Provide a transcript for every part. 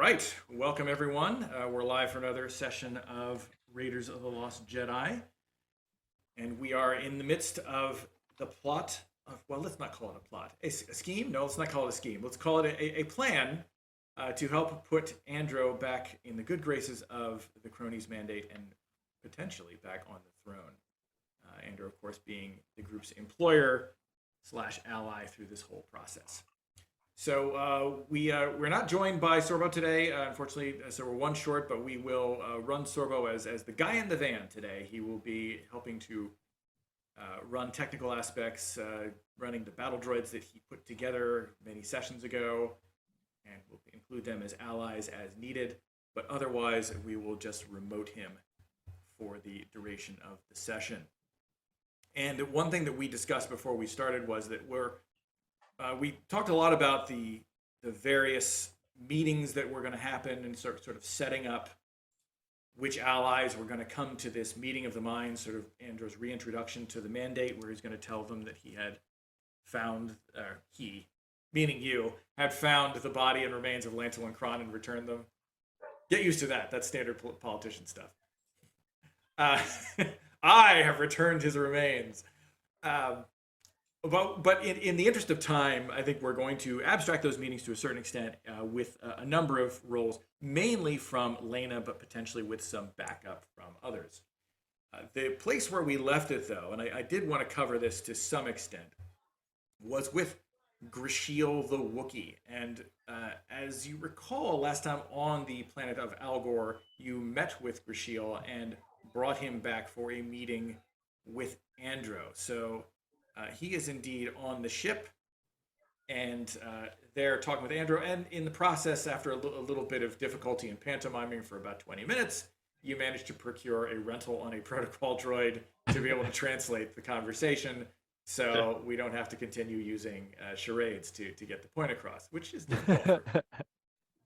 right, welcome everyone. We're live for another session of Raiders of the Lost Jedi, and we are in the midst of the plot of, well, let's not call it a plot. A scheme? No, let's not call it a scheme. Let's call it a plan to help put Andro back in the good graces of the Cronese mandate and potentially back on the throne. Andro, of course, being the group's employer slash ally through this whole process. So we're not joined by Sorbo today, unfortunately. So we're one short, but we will run Sorbo as the guy in the van today. He will be helping to run technical aspects, running the battle droids that he put together many sessions ago, and we'll include them as allies as needed. But otherwise, we will just remote him for the duration of the session. And one thing that we discussed before we started was that we talked a lot about the various meetings that were going to happen and sort of setting up which allies were going to come to this meeting of the minds, sort of Andro's reintroduction to the mandate, where he's going to tell them that he had found, meaning you, had found the body and remains of Lancelot and Cron and returned them. Get used to that. That's standard politician stuff. I have returned his remains. But in the interest of time, I think we're going to abstract those meetings to a certain extent with a number of roles, mainly from Lena, but potentially with some backup from others. The place where we left it, though, and I did want to cover this to some extent, was with Grishiel the Wookiee. And as you recall, last time on the planet of Algor, you met with Grishiel and brought him back for a meeting with Andro. So he is indeed on the ship, and they're talking with Andro. And in the process, after a little bit of difficulty in pantomiming for about 20 minutes, you managed to procure a rental on a protocol droid to be able to translate the conversation, so we don't have to continue using charades to get the point across, which is difficult.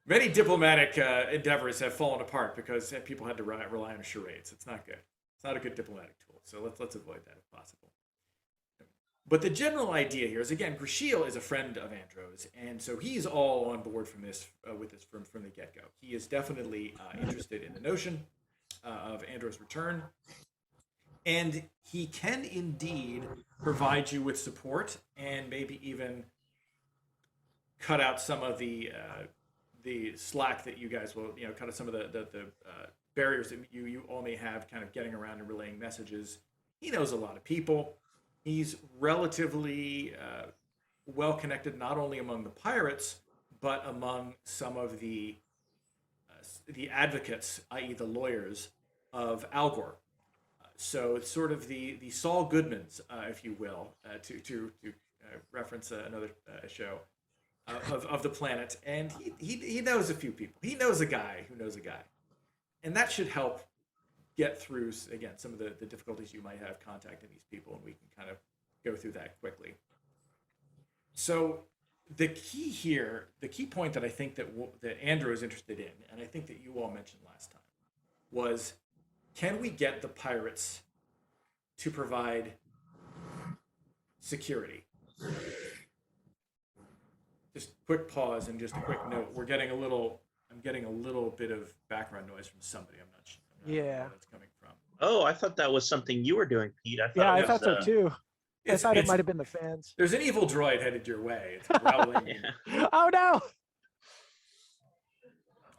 Many diplomatic endeavors have fallen apart because people had to rely on charades. It's not good. It's not a good diplomatic tool, so let's avoid that if possible. But the general idea here is, again, Grishiel is a friend of Andro's, and so he's all on board from this from the get-go. He is definitely interested in the notion of Andro's return, and he can indeed provide you with support and maybe even cut out some of the slack that you guys will, cut out some of the barriers that you all may have kind of getting around and relaying messages. He knows a lot of people. He's relatively well connected, not only among the pirates, but among some of the advocates, i.e., the lawyers of Algor. So it's sort of the Saul Goodmans, if you will, to reference another show of the planet. And he knows a few people. He knows a guy who knows a guy, and that should help get through, again, some of the difficulties you might have contacting these people, and we can kind of go through that quickly. So the key here, the key point that I think that Andro is interested in, and I think that you all mentioned last time, was, can we get the pirates to provide security? Just quick pause and just a quick note. I'm getting a little bit of background noise from somebody. I'm not sure. Yeah. Where that's coming from. Oh, I thought that was something you were doing, Pete. I thought so too. I thought it might have been the fans. There's an evil droid headed your way. It's growling. Yeah. Oh no!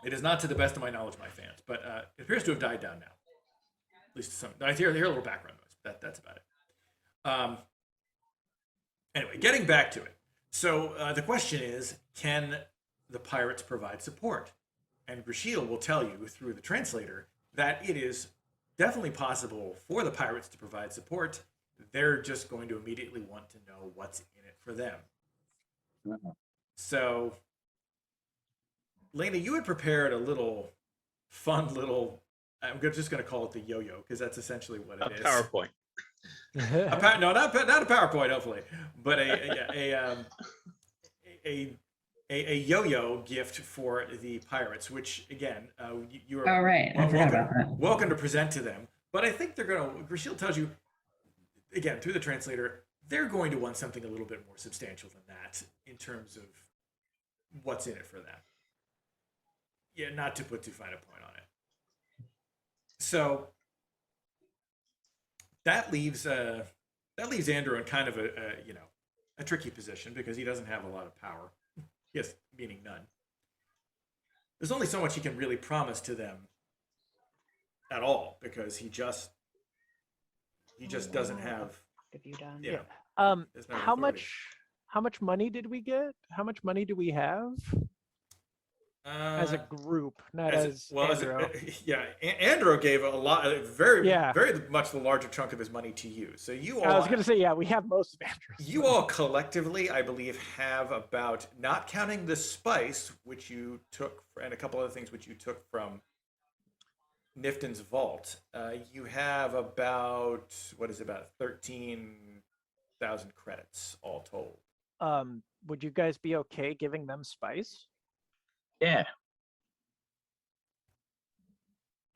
It is not, to the best of my knowledge, my fans, but it appears to have died down now. At least some. I hear a little background noise. That's about it. Anyway, getting back to it. So the question is, can the pirates provide support? And Grishiel will tell you through the translator that it is definitely possible for the pirates to provide support. They're just going to immediately want to know what's in it for them. So, Lena, you had prepared a fun little, I'm just going to call it the yo-yo, because that's essentially what it is. A PowerPoint. No, not a PowerPoint, hopefully, but a yo-yo gift for the pirates, which, again, you are welcome to present to them. But I think Grishiel tells you, again, through the translator, they're going to want something a little bit more substantial than that in terms of what's in it for them. Yeah, not to put too fine a point on it. So that leaves Andrew in kind of a tricky position because he doesn't have a lot of power. Yes, meaning none. There's only so much he can really promise to them at all because he just doesn't have. Have you done? Yeah. There's no How authority. much money did we get? How much money do we have as a group, not as Andro? Andro gave a lot, Yeah. very much the larger chunk of his money to you. So you all, I was gonna say, yeah, we have most of Andro's. you all collectively, I believe, have about, not counting the spice which you took and a couple other things which you took from Nifton's vault. You have about 13,000 credits all told. Would you guys be okay giving them spice? Yeah.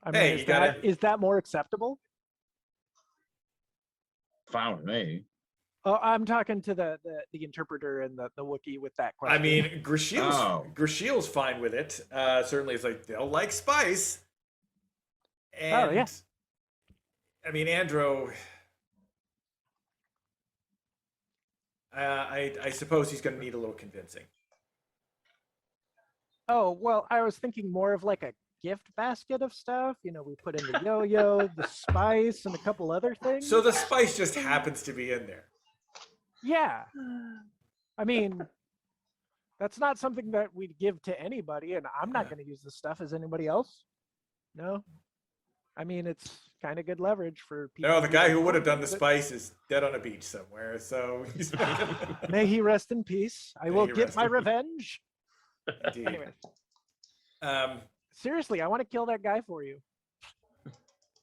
I mean, Hey, is that more acceptable? Fine with me. Oh, I'm talking to the interpreter and the Wookiee with that question. I mean, Oh. Grashiel's fine with it. Certainly, it's like they'll like spice. And, yeah. I mean, Andro. I suppose he's going to need a little convincing. Oh, well, I was thinking more of like a gift basket of stuff. You know, we put in the yo-yo, the spice, and a couple other things. So the spice just happens to be in there. Yeah. I mean, that's not something that we'd give to anybody, and I'm not going to use this stuff. Is anybody else? No? I mean, it's kind of good leverage for people. No, the guy who would have done the spice is dead on a beach somewhere. So he's May he rest in peace. I May will he get rest my in peace. revenge. Indeed. Anyway, Um, seriously, I want to kill that guy for you.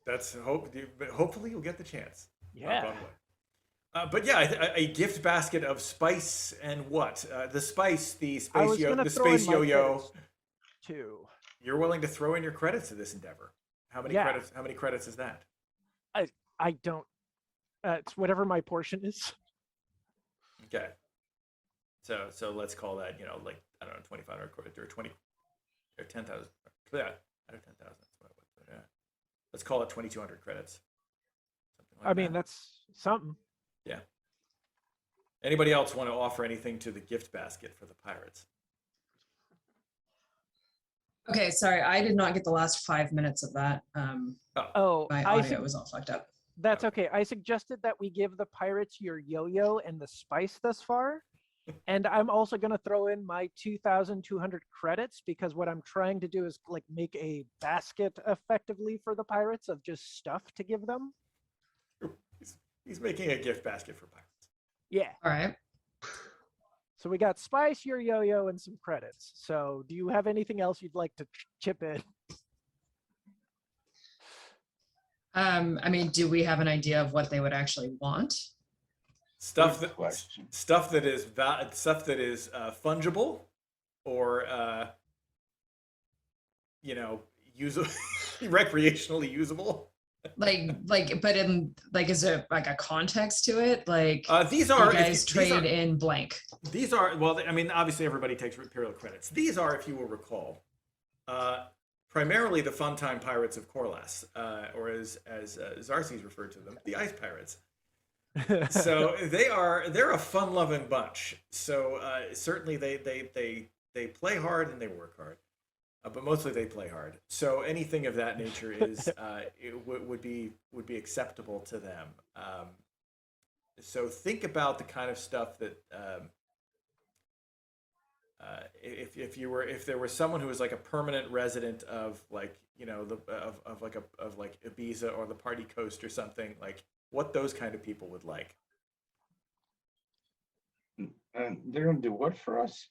that's hopefully you'll get the chance. Knock Yeah. on wood. But yeah, a gift basket of spice and what? The spice I was gonna throw in my yo-yo. credits, too. You're willing to throw in your credits to this endeavor. How many Yeah. credits? How many credits is that? I don't. It's whatever my portion is. Okay. So let's call that, like, I don't know, 2,500 credits or 20 or 10,000. Yeah, out of 10,000. Yeah. Let's call it 2,200 credits. Something like I mean, that. that's something. Yeah. Anybody else want to offer anything to the gift basket for the pirates? Okay, sorry, I did not get the last 5 minutes of that. Oh, My audio was all fucked up. that's okay. I suggested that we give the pirates your yo-yo and the spice thus far. And I'm also going to throw in my 2,200 credits because what I'm trying to do is like make a basket effectively for the pirates of just stuff to give them. He's making a gift basket for pirates. Yeah. All right. So we got spice, your yo-yo, and some credits. So do you have anything else you'd like to chip in? I mean, do we have an idea of what they would actually want? Stuff Good that question. stuff that is fungible, or usable, recreationally usable. But in is there like a context to it? Like These are you guys if- trade these are, in blank. These are, well, I mean, obviously everybody takes imperial credits. These are, if you will recall, primarily the Funtime Pirates of Corlas, or as Xarces referred to them, the Ice Pirates. So they're a fun-loving bunch. So certainly they play hard and they work hard, but mostly they play hard. So anything of that nature is would be acceptable to them. So think about the kind of stuff that if there was someone who was like a permanent resident of like of Ibiza or the Party Coast or something, like what those kind of people would like. And they're gonna do what for us?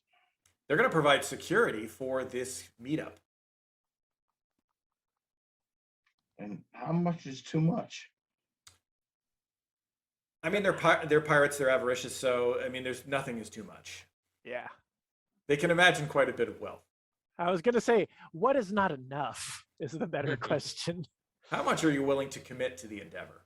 They're going to provide security for this meetup. And how much is too much? I mean, they're pirates, they're avaricious, so I mean, there's nothing is too much. Yeah. They can imagine quite a bit of wealth. I was going to say, what is not enough is the better question. How much are you willing to commit to the endeavor?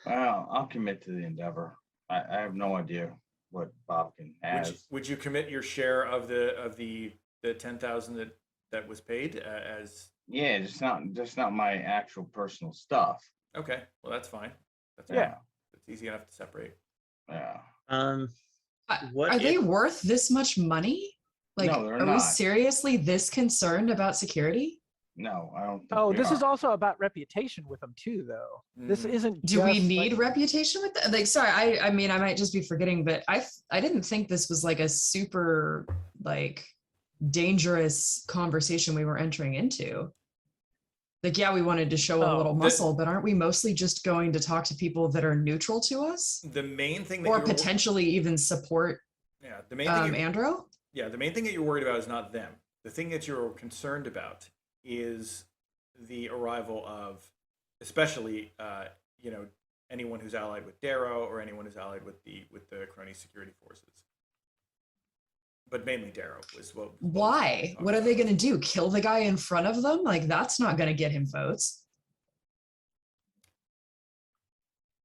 Well, I'll commit to the endeavor. I have no idea what Bobkin has. Would you commit your share of the 10,000 that that was paid as. Yeah, just not my actual personal stuff. Okay, well that's fine. That's Yeah. fine. It's easy enough to separate. Yeah. What Are they if- worth this much money? Like, No, they're are we not. seriously this concerned about security? No, I don't think Oh, we this is are. also about reputation with them too, though. This Mhm. isn't. Do we just, need like, reputation with that? Like, sorry, I mean, I might just be forgetting, but I didn't think this was like a super like dangerous conversation we were entering into. Like, yeah, we wanted to show a Oh, little muscle, but aren't we mostly just going to talk to people that are neutral to us, The main thing that or you're potentially even support the main thing Andro? the main thing that you're worried about is not them. The thing that you're concerned about is the arrival of, especially anyone who's allied with Darrow or anyone who's allied with the Cronese security forces. But mainly Darrow was what. Why? What are they going to do? Kill the guy in front of them? Like, that's not going to get him votes.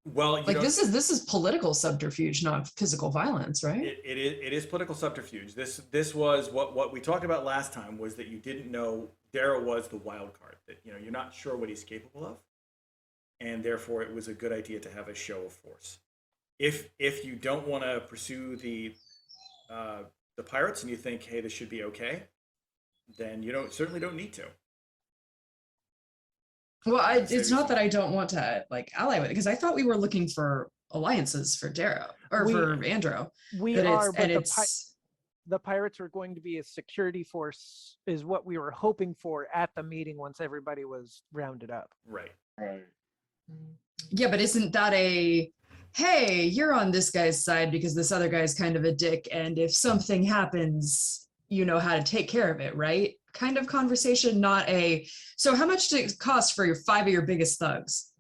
Well, Like, this is political subterfuge, not physical violence, right? It is political subterfuge. This was what we talked about last time, was that you didn't know Darrow was the wild card, that you're not sure what he's capable of, and therefore it was a good idea to have a show of force. If you don't want to pursue the pirates and you think, hey, this should be okay, then you certainly don't need to. Well, it's not that I don't want to like ally with it, because I thought we were looking for alliances for Darrow or for Andro. We But are, but it's the pirates were going to be a security force, is what we were hoping for at the meeting once everybody was rounded up. Right. Right. yeah, but isn't that a hey, you're on this guy's side because this other guy's kind of a dick, and if something happens, you know how to take care of it, right? Kind of conversation, not a so how much does it cost for 5 of your biggest thugs?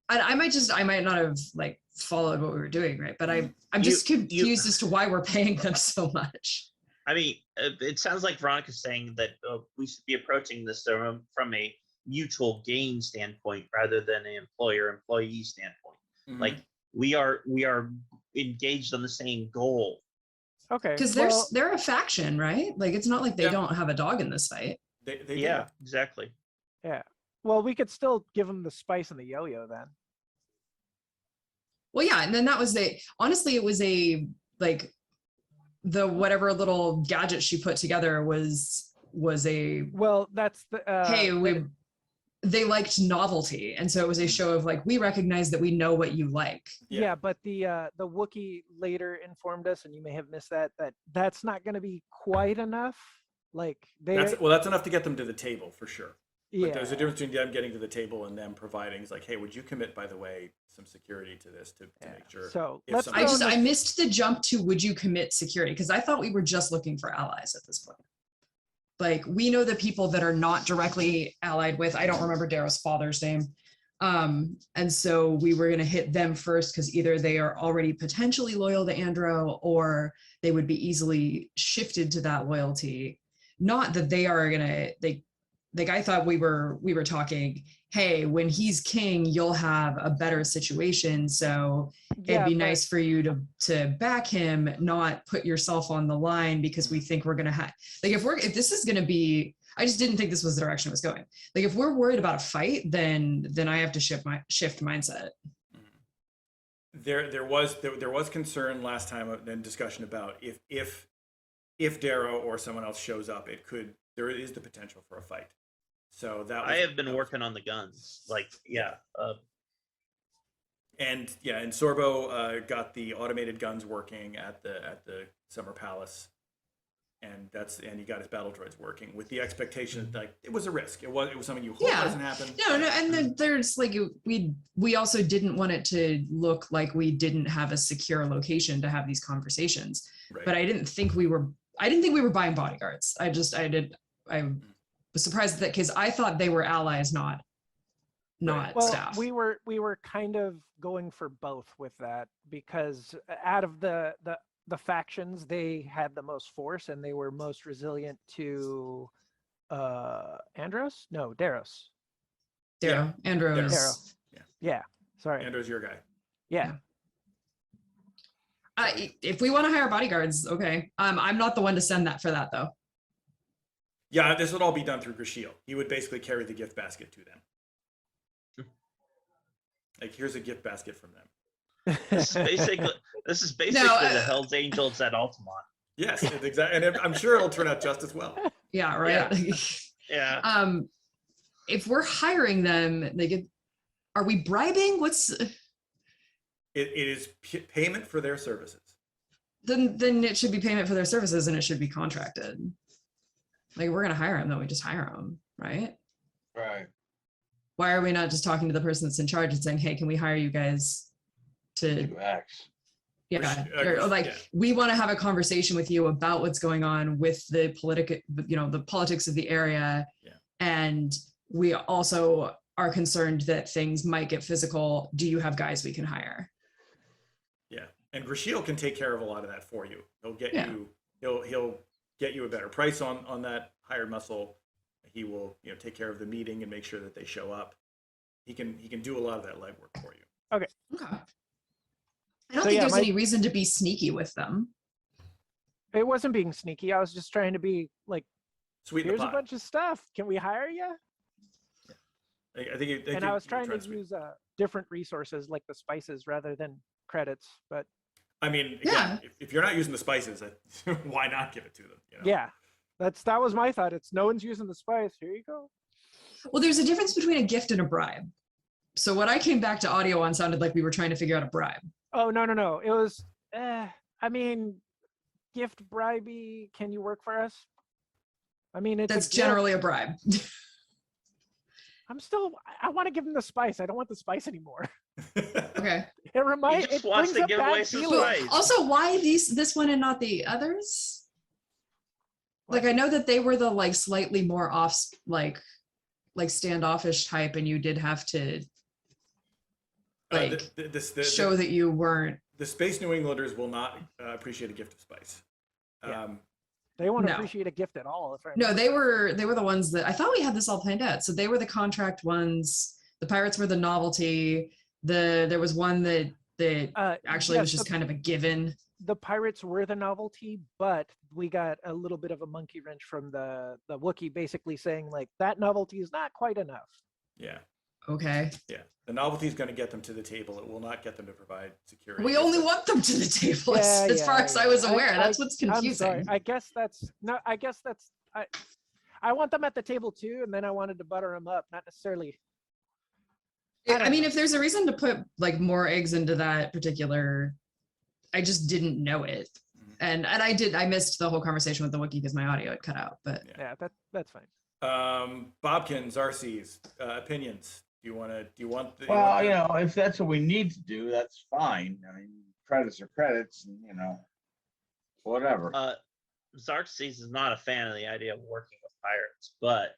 I might not have like followed what we were doing, right? But I'm just confused as to why we're paying them so much. I mean, it sounds like Veronica's saying that we should be approaching this from a mutual gain standpoint rather than an employer-employee standpoint. Mhm. Like we are engaged on the same goal. Okay. Because they're a faction, right? Like, it's not like they don't have a dog in this fight. They Yeah, do. exactly. Yeah. Well, we could still give them the spice and the yo-yo then. Well, yeah, and then that was honestly, it was like the whatever little gadget she put together was a Well, that's the hey, they liked novelty, and so it was a show of like, we recognize that we know what you like. Yeah, but the Wookiee later informed us, and you may have missed that's not going to be quite enough. Like That's enough to get them to the table for sure. yeah. But there's a difference between them getting to the table and them providing. It's like, hey, would you commit, by the way, some security to this to make sure? So if let's somebody- throw in I missed the jump to would you commit security, because I thought we were just looking for allies at this point. Like, we know the people that are not directly allied with, I don't remember Darrow's father's name. And so we were going to hit them first because either they are already potentially loyal to Andro, or they would be easily shifted to that loyalty. Not that they are going to, like, I thought we were talking, hey, when he's king, you'll have a better situation. So it'd be nice for you to back him, not put yourself on the line because we think we're going to have, like, if this is going to be, I just didn't think this was the direction it was going. Like, if we're worried about a fight, then I have to shift mindset. There was concern last time and discussion about if Darrow or someone else shows up, there is the potential for a fight. So I have been working on the guns. Like, and Sorbo got the automated guns working at the Summer Palace, and he got his battle droids working with the expectation that, like, it was a risk. It was something you hope doesn't happen. No, and then there's like we also didn't want it to look like we didn't have a secure location to have these conversations. Right. But I didn't think we were buying bodyguards. I was surprised that, because I thought they were allies, not staff. We were kind of going for both with that, because out of the factions, they had the most force and they were most resilient to Andros? No, Darros. Darrow. Andros. Darrow. Yeah. Sorry. Andrew's your guy. Yeah. If we want to hire bodyguards, okay. I'm not the one to send that for that though. Yeah, this would all be done through Grashiel. He would basically carry the gift basket to them. Like, here's a gift basket from them. This is basically No, the Hell's Angels at Altamont. Yes, exactly, and I'm sure it'll turn out just as well. yeah, right. Yeah. If we're hiring them, are we bribing? It is payment for their services. Then it should be payment for their services and it should be contracted. Like, we're gonna hire them, then we just hire them, right? Right. Why are we not just talking to the person that's in charge and saying, hey, can we hire you guys to, Do X. yeah, Or- or like, yeah. we want to have a conversation with you about what's going on with the the politics of the area. Yeah. And we also are concerned that things might get physical. Do you have guys we can hire? Yeah, and Grashiel can take care of a lot of that for you. He'll get Yeah. you. He'll get you a better price on that hired muscle. He will take care of the meeting and make sure that they show up. He can do a lot of that legwork for you. Okay. I don't So, think yeah, there's my- any reason to be sneaky with them. It wasn't being sneaky. I was just trying to be like, Sweeten here's the a pot. bunch of stuff. Can we hire you? I think. And I was trying to sweeten- use different resources like the spices rather than credits. But I mean, again, Yeah. if you're not using the spices, why not give it to them? yeah, that was my thought. It's no one's using the spice. Here you go. Well, there's a difference between a gift and a bribe. So what I came back to audio on sounded like we were trying to figure out a bribe. Oh no. It was. I mean, gift bribey. Can you work for us? I mean, it's That's a gift. generally a bribe. I want to give him the spice. I don't want the spice anymore. Okay. It reminds. He just It wants brings to up give away bad some feelings. spice. Also, why this one and not the others? Like, I know that they were the like slightly more off, like standoffish type, and you did have to like show that you weren't. The Space New Englanders will not appreciate a gift of spice. Yeah. They won't No. appreciate a gift at all. If I No, remember. they were the ones that I thought we had this all planned out. So they were the contract ones. The pirates were the novelty. There was one that actually yes, was just kind of a given. the pirates were the novelty, but we got a little bit of a monkey wrench from the Wookiee, basically saying like that novelty is not quite enough. Yeah, Okay. yeah. The novelty is going to get them to the table. It will not get them to provide security. We only want them to the table, as far as I was aware. That's what's I'm sorry. confusing. I guess that's no. I guess that's I want them at the table too, and then I wanted to butter them up, not necessarily. I mean, if there's a reason to put like more eggs into that particular, I just didn't know it. Mhm. And I missed the whole conversation with the Wookiee because my audio had cut out, but Yeah, that's fine. Bobkins, RC's opinions. Do you want? Well, if that's what we need to do, that's fine. I mean, credits are credits, and whatever. Xerxes is not a fan of the idea of working with pirates, but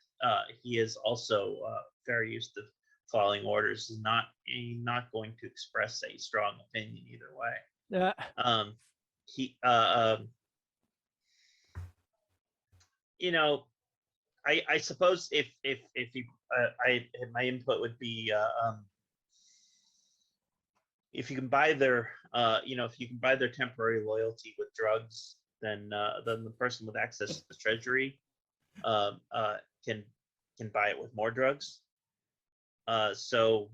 he is also very used to following orders. He's not going to express a strong opinion either way. I suppose if you my input would be if you can buy their if you can buy their temporary loyalty with drugs, then the person with access to the treasury can buy it with more drugs. So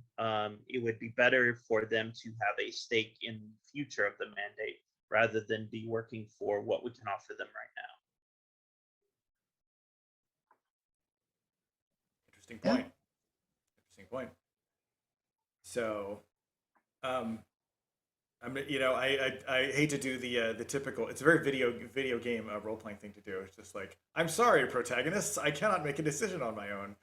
it would be better for them to have a stake in the future of the mandate rather than be working for what we can offer them right now. Interesting point. Interesting point. So, I hate to do the typical. It's a very video game role playing thing to do. It's just like, I'm sorry, protagonists, I cannot make a decision on my own.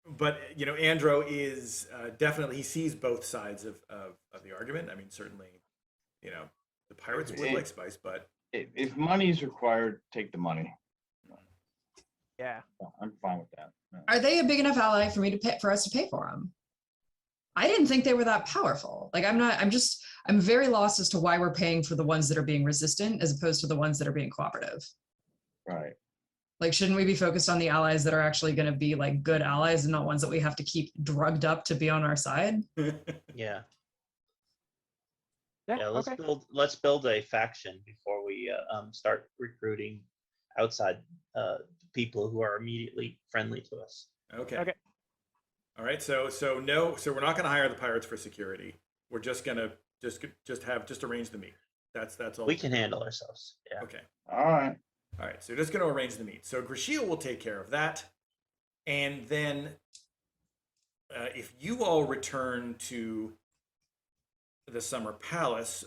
But Andro is definitely, he sees both sides of the argument. I mean, certainly, the pirates would like spice, but If money is required, take the money. Yeah. I'm fine with that. Yeah. are they a big enough ally for us to pay for them? I didn't think they were that powerful. Like, I'm very lost as to why we're paying for the ones that are being resistant as opposed to the ones that are being cooperative. Right. Like, shouldn't we be focused on the allies that are actually going to be like good allies and not ones that we have to keep drugged up to be on our side? Yeah. Yeah. Yeah, okay. let's build a faction before we start recruiting outside people who are immediately friendly to us. Okay. Okay. All right. So no. So we're not going to hire the pirates for security. We're just gonna just arrange the meet. That's all. We can handle ourselves. Yeah. Okay. All right. All right. So we're just going to arrange the meet. So Grishil will take care of that, and then if you all return to the Summer Palace,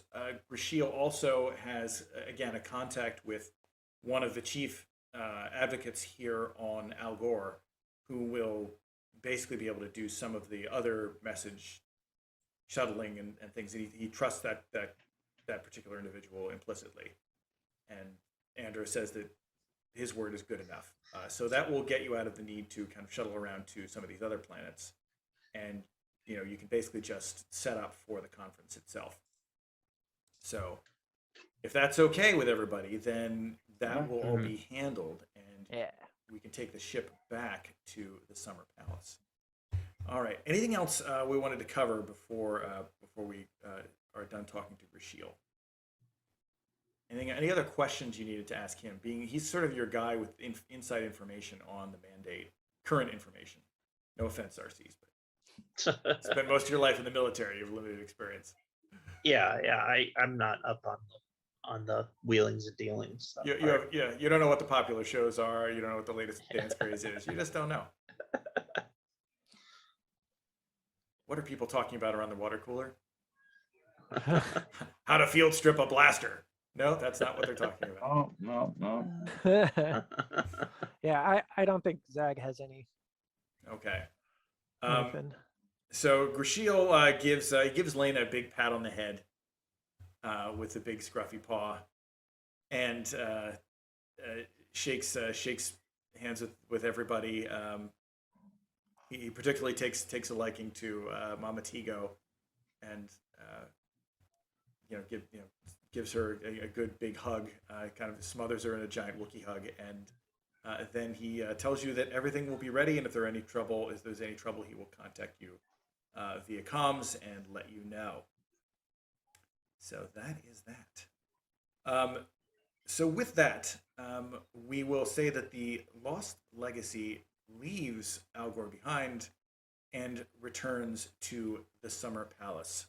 Grishil also has again a contact with one of the chief advocates here on Al Gore, who will basically be able to do some of the other message shuttling and things. He trusts that particular individual implicitly, and Andro says that his word is good enough. So that will get you out of the need to kind of shuttle around to some of these other planets, and you can basically just set up for the conference itself. So if that's okay with everybody, then that will all be handled, and Yeah. we can take the ship back to the Summer Palace. All right. Anything else we wanted to cover before we are done talking to Grishil? Any other questions you needed to ask him? Being he's sort of your guy with inside information on the mandate, current information. No offense, RCs, but spent most of your life in the military. You have limited experience. Yeah, I'm not up on the wheelings and dealings stuff. You don't know what the popular shows are. You don't know what the latest dance craze is. You just don't know. What are people talking about around the water cooler? How to field strip a blaster. No, that's not what they're talking about. Oh, no. Yeah, I don't think Zag has Okay. anything. So Grishil gives Lena a big pat on the head with a big scruffy paw, and shakes hands with everybody. He particularly takes a liking to Mama Tigo, and gives her a good big hug, kind of smothers her in a giant Wookiee hug, and then he tells you that everything will be ready, and if there's any trouble, he will contact you via comms and let you know. So that is that. So with that, we will say that the Lost Legacy leaves Al Gore behind and returns to the Summer Palace.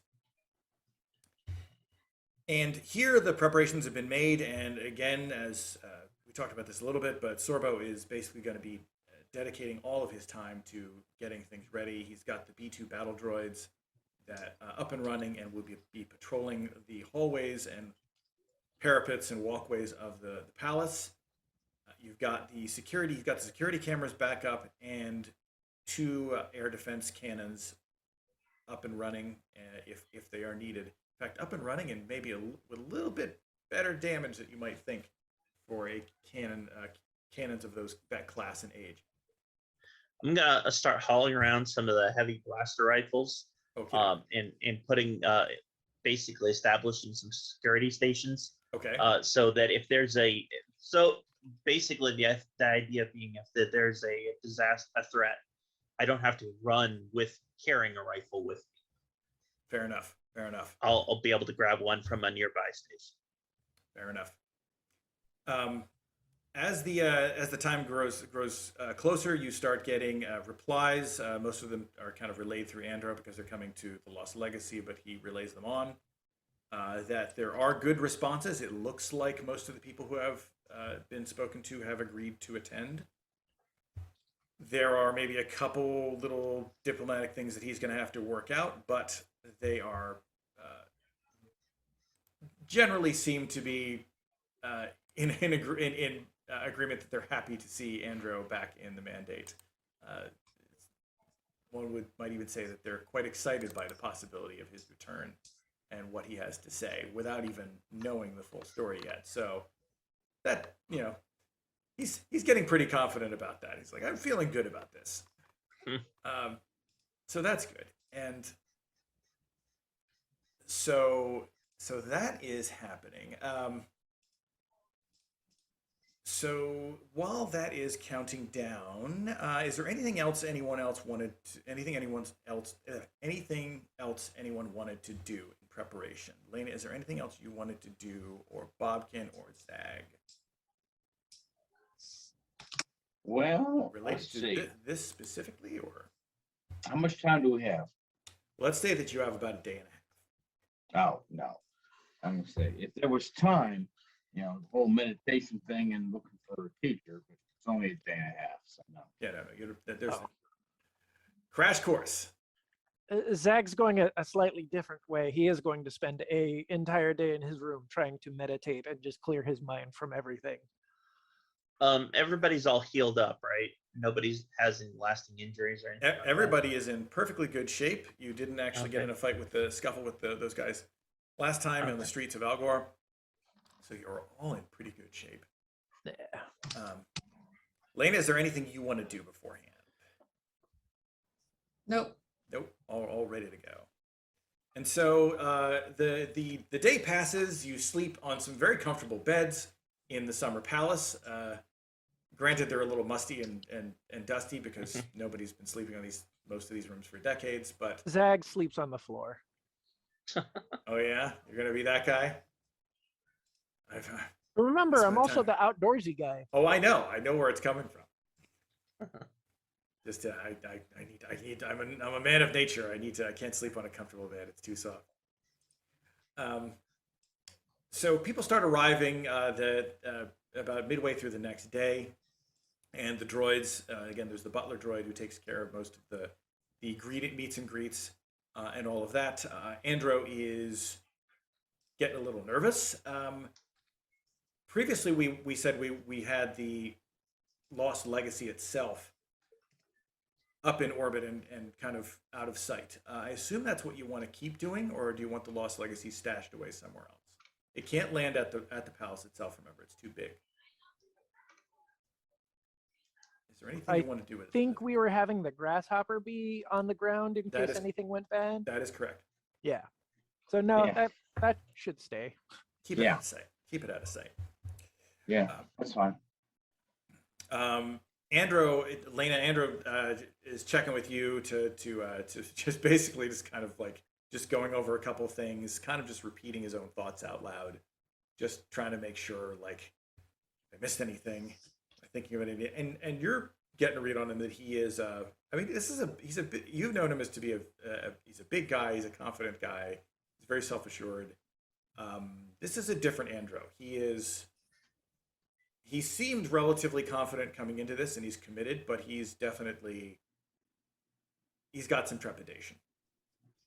And here the preparations have been made, and again, as we talked about this a little bit, but Sorbo is basically going to be dedicating all of his time to getting things ready. He's got the B2 battle droids that up and running and will be patrolling the hallways and parapets and walkways of the palace. You've got the security cameras back up and 2 air defense cannons up and running if they are needed. In fact, up and running and maybe with a little bit better damage that you might think for a cannons of that class and age. I'm gonna start hauling around some of the heavy blaster rifles, Okay. and putting basically establishing some security stations. Okay. So that if there's basically the idea being if there's a threat, I don't have to run with carrying a rifle with me. Fair enough. I'll be able to grab one from a nearby station. Fair enough. As the time grows closer, you start getting replies. Most of them are kind of relayed through Andro because they're coming to the Lost Legacy, but he relays them on. That there are good responses. It looks like most of the people who have been spoken to have agreed to attend. There are maybe a couple little diplomatic things that he's going to have to work out, but they are generally seem to be in agreement that they're happy to see Andro back in the mandate. One might even say that they're quite excited by the possibility of his return and what he has to say without even knowing the full story yet. So that, he's getting pretty confident about that. He's like, I'm feeling good about this. So that's good. And so that is happening. So while that is counting down, is there anything else anyone wanted to do in preparation? Lena, is there anything else you wanted to do, or Bobkin or Zag? Well, related let's to see. this specifically, or How much time do we have? let's say that you have about a day and a half. Oh, no. I'm gonna say, if there was time, the whole meditation thing and looking for a teacher, but it's only a day and a half, so no. Yeah, no, there's crash course. Zag's going a slightly different way. He is going to spend a entire day in his room trying to meditate and just clear his mind from everything. Everybody's all healed up, right? Nobody has any lasting injuries or anything. Everybody is in perfectly good shape. You didn't actually get in a fight with the scuffle with those guys last time on the streets of Algor, so you're all in pretty good shape. Yeah. Lena, is there anything you want to do beforehand? Nope. Nope, all ready to go. And so the day passes. You sleep on some very comfortable beds in the summer palace. Granted, they're a little musty and dusty because nobody's been sleeping on most of these rooms for decades. But Zag sleeps on the floor. oh yeah, you're gonna be that guy. Remember, I'm Spend also time. the outdoorsy guy. Oh, I know where it's coming from. Just I'm a man of nature. I can't sleep on a comfortable bed. It's too soft. So people start arriving about midway through the next day, and the droids. Again, there's the butler droid who takes care of most of the meets and greets and all of that. Andro is getting a little nervous. Previously, we said we had the Lost Legacy itself up in orbit and kind of out of sight. I assume that's what you want to keep doing, or do you want the Lost Legacy stashed away somewhere else? It can't land at the palace itself. Remember, it's too big. Is there anything you want to do with it? I think we were having the grasshopper be on the ground in That case is- anything went bad. That is correct. Yeah. So no, Yeah. that should stay. Keep it Yeah. out of sight. Keep it out of sight. Yeah, that's fine. Andro is checking with you to just basically just kind of like just going over a couple things, kind of just repeating his own thoughts out loud, just trying to make sure like if I missed anything, thinking of it, and you're getting a read on him that he is. I mean, you've known him as to be he's a big guy, he's a confident guy, he's very self-assured. This is a different Andro. He seemed relatively confident coming into this, and he's committed, but he's got some trepidation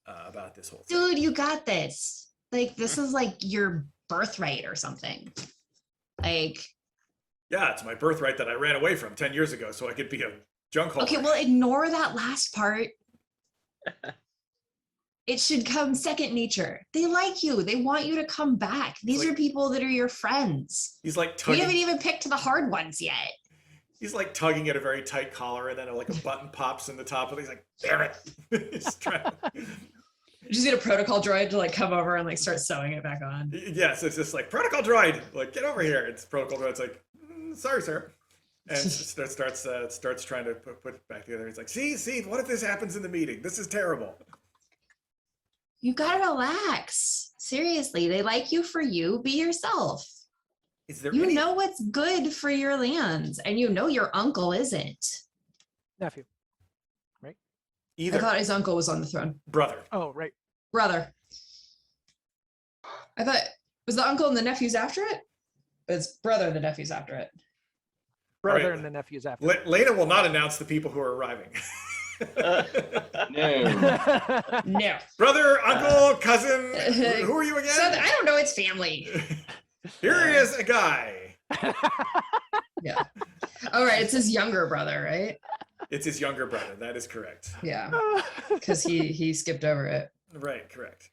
about this whole thing. Dude, you got this. Like, this is like your birthright or something. Like, Yeah, it's my birthright that I ran away from 10 years ago, so I could be a junk hauler. okay, well, ignore that last part. It should come second nature. They like you. They want you to come back. These like- are people that are your friends. He's like We tugging. haven't even picked the hard ones yet. He's like tugging at a very tight collar, and then like a button pops in the top, and he's like, "Damn it!" He's trying- Just need a protocol droid to like come over and like start sewing it back on. Yes, it's just like protocol droid, like get over here. It's protocol droid's like, sorry, sir, and starts trying to put it back together. He's like, see, what if this happens in the meeting? This is terrible. You gotta relax. Seriously, they like you for you. Be yourself. Is there You any? know what's good for your lands, and you know your uncle isn't. Nephew. I Either thought his uncle was on the throne. brother. Oh, right. Brother. I thought, was the uncle and the nephews after it? It's brother and the nephews after it. Brother right. and the nephews after. Lena will not announce the people who are arriving. No. No. Brother, uncle, cousin. Who are you again? So I don't know, it's family. Here he is, a guy. Yeah. All right, it's his younger brother, right? It's his younger brother. That is correct. Yeah, because he skipped over it. Right, correct.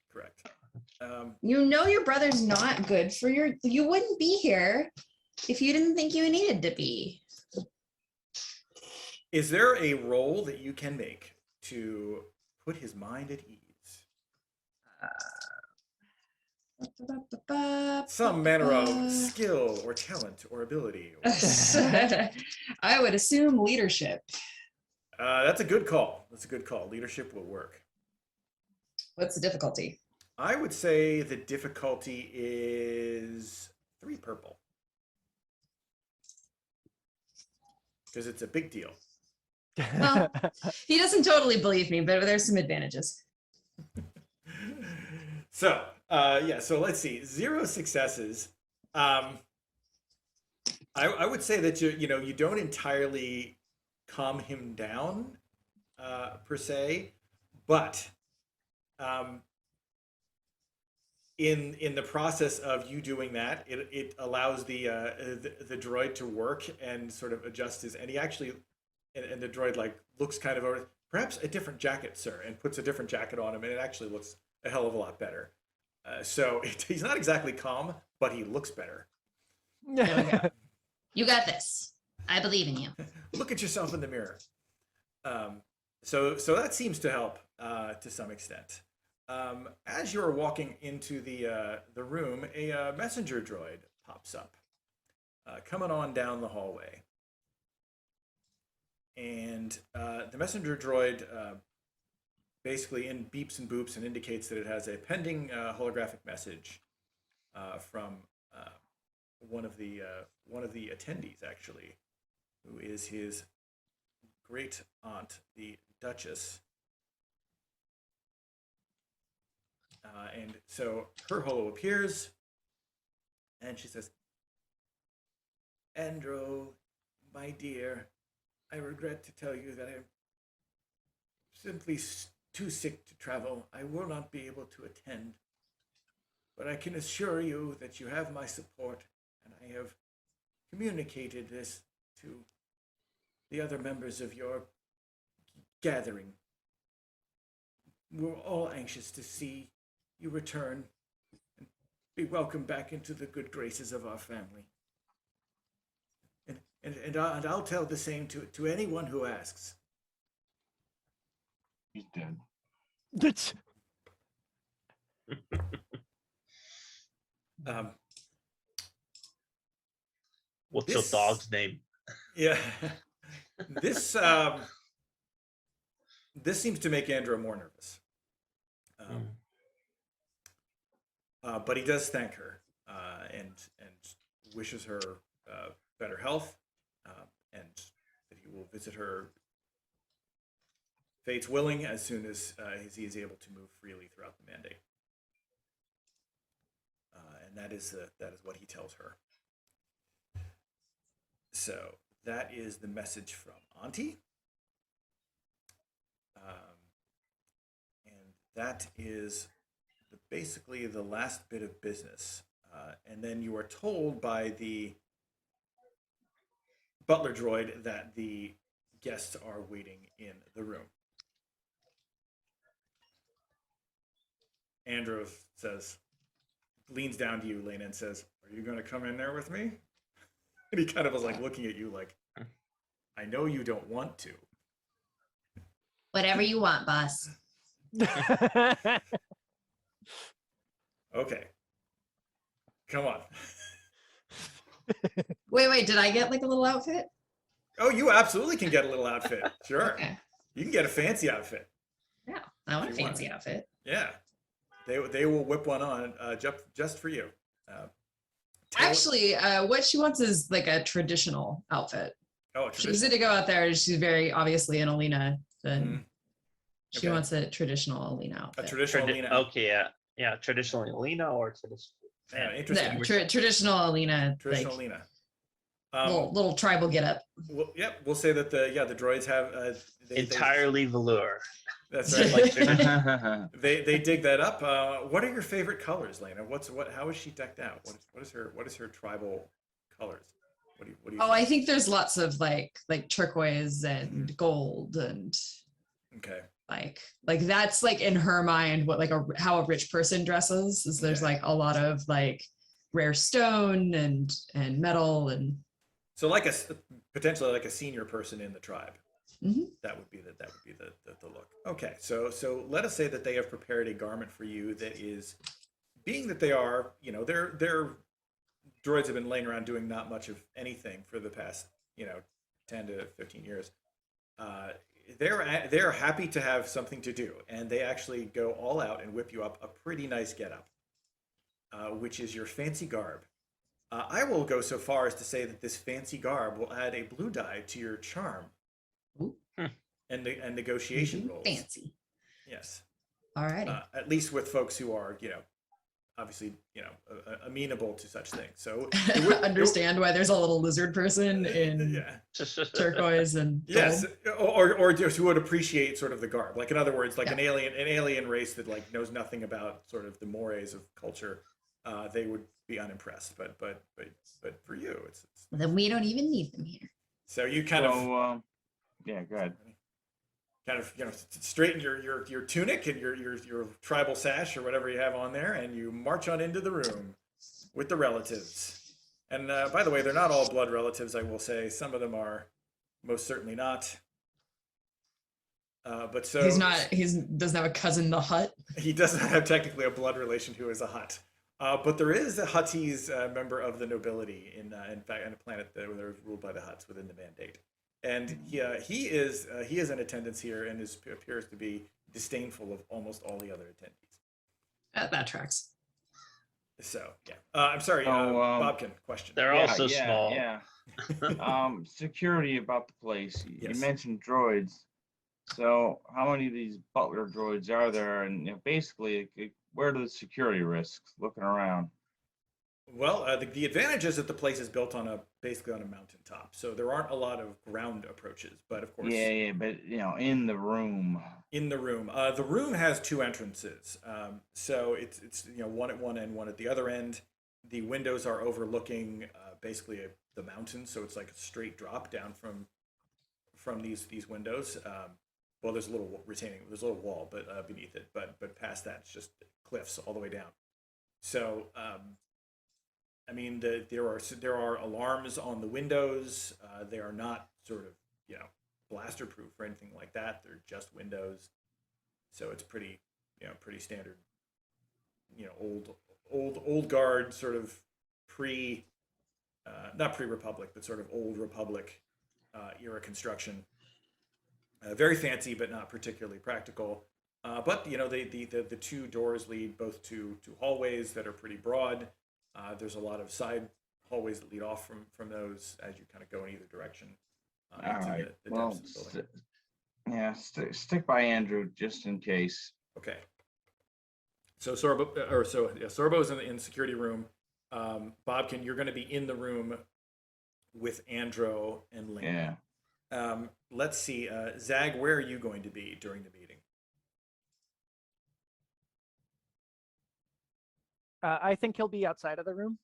You know your brother's not good for you wouldn't be here if you didn't think you needed to be. Is there a role that you can make to put his mind at ease? Some manner of skill or talent or ability. I would assume leadership. That's a good call. Leadership will work. What's the difficulty? I would say the difficulty is 3 purple. because it's a big deal. Well, he doesn't totally believe me, but there's some advantages. So, so let's see. 0 successes. I would say that you don't entirely calm him down, per se, but in the process of you doing that, it allows the droid to work and sort of adjust and he actually, and the droid like looks kind of over, perhaps a different jacket, sir, and puts a different jacket on him, and it actually looks a hell of a lot better. So he's not exactly calm, but he looks better. There we go. You got this. I believe in you. Look at yourself in the mirror. So that seems to help to some extent. As you're walking into the room, a messenger droid pops up, coming on down the hallway. And the messenger droid basically beeps and boops and indicates that it has a pending holographic message from one of the attendees, actually, who is his great aunt, the Duchess. And so her holo appears, and she says, "Andro, my dear, I regret to tell you that I'm simply too sick to travel. I will not be able to attend. But I can assure you that you have my support, and I have communicated this to the other members of your gathering. We're all anxious to see you return and be welcomed back into the good graces of our family. And I'll tell the same to anyone who asks." He's dead. What's your dog's name? Yeah. This seems to make Andro more nervous. But he does thank her and wishes her better health, and that he will visit her, fates willing, as soon as he is able to move freely throughout the mandate. And that is what he tells her. So that is the message from Auntie. And that is basically the last bit of business. And then you are told by the butler droid that the guests are waiting in the room. Andro leans down to you, Lena, and says, "Are you going to come in there with me?" And he kind of was like looking at you like, "I know you don't want to." Whatever you want, boss. Okay. Come on. Wait, did I get like a little outfit? Oh, you absolutely can get a little outfit. Sure. Okay. You can get a fancy outfit. Yeah, I want a If you want. fancy outfit. Yeah. They will whip one on just for you. Actually, what she wants is like a traditional outfit. Oh, She's going to go out there and she's very obviously an Alina. Then she Okay. wants a traditional Alina A outfit. traditional Lena. Okay, yeah, traditionally Lena or traditional. Interesting. Traditional Alina, Traditional like Lena. little tribal getup. Well, yep. We'll say that the droids have Entirely velour. That's Just right. like tradition. They dig that up. What are your favorite colors, Lena? How is she decked out? What is her tribal colors? What do you Oh, I think there's lots of like turquoise and gold and Okay. like that's like in her mind what like how a rich person dresses is there's Okay. like a lot of like rare stone and metal and So like potentially like a senior person in the tribe. Mhm. That would be the look. Okay, so let us say that they have prepared a garment for you that is, being that they are, their droids have been laying around doing not much of anything for the past 10 to 15 years. They're happy to have something to do, and they actually go all out and whip you up a pretty nice getup, which is your fancy garb. I will go so far as to say that this fancy garb will add a blue die to your charm Ooh. and negotiation rolls. Fancy. Yes. Alrighty. At least with folks who are, obviously, amenable to such things. So Understand why there's a little lizard person in yeah. turquoise and Yes, gold. or just who would appreciate sort of the garb. Like in other words, like an alien race that like knows nothing about sort of the mores of culture, they would be unimpressed. But for you, it's Then we don't even need them here. so you kind of yeah, go ahead. kind of straighten your tunic and your tribal sash or whatever you have on there, and you march on into the room with the relatives. And by the way, they're not all blood relatives. I will say some of them are most certainly not. But so He's not. Doesn't have a cousin, the Hut. he doesn't have technically a blood relation who is a Hutt. But there is a Huttese member of the nobility in fact in a planet that they're ruled by the Hutts within the Mandate. And he is in attendance here and appears to be disdainful of almost all the other attendees. That tracks. So yeah, I'm sorry, Bobkin. Question. They're also small. Yeah. Security about the place. You Yes. mentioned droids. So how many of these butler droids are there? And basically, where are the security risks looking around? Well, the advantage is that the place is built on basically on a mountaintop, so there aren't a lot of ground approaches. But of course, Yeah, but in the room. in the room has two entrances. So it's one at one end, one at the other end. The windows are overlooking basically the mountain, so it's like a straight drop down from these windows. Well, there's a little there's a little wall, but beneath it. But past that, it's just cliffs all the way down. So I mean, there are alarms on the windows. They are not sort of blaster proof or anything like that. They're just windows. So it's pretty standard. Old guard sort of not pre-republic, but sort of old republic era construction. Very fancy, but not particularly practical. But the two doors lead both to hallways that are pretty broad. There's a lot of side hallways that lead off from those as you kind of go in either direction. All right. The Well, depths of the building. stick by Andrew just in case. Okay. So Sorbo's in the security room. Bobkin, you're going to be in the room with Andro and Link. Yeah. Let's see, Zag, where are you going to be during the meeting? I think he'll be outside of the room.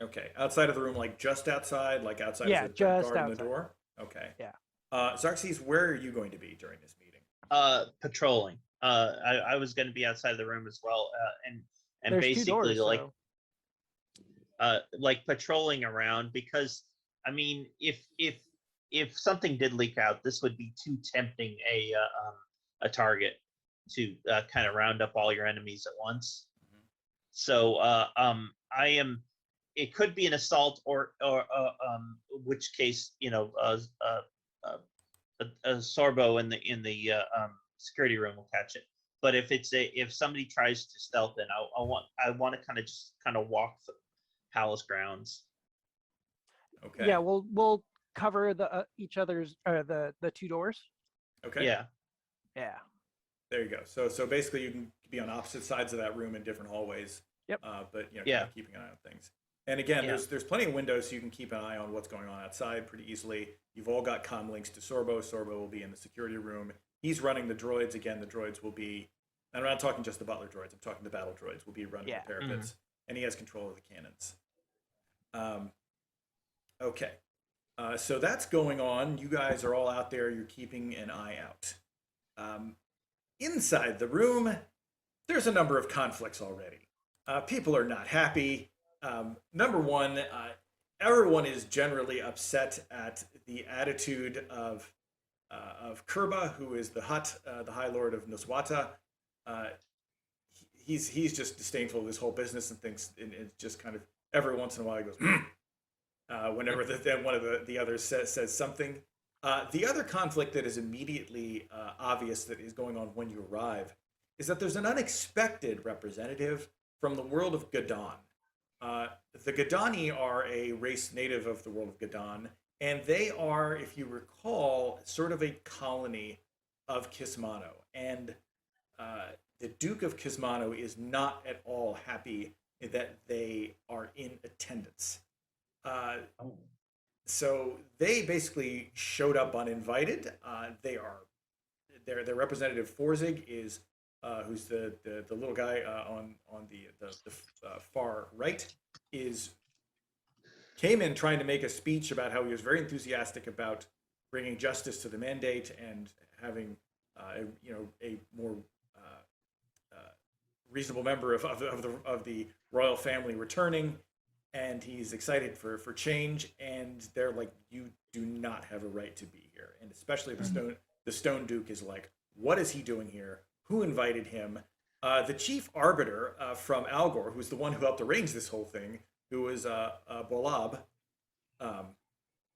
Okay, outside of the room, like just outside, like outside Yeah, of the just guard in the outside. door? Okay. Yeah. Xerxes, where are you going to be during this meeting? Patrolling. I was going to be outside the room as well, and There's basically 2 doors, so. like patrolling around, because I mean, if something did leak out, this would be too tempting a target to kind of round up all your enemies at once. So I am. It could be an assault, or which case Sorbo in the security room will catch it. But if somebody tries to stealth in, I want to kind of walk the palace grounds. Okay. Yeah, we'll cover the each other's the 2 doors. Okay. Yeah. Yeah. There you go. So basically, you can be on opposite sides of that room in different hallways. Yep. But kind Yeah. of keeping an eye on things. And again, Yeah. there's plenty of windows, so you can keep an eye on what's going on outside pretty easily. You've all got comm links to Sorbo. Sorbo will be in the security room. He's running the droids. Again, the droids will be. And I'm not talking just the butler droids. I'm talking the battle droids. Will be running Yeah. the parapets, and he has control of the cannons. Okay. So that's going on. You guys are all out there. You're keeping an eye out. Inside the room, there's a number of conflicts already. People are not happy. Number one, everyone is generally upset at the attitude of Kerba, who is the Hutt, the High Lord of Noswata. He's just disdainful of this whole business and thinks, and it's just kind of every once in a while he goes, whenever one of the others says something. The other conflict that is immediately obvious that is going on when you arrive is that there's an unexpected representative from the world of Gadon. The Gadani are a race native of the world of Gadan, and they are, if you recall, sort of a colony of Kismano. And the Duke of Kismano is not at all happy that they are in attendance. Oh. So they basically showed up uninvited. Their representative Forzig is who's the little guy on the far right, came in trying to make a speech about how he was very enthusiastic about bringing justice to the mandate and having a more reasonable member of the royal family returning, and he's excited for change. And they're like, you do not have a right to be here. And especially the Stone Duke is like, what is he doing here? Who invited him? The chief arbiter from Algor, who's the one who helped arrange this whole thing, who was Bolab,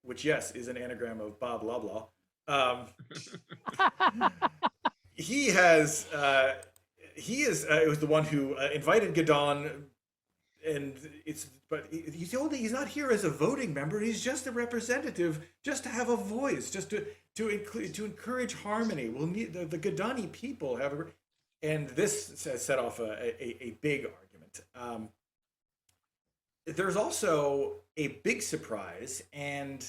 which, yes, is an anagram of Bob Loblaw. It was the one who invited Gadon, and he's not here as a voting member. He's just a representative, just to have a voice, just to encourage harmony. We'll need the Gadani people have and this set off a big argument. There's also a big surprise, and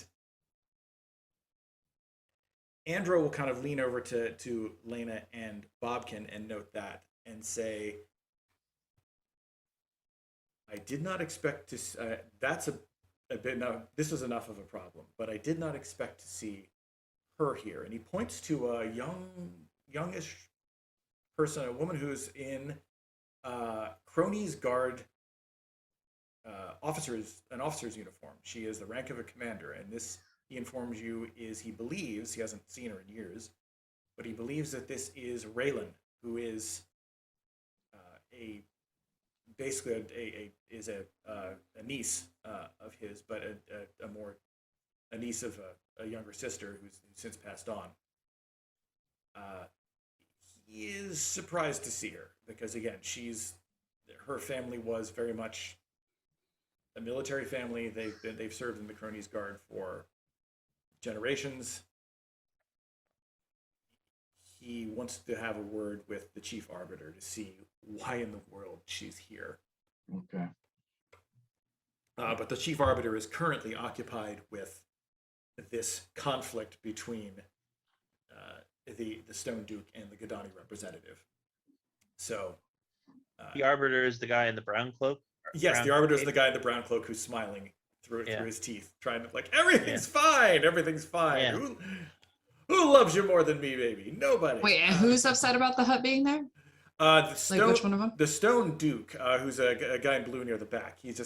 Andro will kind of lean over to Lena and Bobkin and note that and say, I did not expect to, that's a bit, no, this is enough of a problem, but I did not expect to see her here. And he points to a youngish person, a woman who's in Cronese guard an officer's uniform. She is the rank of a commander, and this, he informs you, is, he believes, he hasn't seen her in years, but he believes that this is Raylan, who is basically a niece of his, but a niece of a younger sister who's since passed on. He is surprised to see her because, again, her family was very much a military family. They've served in the Cronese Guard for generations. He wants to have a word with the chief arbiter to see why in the world she's here. Okay. But the chief arbiter is currently occupied with this conflict between the Stone Duke and the Gadani representative. So the arbiter is the guy in the brown cloak? Yes, the arbiter is the guy in the brown cloak who's smiling through his teeth, trying to, like, everything's fine, everything's fine. Yeah. Who loves you more than me, baby? Nobody. Wait, and who's upset about the hut being there? Which one of them? The Stone Duke, who's a guy in blue near the back. He's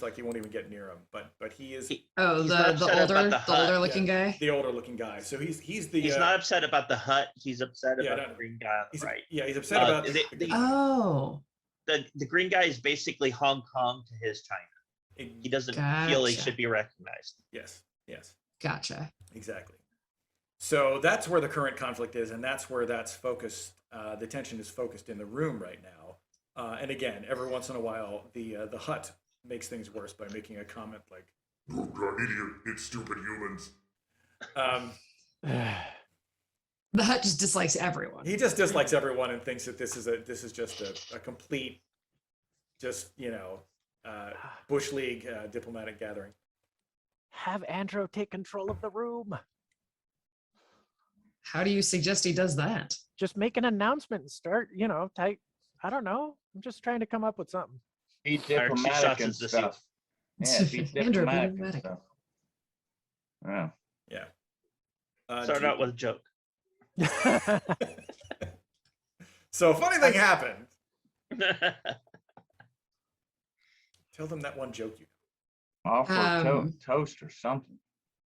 like, he won't even get near him. But he is. He's the older looking guy. The older looking guy. So he's not upset about the hut. He's upset about the green guy on the right. Yeah, he's upset about. The green guy is basically Hong Kong to his China. He doesn't feel he should be recognized. Yes. Gotcha. Exactly. So that's where the current conflict is, and that's where that's focused. The tension is focused in the room right now. And again, every once in a while, the hut makes things worse by making a comment like, "Oh, God, idiot, it's stupid humans." The hut just dislikes everyone. He just dislikes everyone and thinks that this is just a complete, Bush League diplomatic gathering. Have Andro take control of the room. How do you suggest he does that? Just make an announcement and start, I don't know. I'm just trying to come up with something. Be diplomatic and stuff. Yeah, be diplomatic and stuff. Yeah. Start out with a joke. So a funny thing happened. Tell them that one joke you know. Offer toast or something.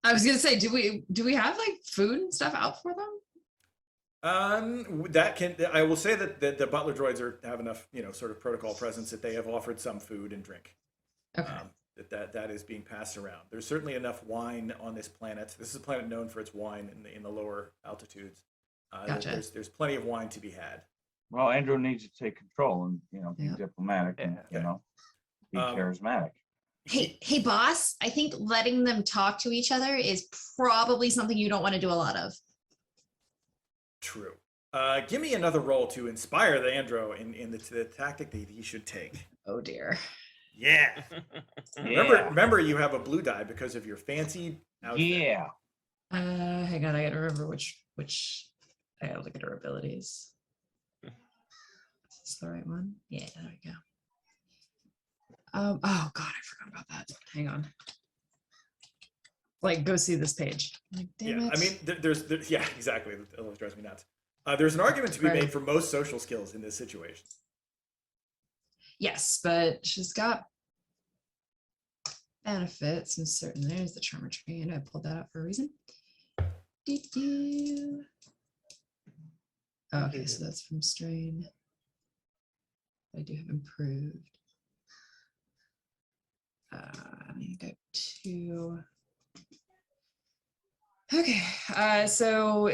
I was gonna say, do we have like food and stuff out for them? I will say that the butler droids have enough, sort of protocol presence that they have offered some food and drink. Okay. That is being passed around. There's certainly enough wine on this planet. This is a planet known for its wine in the lower altitudes. Gotcha. There's plenty of wine to be had. Well, Andrew needs to take control and be diplomatic. And, Be charismatic. Hey, boss, I think letting them talk to each other is probably something you don't want to do a lot of. True. Give me another roll to inspire the Andro in the tactic that he should take. Oh dear. Yeah. Remember, you have a blue die because of your fancy outfit. Yeah. Hang on, I gotta remember which I gotta look at her abilities. Is this the right one? Yeah, there we go. Oh god, I forgot about that. Hang on. Like, go see this page. Like, damn Yeah, it. I mean, there's yeah, exactly. It always drives me nuts. There's an argument to be Right. made for most social skills in this situation. Yes, but she's got benefits and certain. There's the charmer tree, and I pulled that out for a reason. Doo-doo. Okay, so that's from strain. I do have improved. I got 2. Okay, so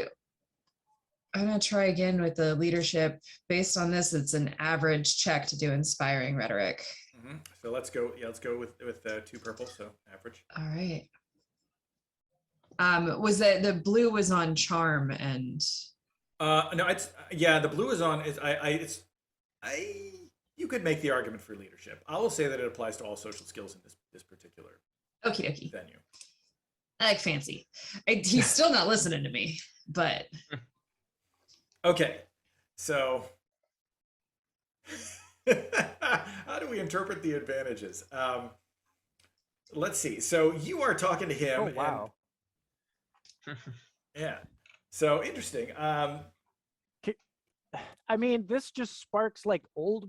I'm gonna try again with the leadership. Based on this, it's an average check to do inspiring rhetoric. So let's go. Yeah, let's go with 2 purple. So average. All right. Was that the blue was on charm and No, it's the blue is on. You could make the argument for leadership. I will say that it applies to all social skills in this particular okie dokie. venue. I like fancy. He's still not listening to me, but Okay, so how do we interpret the advantages? Let's see. So you are talking to him. Oh wow. Yeah. So interesting. I mean, this just sparks like old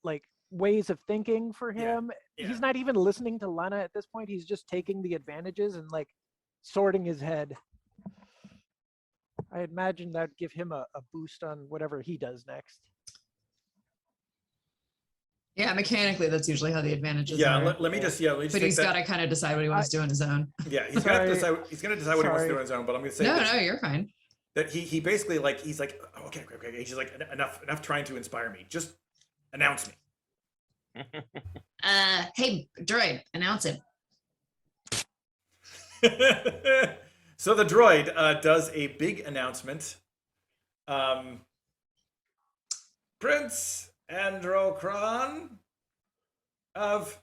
like ways of thinking for him. Yeah. He's not even listening to Lana at this point. He's just taking the advantages and like sorting his head. I imagine that'd give him a boost on whatever he does next. yeah, mechanically that's usually how the advantages are. Let me just but he's got to kind of decide what he wants to do on his own. Yeah, he's gonna decide. He's gonna decide what he wants to do Sorry. on his own. But I'm gonna say No, you're fine. that he basically like he's like okay. He's like enough trying to inspire me. Just announce me. Hey, droid, announce it. So the droid does a big announcement. Prince Andro Cron of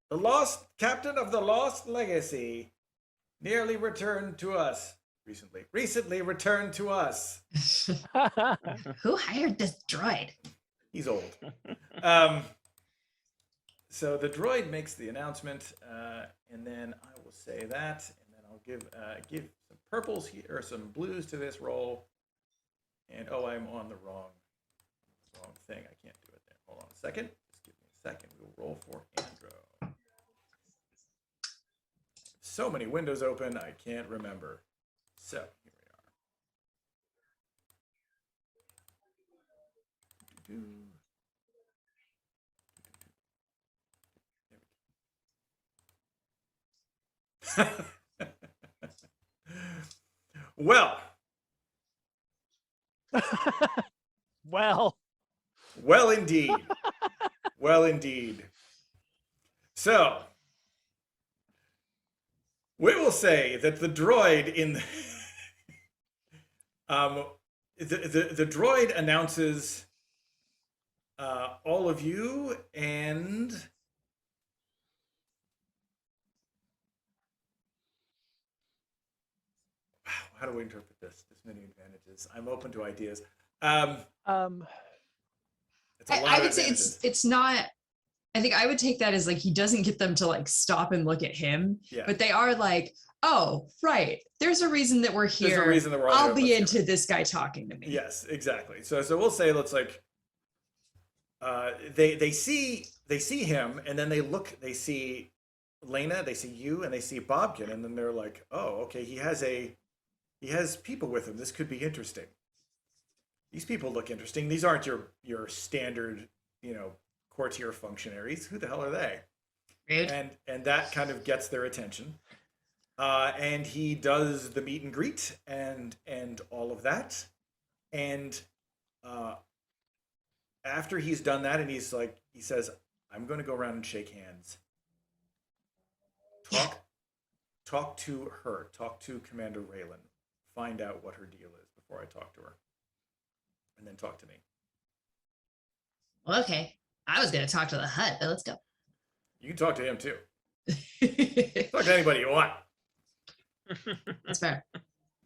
the Lost Captain of the Lost Legacy nearly returned to us recently. Recently returned to us. Who hired this droid? He's old. So the droid makes the announcement, and then I will say that, and then I'll give some purples here or some blues to this roll. And oh, I'm on the wrong thing. I can't do it there. Hold on a second. Just give me a second. We'll roll for Andro. So many windows open, I can't remember. So here we are. Well, well, indeed. Well, indeed. So, we will say that the droid in the droid announces all of you and how do we interpret this? There's many advantages. I'm open to ideas. It's a lot I of would say advantages. it's not. I think I would take that as like he doesn't get them to like stop and look at him, Yeah. but they are like, oh, right. There's a reason that we're here. There's a reason that we're all I'll here. be Let's do into it. this guy talking to me. Yes, exactly. So we'll say let's like they see him and then they see Lena, they see you, and they see Bobkin, and then they're like, oh, okay, he has people with him. This could be interesting. These people look interesting. These aren't your standard, courtier functionaries. Who the hell are they? Rude. And that kind of gets their attention. And he does the meet and greet and all of that. And after he's done that and he's like he says, I'm going to go around and shake hands. Talk to her. Talk to Commander Raylan. Find out what her deal is before I talk to her. And then talk to me. Well, okay. I was gonna talk to the hut, but let's go. You can talk to him too. Talk to anybody you want. That's fair.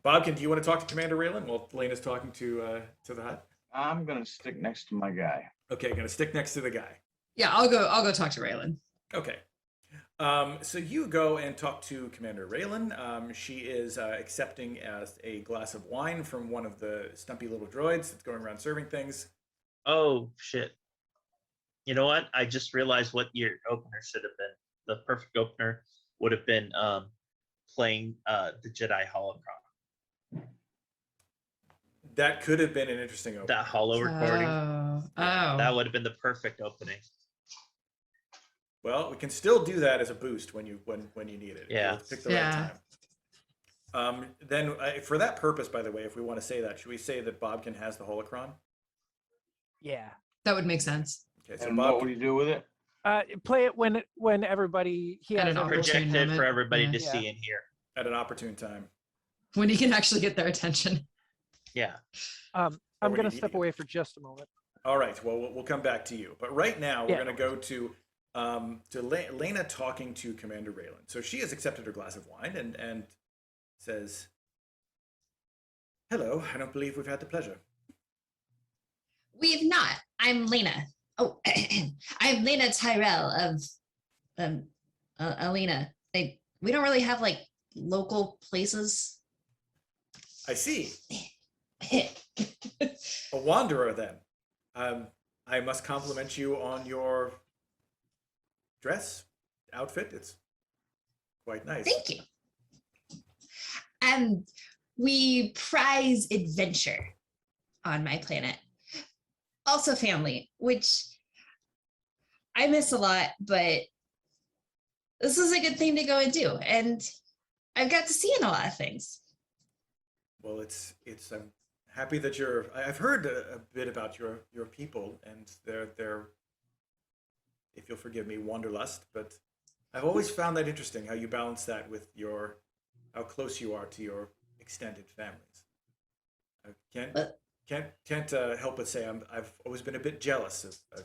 Bobkin, do you want to talk to Commander Raylan while Lena's talking to the hut? I'm gonna stick next to my guy. Okay, gonna stick next to the guy. Yeah, I'll go talk to Raylan. Okay. So you go and talk to Commander Raylan. She is accepting as a glass of wine from one of the stumpy little droids that's going around serving things. Oh shit! You know what? I just realized what your opener should have been. The perfect opener would have been playing the Jedi holocron. That could have been an interesting opening. That hollow recording. Oh. That would have been the perfect opening. Well, we can still do that as a boost when you need it. Yeah. You'll pick the right time. Then for that purpose, by the way, if we want to say that, should we say that Bobkin has the holocron? Yeah. That would make sense. Okay, so And what would you do with it? Play it when everybody he At has an everyone- opportune Project it for moment. everybody Yeah. to Yeah. see and hear. at an opportune time. When you can actually get their attention. Yeah. I'm when gonna you need step to. away for just a moment. All right. Well, we'll come back to you. But right now, we're Yeah. going to go to Lena talking to Commander Raylan. So she has accepted her glass of wine and says, "Hello. I don't believe we've had the pleasure." We've not. I'm Lena. Oh, I'm Lena Tyrell of Alena. We don't really have like local places. I see. A wanderer, then. I must compliment you on your dress outfit. It's quite nice. Thank you. We prize adventure on my planet. Also family, which I miss a lot, but this is a good thing to go and do. And I've got to see in a lot of things. Well, it's. I'm happy that you're. I've heard a bit about your people and their. If you'll forgive me, wanderlust, but I've always found that interesting how you balance that with how close you are to your extended families. I can't help but say I've always been a bit jealous of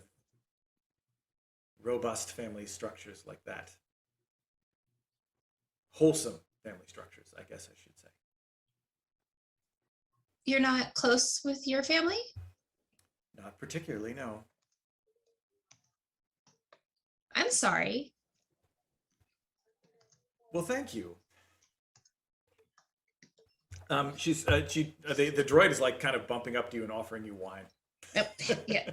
robust family structures like that. Wholesome family structures, I guess I should say. You're not close with your family? Not particularly, no. I'm sorry. Well, thank you. The droid is like kind of bumping up to you and offering you wine.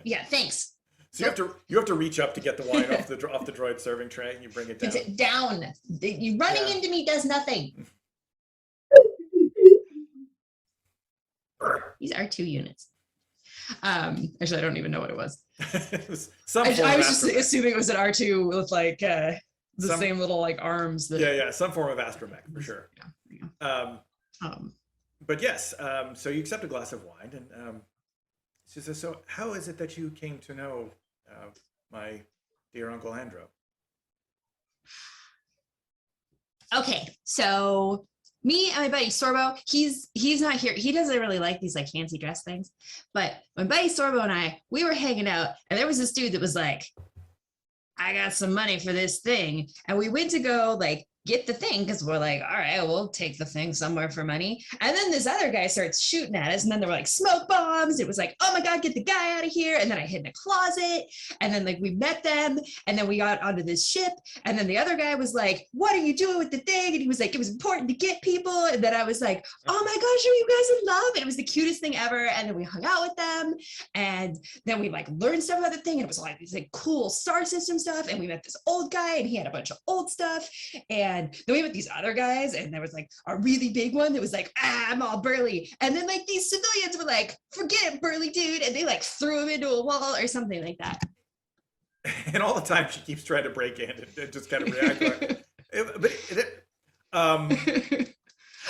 Yeah, thanks. So you have to reach up to get the wine off the droid serving tray, and you bring it down. It's down. You running Yeah. into me does nothing. These are 2 units. Actually, I don't even know what it was. It was some I form of was just astromech. assuming it was an R2 with like the Some- same little like arms that Yeah, some form of astromech for sure. Yeah. But yes, so you accept a glass of wine, and she says, "So, how is it that you came to know my dear Uncle Andro?" Okay, so me and my buddy Sorbo, he's not here. He doesn't really like these like fancy dress things. But my buddy Sorbo and we were hanging out, and there was this dude that was like, I got some money for this thing. And we went to go like get the thing because we're like, all right, we'll take the thing somewhere for money. And then this other guy starts shooting at us. And then there were like smoke bombs. It was like, oh my God, get the guy out of here. And then I hid in a closet. And then like we met them. And then we got onto this ship. And then the other guy was like, what are you doing with the thing? And he was like, it was important to get people. And then I was like, oh my gosh, are you guys in love? And it was the cutest thing ever. And then we hung out with them. And then we like learned stuff about the thing. And it was like these like cool star system stuff. And we met this old guy and he had a bunch of old stuff. And then we met these other guys, and there was like a really big one that was like, I'm all burly. And then like these civilians were like, forget it, burly dude. And they like threw him into a wall or something like that. And all the time she keeps trying to break in and just kind of react like,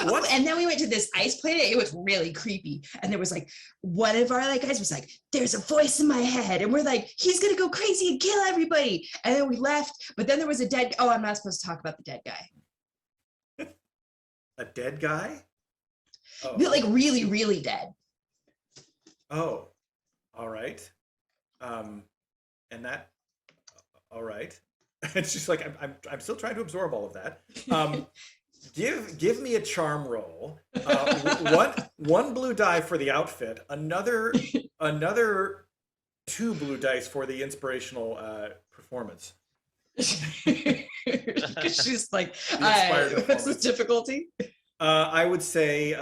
What? Oh, and then we went to this ice planet. It was really creepy. And there was like, one of our like guys was like, there's a voice in my head. And we're like, he's going to go crazy and kill everybody. And then we left. But then there was a dead, oh, I'm not supposed to talk about the dead guy. A dead guy? Oh. Like really, really dead. Oh, all right. And that, all right. It's just like I'm still trying to absorb all of that. Give me a charm roll. One blue die for the outfit. Another 2 blue dice for the inspirational performance. She's like, inspired what's the performance. difficulty? I would say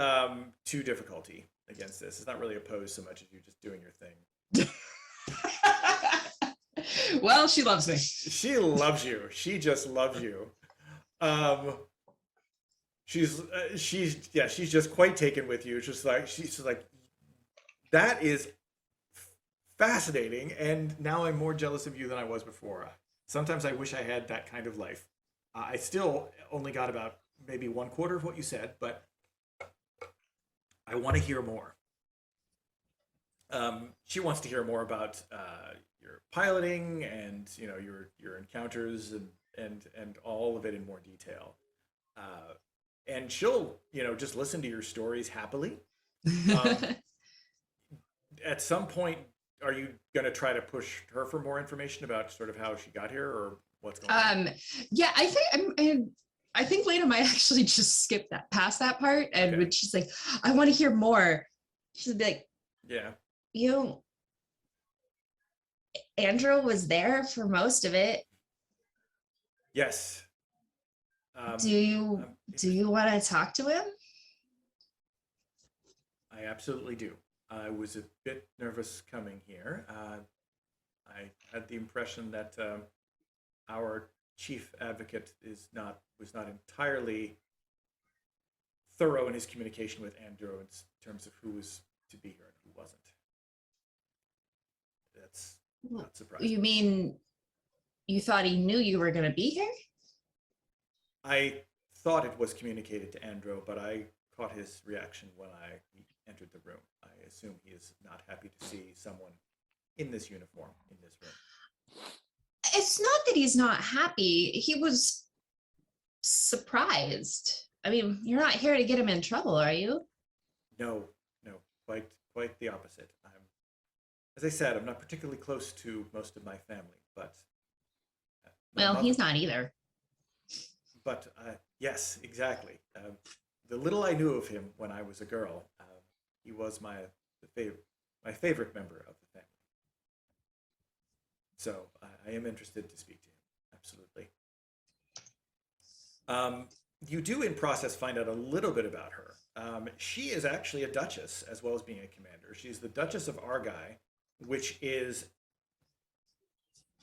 2 difficulty against this. It's not really opposed so much as you just doing your thing. Well, she loves me. She loves you. She just loves you. She's just quite taken with you. It's just like she's like, that is fascinating, and now I'm more jealous of you than I was before. Sometimes I wish I had that kind of life. I still only got about maybe 1/4 of what you said, but I want to hear more. She wants to hear more about your piloting and your encounters and all of it in more detail. And she'll just listen to your stories happily. At some point, are you going to try to push her for more information about sort of how she got here or what's going on? Yeah, I think Lena might actually just skip past that part, and Okay. when she's like, I want to hear more, she'll be like, Yeah. Andro was there for most of it. Yes. Do you want to talk to him? I absolutely do. I was a bit nervous coming here. I had the impression that our chief advocate was not entirely thorough in his communication with Andro in terms of who was to be here and who wasn't. That's not surprising. You mean you thought he knew you were going to be here? I thought it was communicated to Andro, but I caught his reaction when I entered the room. I assume he is not happy to see someone in this uniform in this room. It's not that he's not happy. He was surprised. I mean, you're not here to get him in trouble, are you? No, quite the opposite. As I said, I'm not particularly close to most of my family, but Well, he's not either. But yes, exactly. The little I knew of him when I was a girl, he was my favorite member of the family. So I am interested to speak to him. Absolutely. You do in process find out a little bit about her. She is actually a duchess as well as being a commander. She's the Duchess of Argai, which is,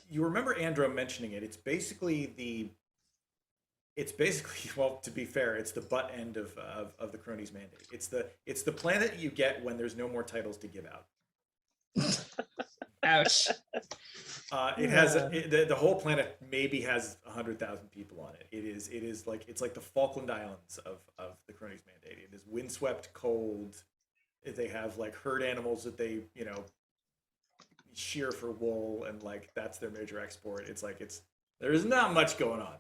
you remember Andro mentioning it. It's basically, well, to be fair, it's the butt end of the Cronese mandate. It's the planet you get when there's no more titles to give out. ouch. It has the whole planet maybe has 100,000 people on it. It's like the Falkland Islands of the Cronese mandate. It is windswept, cold. They have like herd animals that they shear for wool, and like that's their major export. There's not much going on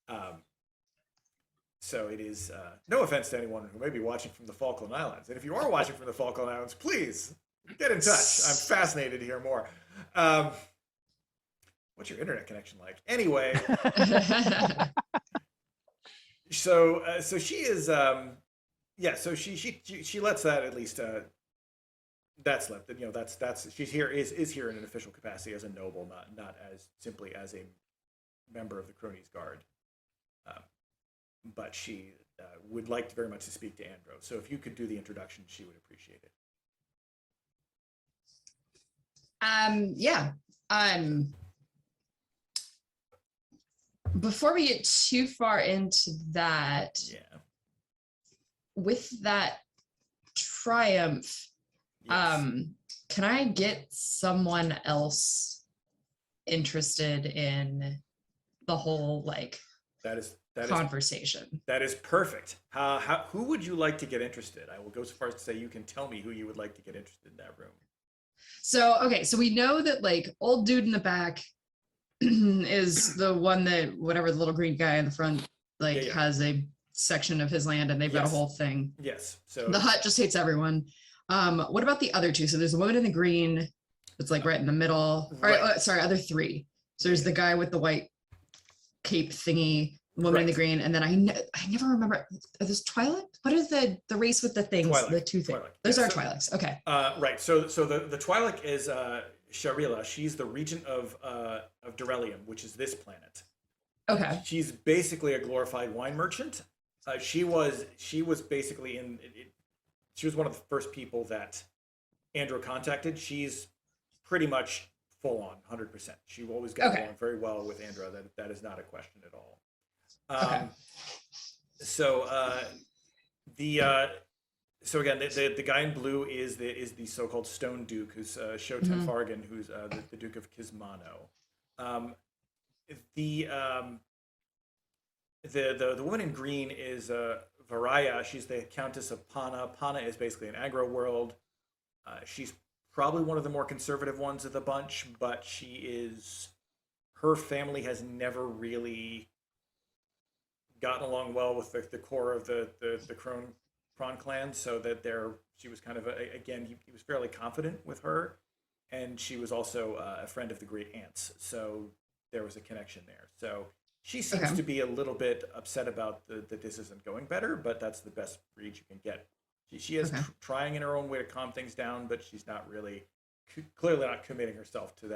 there. So it is no offense to anyone who may be watching from the Falkland Islands, and if you are watching from the Falkland Islands, please get in touch. I'm fascinated to hear more. What's your internet connection like? Anyway, so she is so she lets that at least that slip. That's she's here is here in an official capacity as a noble, not as simply as a member of the Cronese Guard. But she would like very much to speak to Andro. So if you could do the introduction, she would appreciate it. Yeah. Before we get too far into that, Yeah. with that triumph, Yes. can I get someone else interested in the whole, like, That is That is conversation. That is perfect. Who would you like to get interested? I will go so far as to say you can tell me who you would like to get interested in that room. So, okay, so we know that like old dude in the back is the one that whatever the little green guy in the front like Yeah. has a section of his land and they've got a Yes. whole thing. Yes. So The hut just hates everyone. What about the other two? So there's the woman in the green that's like right in the middle. Or, Right. sorry, other three. So there's the guy with the white cape thingy, the woman in the Correct. green, and then I never remember. Are those Twi'lek? What is the race with the things? Twi'lek, The two things. Twi'lek. Those Yeah, are so- Twi'leks. Okay. right. So the Twi'lek is Sharila. She's the regent of Derellium, which is this planet. Okay. She's basically a glorified wine merchant. She was basically she was one of the first people that Andro contacted. She's pretty much full on 100%. She always got Okay. along very well with Andro. That is not a question at all. Okay. So so again, the guy in blue is the so-called Stone Duke, who's Shoten Fargan, who's the Duke of Kismano. The woman in green is Varaya. She's the Countess of Pana. Pana is basically an agro world. She's probably one of the more conservative ones of the bunch, but her family has never really gotten along well with the core of the Cron clan, so that she was kind of again he was fairly confident with her, and she was also a friend of the Great Ants, so there was a connection there. So she seems Okay. to be a little bit upset about that this isn't going better, but that's the best read you can get. She is Okay. trying in her own way to calm things down, but she's not really clearly not committing herself to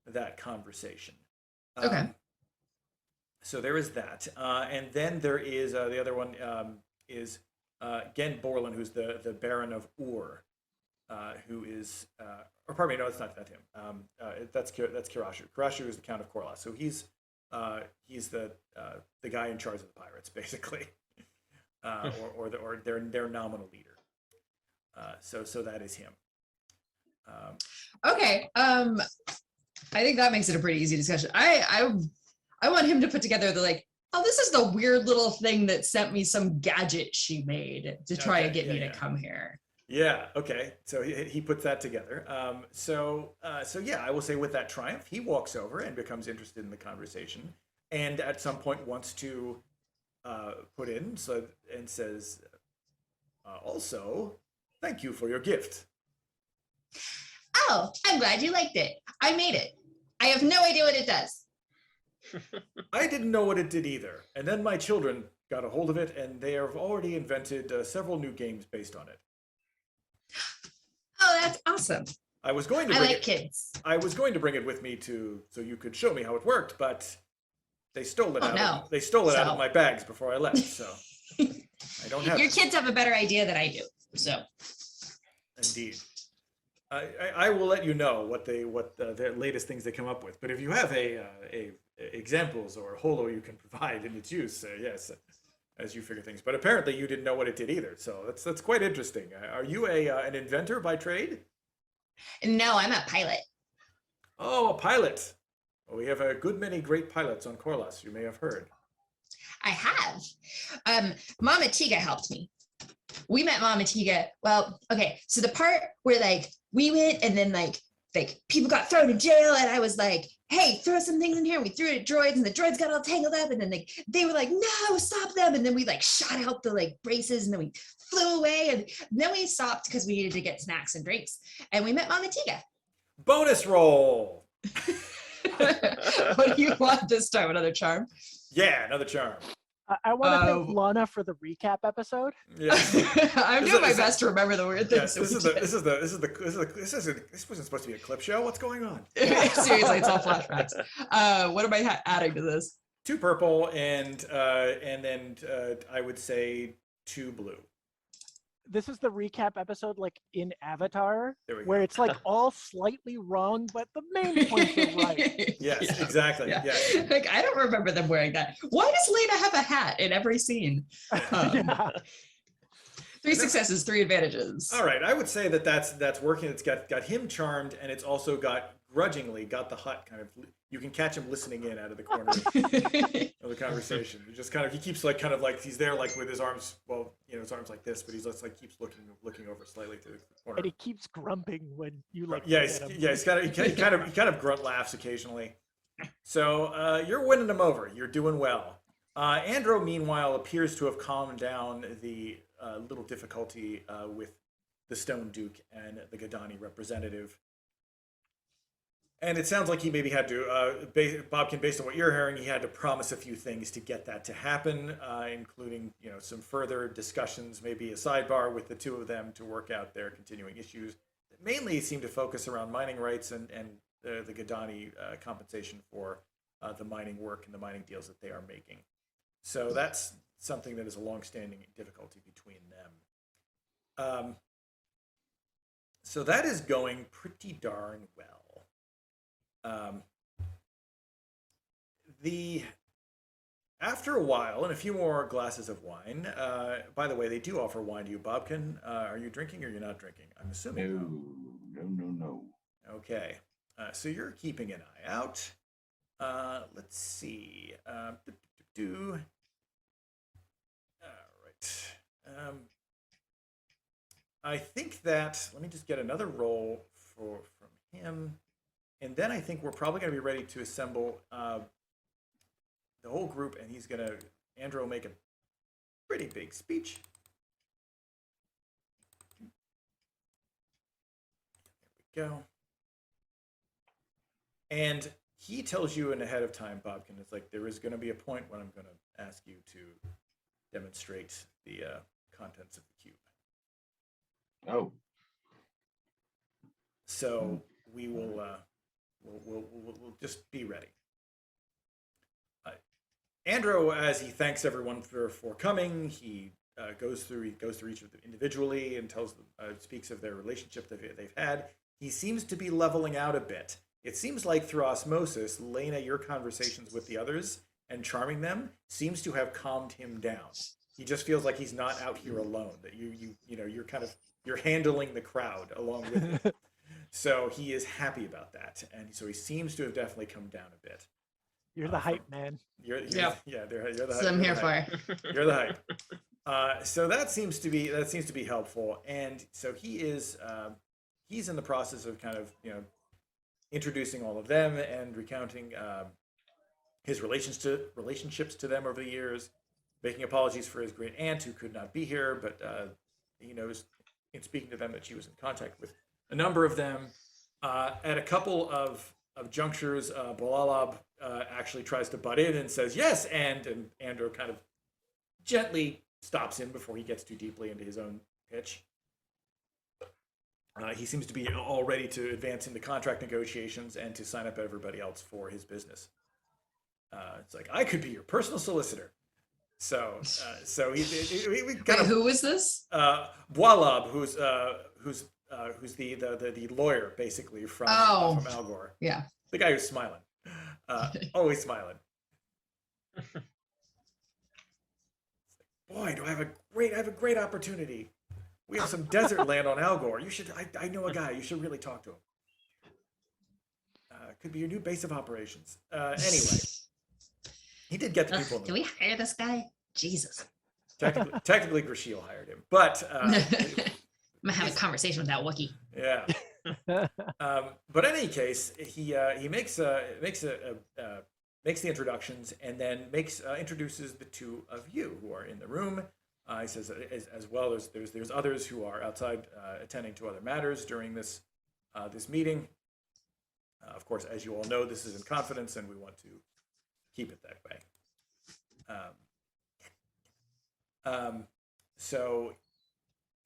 that conversation. Okay. So there is that, and then there is the other one is Gen Borlin, who's the Baron of Ur, who is, or pardon me, no, it's not him. That's Kirashu. Kirashu is the Count of Corlas. So he's the guy in charge of the pirates, basically, or their nominal leader. So that is him. Okay. I think that makes it a pretty easy discussion. I want him to put together the like, oh, this is the weird little thing that sent me some gadget she made to try and get me to come here. Yeah. Okay. So he puts that together. So yeah, I will say with that triumph, he walks over and becomes interested in the conversation, and at some point wants to put in and says, also, thank you for your gift. Oh, I'm glad you liked it. I made it. I have no idea what it does. I didn't know what it did either, and then my children got a hold of it, and they have already invented several new games based on it. Oh, that's awesome. I was going to I bring like it. kids. I was going to bring it with me so you could show me how it worked, but they stole it Oh, out. no. They stole it out So- of my bags before I left. So I don't have Your it. kids have a better idea than I do. So Indeed. I will let you know what the latest things they come up with. But if you have a examples or holo you can provide in its use, yes, as you figure things. But apparently you didn't know what it did either. So that's quite interesting. Are you an inventor by trade? no, I'm a pilot. Oh, a pilot. Well, we have a good many great pilots on Corlas. You may have heard. I have. Mama Tiga helped me. We met Mama Tiga. Well, okay. So the part where like we went and then like people got thrown in jail and I was like, hey, throw some things in here. And we threw it at droids and the droids got all tangled up and then they were like, no, stop them. And then we like shot out the like braces and then we flew away and then we stopped because we needed to get snacks and drinks and we met Mama Tiga. Bonus roll. What do you want this time? Another charm? Yeah, another charm. I want to thank Oh. Lana for the recap episode. Yeah. I'm Is doing it- my is it- best to remember the weird Yes, things. this wasn't supposed to be a clip show. What's going on? Seriously, it's all flashbacks. What am I adding to this? 2 purple and then I would say 2 blue. This is the recap episode like in Avatar, There we go. where it's like all slightly wrong, but the main points are right. Yes, Yeah. exactly. Yeah. Yes. Like I don't remember them wearing that. Why does Lena have a hat in every scene? Yeah. 3 successes, 3 advantages. All right, I would say that's working. It's got him charmed, and it's also got grudgingly got the hut kind of. You can catch him listening in out of the corner of the conversation. He just kind of, he keeps like kind of like he's there like with his arms, well, you know, his arms like this, but he's just like keeps looking over slightly to the corner. And he keeps grumping when you like. Yeah, look he's, at him. yeah, he kind of grunt laughs occasionally. So you're winning him over. You're doing well. Andro, meanwhile, appears to have calmed down the little difficulty with the Stone Duke and the Gadani representative. And it sounds like he maybe had to, Bobkin, based on what you're hearing, he had to promise a few things to get that to happen, including, you know, some further discussions, maybe a sidebar with the two of them to work out their continuing issues that mainly seem to focus around mining rights and the Gadani compensation for the mining work and the mining deals that they are making. So that's something that is a long-standing difficulty between them. So that is going pretty darn well. After a while and a few more glasses of wine, by the way, they do offer wine to you, Bobkin. Are you drinking or you're not drinking? I'm assuming No. Okay, so you're keeping an eye out. Let's see. All right. I think that, let me just get another roll from him. And then I think we're probably going to be ready to assemble the whole group, and he's going to, Andro, make a pretty big speech. There we go. And he tells you in ahead of time, Bobkin, it's like there is going to be a point when I'm going to ask you to demonstrate the contents of the cube. Oh. So we will we'll just be ready. Andro, as he thanks everyone for coming, he goes through each of them individually and tells them, speaks of their relationship that they've had. He seems to be leveling out a bit. It seems like through osmosis, Lena, your conversations with the others and charming them seems to have calmed him down. He just feels like he's not out here alone. That you're handling the crowd along with him. So he is happy about that, and so he seems to have definitely come down a bit. You're the hype man. You're the That's hype. what I'm here for. You're the hype. So that seems to be helpful, and so he is he's in the process of kind of, you know, introducing all of them and recounting his relationships to them over the years, making apologies for his great aunt who could not be here, but he knows in speaking to them that she was in contact with a number of them. At a couple of junctures, Bolalab actually tries to butt in and says yes, and Andro kind of gently stops him before he gets too deeply into his own pitch. He seems to be all ready to advance into contract negotiations and to sign up everybody else for his business. It's like, I could be your personal solicitor. So we kind of, who was this? Boalab, who's the lawyer basically from Al Gore. Yeah. The guy who's smiling, always smiling. Boy, do I have a great opportunity. We have some desert land on Al Gore. You should. I know a guy. You should really talk to him. Could be your new base of operations. Anyway, he did get the people. Can we hire this guy? Jesus. Technically, Grishil hired him, but I'm gonna have a conversation with that Wookiee. yeah. But in any case, he makes the introductions and then introduces the two of you who are in the room. He says as well. There's others who are outside attending to other matters during this meeting. Of course, as you all know, this is in confidence, and we want to keep it that way. So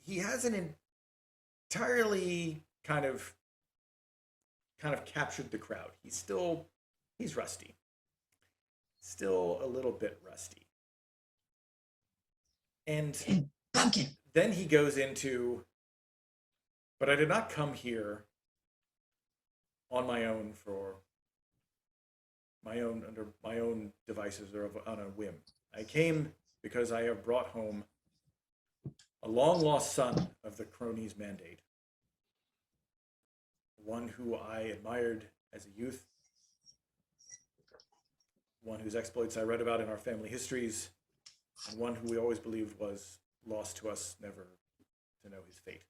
he hasn't entirely kind of captured the crowd. He's rusty. Still a little bit rusty. And Pumpkin. then he goes into, but I did not come here on my own under my own devices or on a whim. I came because I have brought home a long lost son of the Cronese mandate. One who I admired as a youth, one whose exploits I read about in our family histories, and one who we always believed was lost to us, never to know his fate.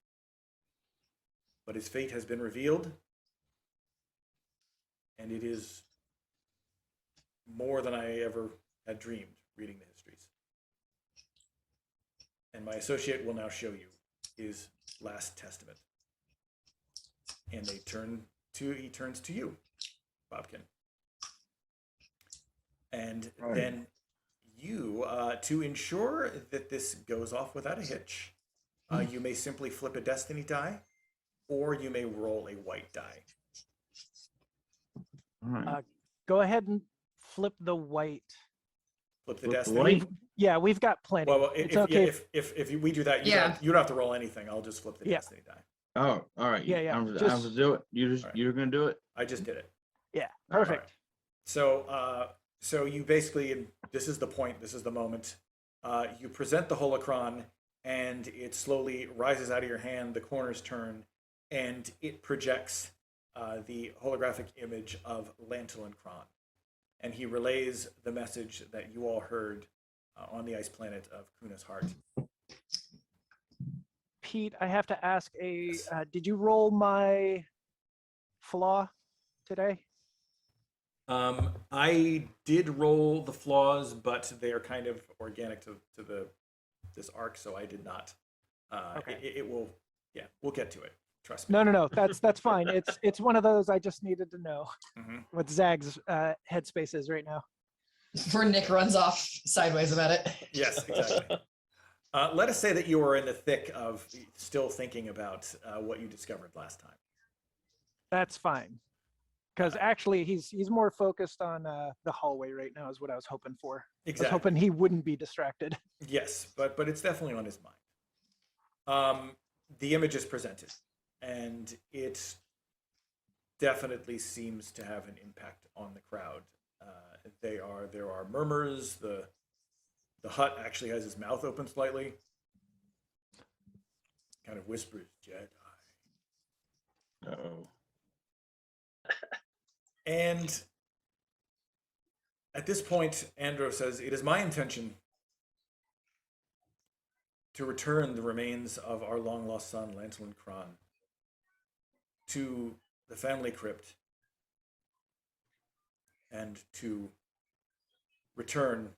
But his fate has been revealed, and it is more than I ever had dreamed reading the histories. And my associate will now show you his last testament. And he turns to you, Bobkin. And Right. then you, to ensure that this goes off without a hitch, you may simply flip a destiny die, or you may roll a white die. All right. Go ahead and flip the white. Flip the Flip the destiny. white? Yeah, we've got plenty. Well, It's if, okay. yeah, if we do that, Yeah. you don't have to roll anything. I'll just flip the Yeah. destiny die. Oh, all right. Yeah, yeah, I'm just- to do it. All right. You're gonna do it. I just did it. Yeah, All right. perfect. So you basically, this is the point, this is the moment. You present the holocron, and it slowly rises out of your hand, the corners turn, and it projects the holographic image of Lantolin Cron. And he relays the message that you all heard on the ice planet of Kuna's heart. Pete, I have to ask Yes. did you roll my flaw today? I did roll the flaws, but they are kind of organic to this arc, so I did not. Okay. It will, yeah, we'll get to it. Trust me. No, that's fine. It's one of those I just needed to know Mhm. what Zag's headspace is right now. Before Nick runs off sideways about it. Yes, exactly. Let us say that you are in the thick of still thinking about what you discovered last time. That's fine. Because actually, he's more focused on the hallway right now, is what I was hoping for. I was Exactly. hoping he wouldn't be distracted. Yes, but it's definitely on his mind. The image is presented, and it definitely seems to have an impact on the crowd. There are murmurs. The hut actually has his mouth open slightly, kind of whispers, "Jedi." Oh. And at this point, Andro says, "It is my intention to return the remains of our long-lost son, Lantolin Cron, to the family crypt, and to return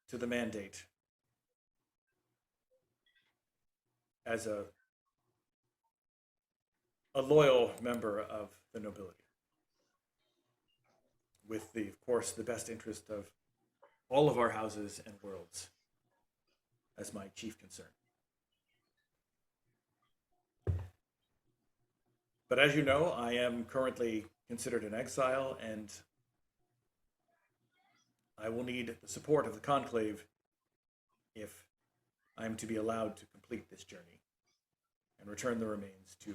to the mandate as a loyal member of the nobility, with of course, the best interest of all of our houses and worlds as my chief concern. But as you know, I am currently considered in exile, and I will need the support of the conclave if I am to be allowed to complete this journey and return the remains to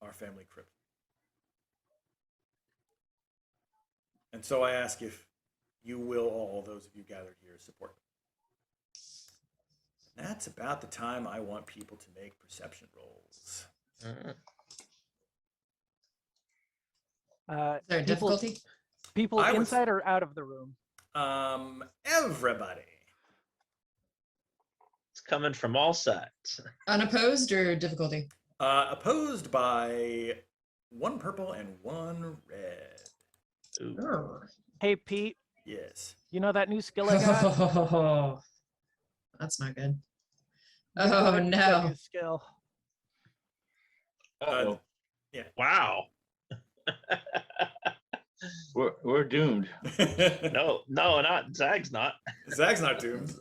our family crypt. And so I ask if you will, all those of you gathered here, support me. That's about the time I want people to make perception rolls. Is there a People- difficulty? People I would- inside or out of the room? Everybody. It's coming from all sides. Unopposed or difficulty? Opposed by 1 purple and 1 red. Ooh. Grr. Hey, Pete, Yes. you know that new skill I got? Oh, that's not good. You know Oh that no. new skill. Uh-oh. Wow. We're doomed. No, not Zag's not. Zag's not doomed.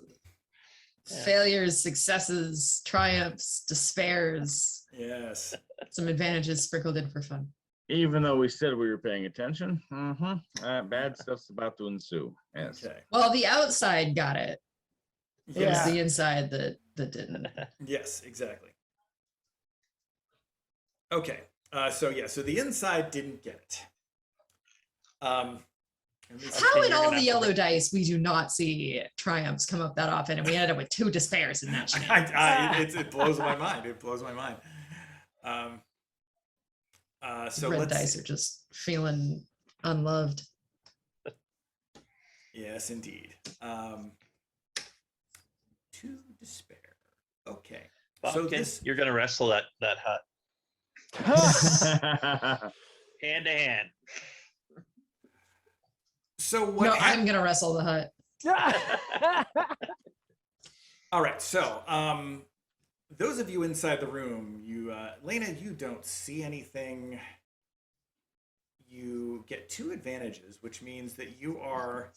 Yeah. Failures, successes, triumphs, despairs. Yes. Some advantages sprinkled in for fun. Even though we said we were paying attention, bad stuff's about to ensue. Yes. Okay. Well, the outside got it. It was Yeah. the inside that didn't. Yes, exactly. Okay. So the inside didn't get it. And this- How Okay, in you're all gonna the have to yellow wait. dice we do not see triumphs come up that often, and we ended up with 2 despairs in that shit. it blows my mind. It blows my mind. So Red let's dice see. are just feeling unloved. Yes, indeed. 2 despair. Okay. So Bumpkin, this you're gonna wrestle that hut hand to hand. so what No, hap- I'm gonna wrestle the hut. All right. So those of you inside the room, you Lena, you don't see anything. You get 2 advantages, which means that you are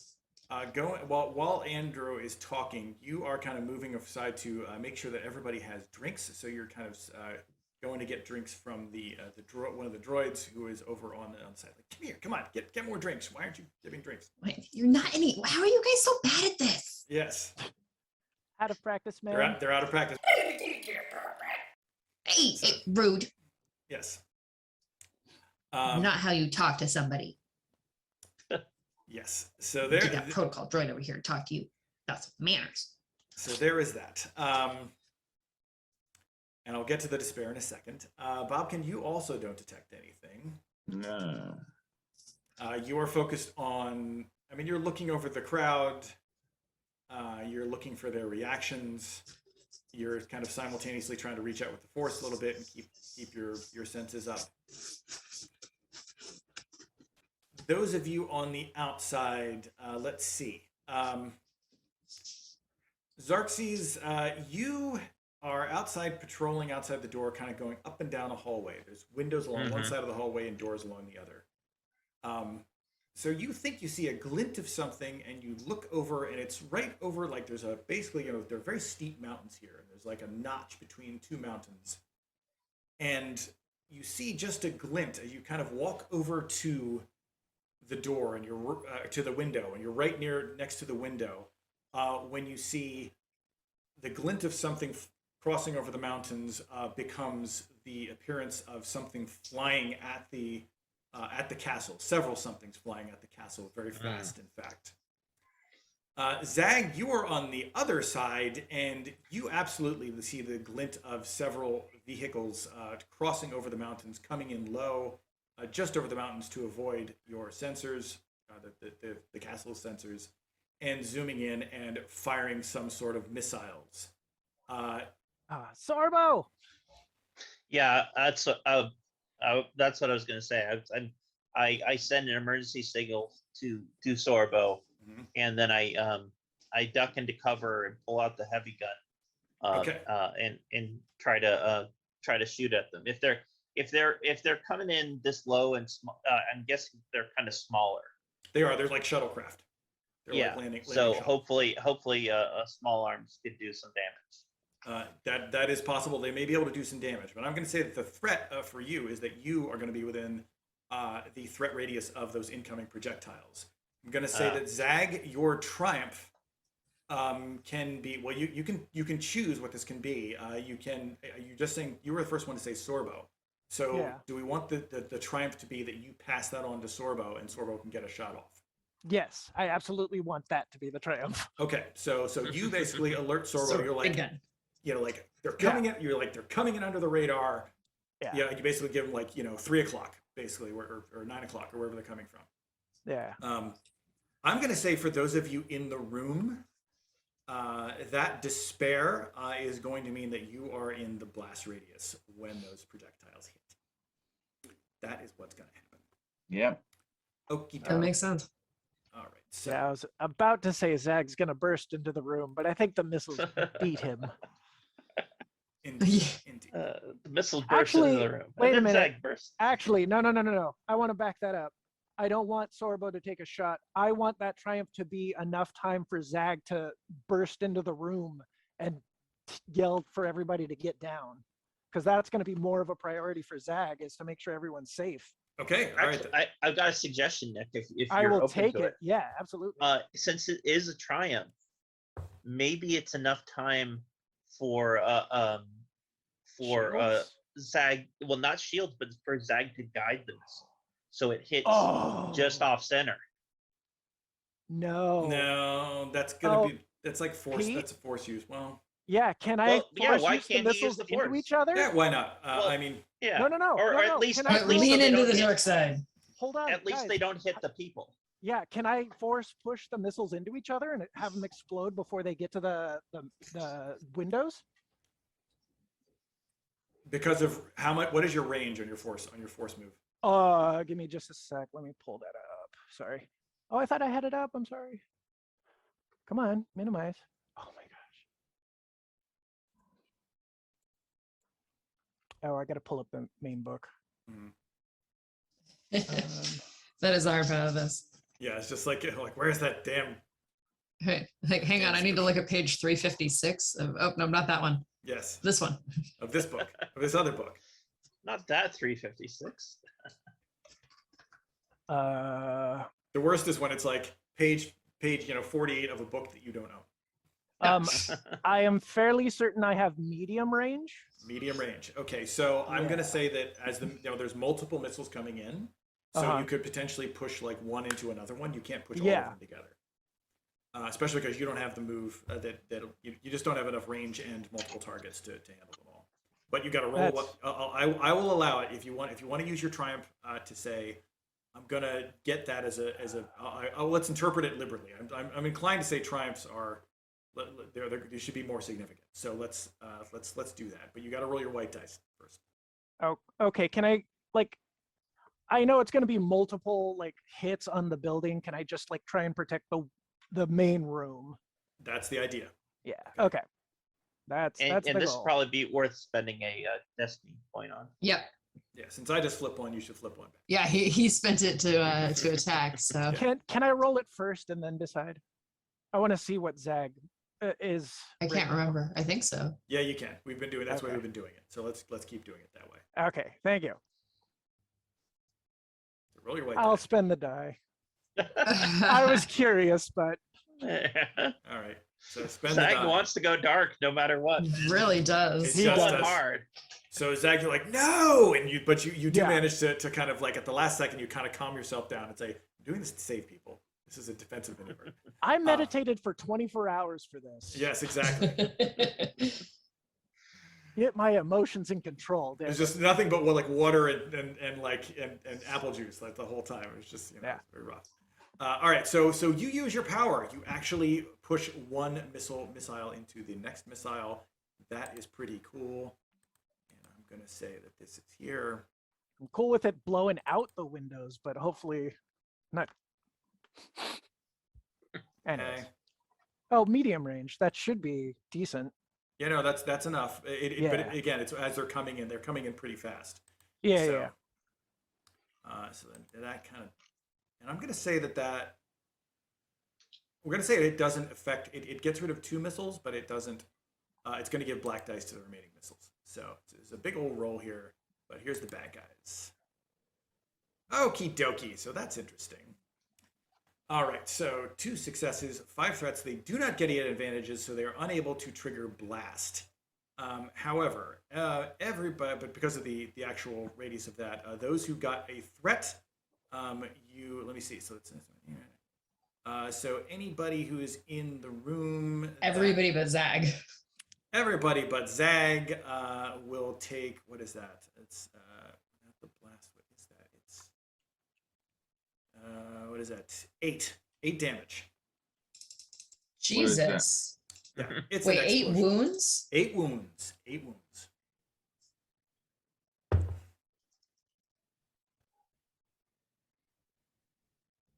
going while Andro is talking. You are kind of moving aside to make sure that everybody has drinks. So you're kind of going to get drinks from one of the droids who is over on the side. Like, come here, come on, get more drinks. Why aren't you giving drinks? Wait, you're not any. How are you guys so bad at this? Yes, Out of practice, man. they're out of practice. Hey, So- hey, rude. Yes. Not how you talk to somebody. Yes. So You there. got protocol droid over here to talk to you. That's manners. So there is that. And I'll get to the despair in a second. Bobkin, you also don't detect anything. No. You are focused on. I mean, you're looking over the crowd. You're looking for their reactions. You're kind of simultaneously trying to reach out with the force a little bit and keep your senses up. Those of you on the outside, let's see. Xerxes, you are outside patrolling outside the door, kind of going up and down a hallway. There's windows along one side of the hallway and doors along the other. So you think you see a glint of something, and you look over, and it's right over, like there's a, basically, there are very steep mountains here, and there's like a notch between 2 mountains. And you see just a glint as you kind of walk over to the door, and you're to the window, and you're right next to the window, when you see the glint of something crossing over the mountains becomes the appearance of something flying at the castle. Several somethings flying at the castle, very fast, in fact. Zag, you are on the other side, and you absolutely see the glint of several vehicles crossing over the mountains, coming in low, just over the mountains to avoid your sensors, the castle's sensors, and zooming in and firing some sort of missiles. Sorbo. Yeah, that's what I was gonna say. I send an emergency signal to Sorbo, and then I duck into cover and pull out the heavy gun, Okay. and try to shoot at them. If they're coming in this low and small, I'm guessing they're kind of smaller. They are. They're like shuttlecraft. They're Yeah. like landing So shuttles. hopefully, small arms could do some damage. That is possible. They may be able to do some damage, but I'm going to say that the threat for you is that you are going to be within the threat radius of those incoming projectiles. I'm going to say that Zag, your triumph can be, well. You can choose what this can be. You're just saying you were the first one to say Sorbo. So Yeah. do we want the triumph to be that you pass that on to Sorbo and Sorbo can get a shot off? Yes, I absolutely want that to be the triumph. Okay, so you basically alert Sorbo. You're like, big gun. like they're coming in. You're like they're coming in under the radar. Yeah. You basically give them like 3 o'clock basically, or 9 o'clock or wherever they're coming from. Yeah. I'm gonna say for those of you in the room, that despair is going to mean that you are in the blast radius when those projectiles hit. That is what's gonna happen. Yep. Okie That dokie. makes sense. All right. So Yeah, I was about to say Zag's gonna burst into the room, but I think the missiles beat him. indeed, indeed. The missile burst into Actually, the room. wait a and then minute. Zag bursts. Actually, no. I want to back that up. I don't want Sorbo to take a shot. I want that triumph to be enough time for Zag to burst into the room and yell for everybody to get down. Because that's going to be more of a priority for Zag, is to make sure everyone's safe. Okay. All right. Actually, I've got a suggestion, Nick. If I you're will open take to it. Yeah, absolutely. Since it is a triumph, maybe it's enough time for Shields? Zag. Well, not shields, but for Zag to guide the missile, so it hits just Oh. off center. No. No, that's gonna Oh, be. That's like force. Pete? That's a force use. Well, Yeah, can I Well, yeah, force why use the can't he use missiles the into force? each other? Yeah, why not? Well, I mean, Yeah. No, Or no, at no. least Can I at least Lean so they into don't the hit- dark side. Hold on, At least guys. they don't hit the people. Yeah, can I force push the missiles into each other and have them explode before they get to the windows? because of how much? What is your range on your force move? Give me just a sec. Let me pull that up. Sorry. Oh, I thought I had it up. I'm sorry. Come on, minimize. Oh my gosh. Oh, I got to pull up the main book. Mhm. That is our part of this. Yeah, it's just like where's that damn? Hey, like, hang on, I need to look at page 356 of, oh, no, not that one. Yes, This one. of this book, of this other book. Not that 356. The worst is when it's like page 48 of a book that you don't know. I am fairly certain I have medium range. Medium range. Okay, so I'm Yeah. gonna say that as there's multiple missiles coming in, so Uh-huh. you could potentially push like one into another one. You can't push all Yeah. of them together, especially because you don't have the move you just don't have enough range and multiple targets to handle them all. But you got to roll. That's- I will allow it if you want. If you want to use your triumph to say, I'm gonna get that as a. Let's interpret it liberally. I'm inclined to say triumphs are. They should be more significant. So let's do that. But you got to roll your white dice first. Oh, okay. Can I like? I know it's going to be multiple like hits on the building. Can I just like try and protect the main room? That's the idea. Yeah. Okay. That's And the this goal. would probably be worth spending a destiny point on. Yep. Yeah. Since I just flip one, you should flip one back. Yeah, he spent it to attack. So Can I roll it first and then decide? I want to see what Zag is. I right can't now. remember. I think so. Yeah, you can. We've been doing. That's why Okay. we've been doing it. So let's keep doing it that way. Okay. Thank you. So roll your white I'll die. spend the die. I was curious, but All right. So spend the Zag die. wants to go dark no matter what. Really does. It's He just does. us. Hard. So Zag, you're like, no, and you do Yeah. manage to kind of like at the last second you kind of calm yourself down and say, I'm doing this to save people. This is a defensive maneuver. I meditated for 24 hours for this. Yes, exactly. Get my emotions in control. It's Damn. just nothing but like water and apple juice like the whole time. It was just Yeah. very rough. All right, so you use your power. You actually push one missile into the next missile. That is pretty cool. And I'm gonna say that this is here. I'm cool with it blowing out the windows, but hopefully not. Anyways. Okay. Oh, medium range. That should be decent. Yeah, no, that's enough. But Yeah. again, it's as they're coming in pretty fast. Yeah, So, yeah. So then that kind of, and I'm gonna say that we're gonna say it doesn't affect. It gets rid of 2 missiles, but it doesn't. It's gonna give black dice to the remaining missiles. So it's a big old roll here. But here's the bad guys. Okie dokie. So that's interesting. All right. So 2 successes, 5 threats. They do not get any advantages, so they are unable to trigger blast. However, everybody, but because of the actual radius of that, those who got a threat, let me see. So it's so anybody who is in the room, Everybody but Zag. everybody but Zag will take, what is that? It's not the blast. What is that? It's what is that? 8 damage. is that? Jesus. Yeah, it's Wait, an 8 explosion. wounds? 8 wounds. 8 wounds.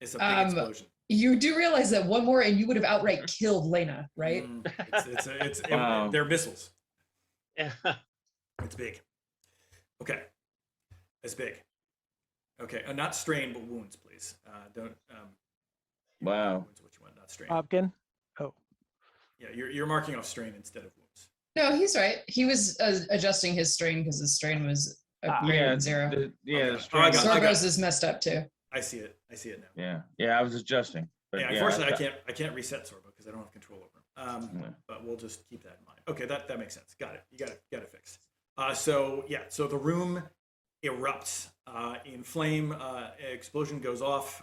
It's a big explosion. You do realize that one more and you would have outright killed Lena, right? They're missiles. Yeah. It's big. Okay. It's big. Okay. Not strain, but wounds, please. Don't. Wow. Wounds, what you want, not strain. Hopkin. Yeah, you're marking off strain instead of wounds. No, he's right. He was adjusting his strain because his strain was greater Yeah, than 0. the Okay. strain- I got it. Sorbo's is messed up too. I see it. I see it now. yeah, I was adjusting. But Yeah, unfortunately, I can't reset Sorbo because I don't have control over him. Yeah. But we'll just keep that in mind. Okay, that makes sense. Got it. You got it fixed. So the room erupts in flame. Explosion goes off.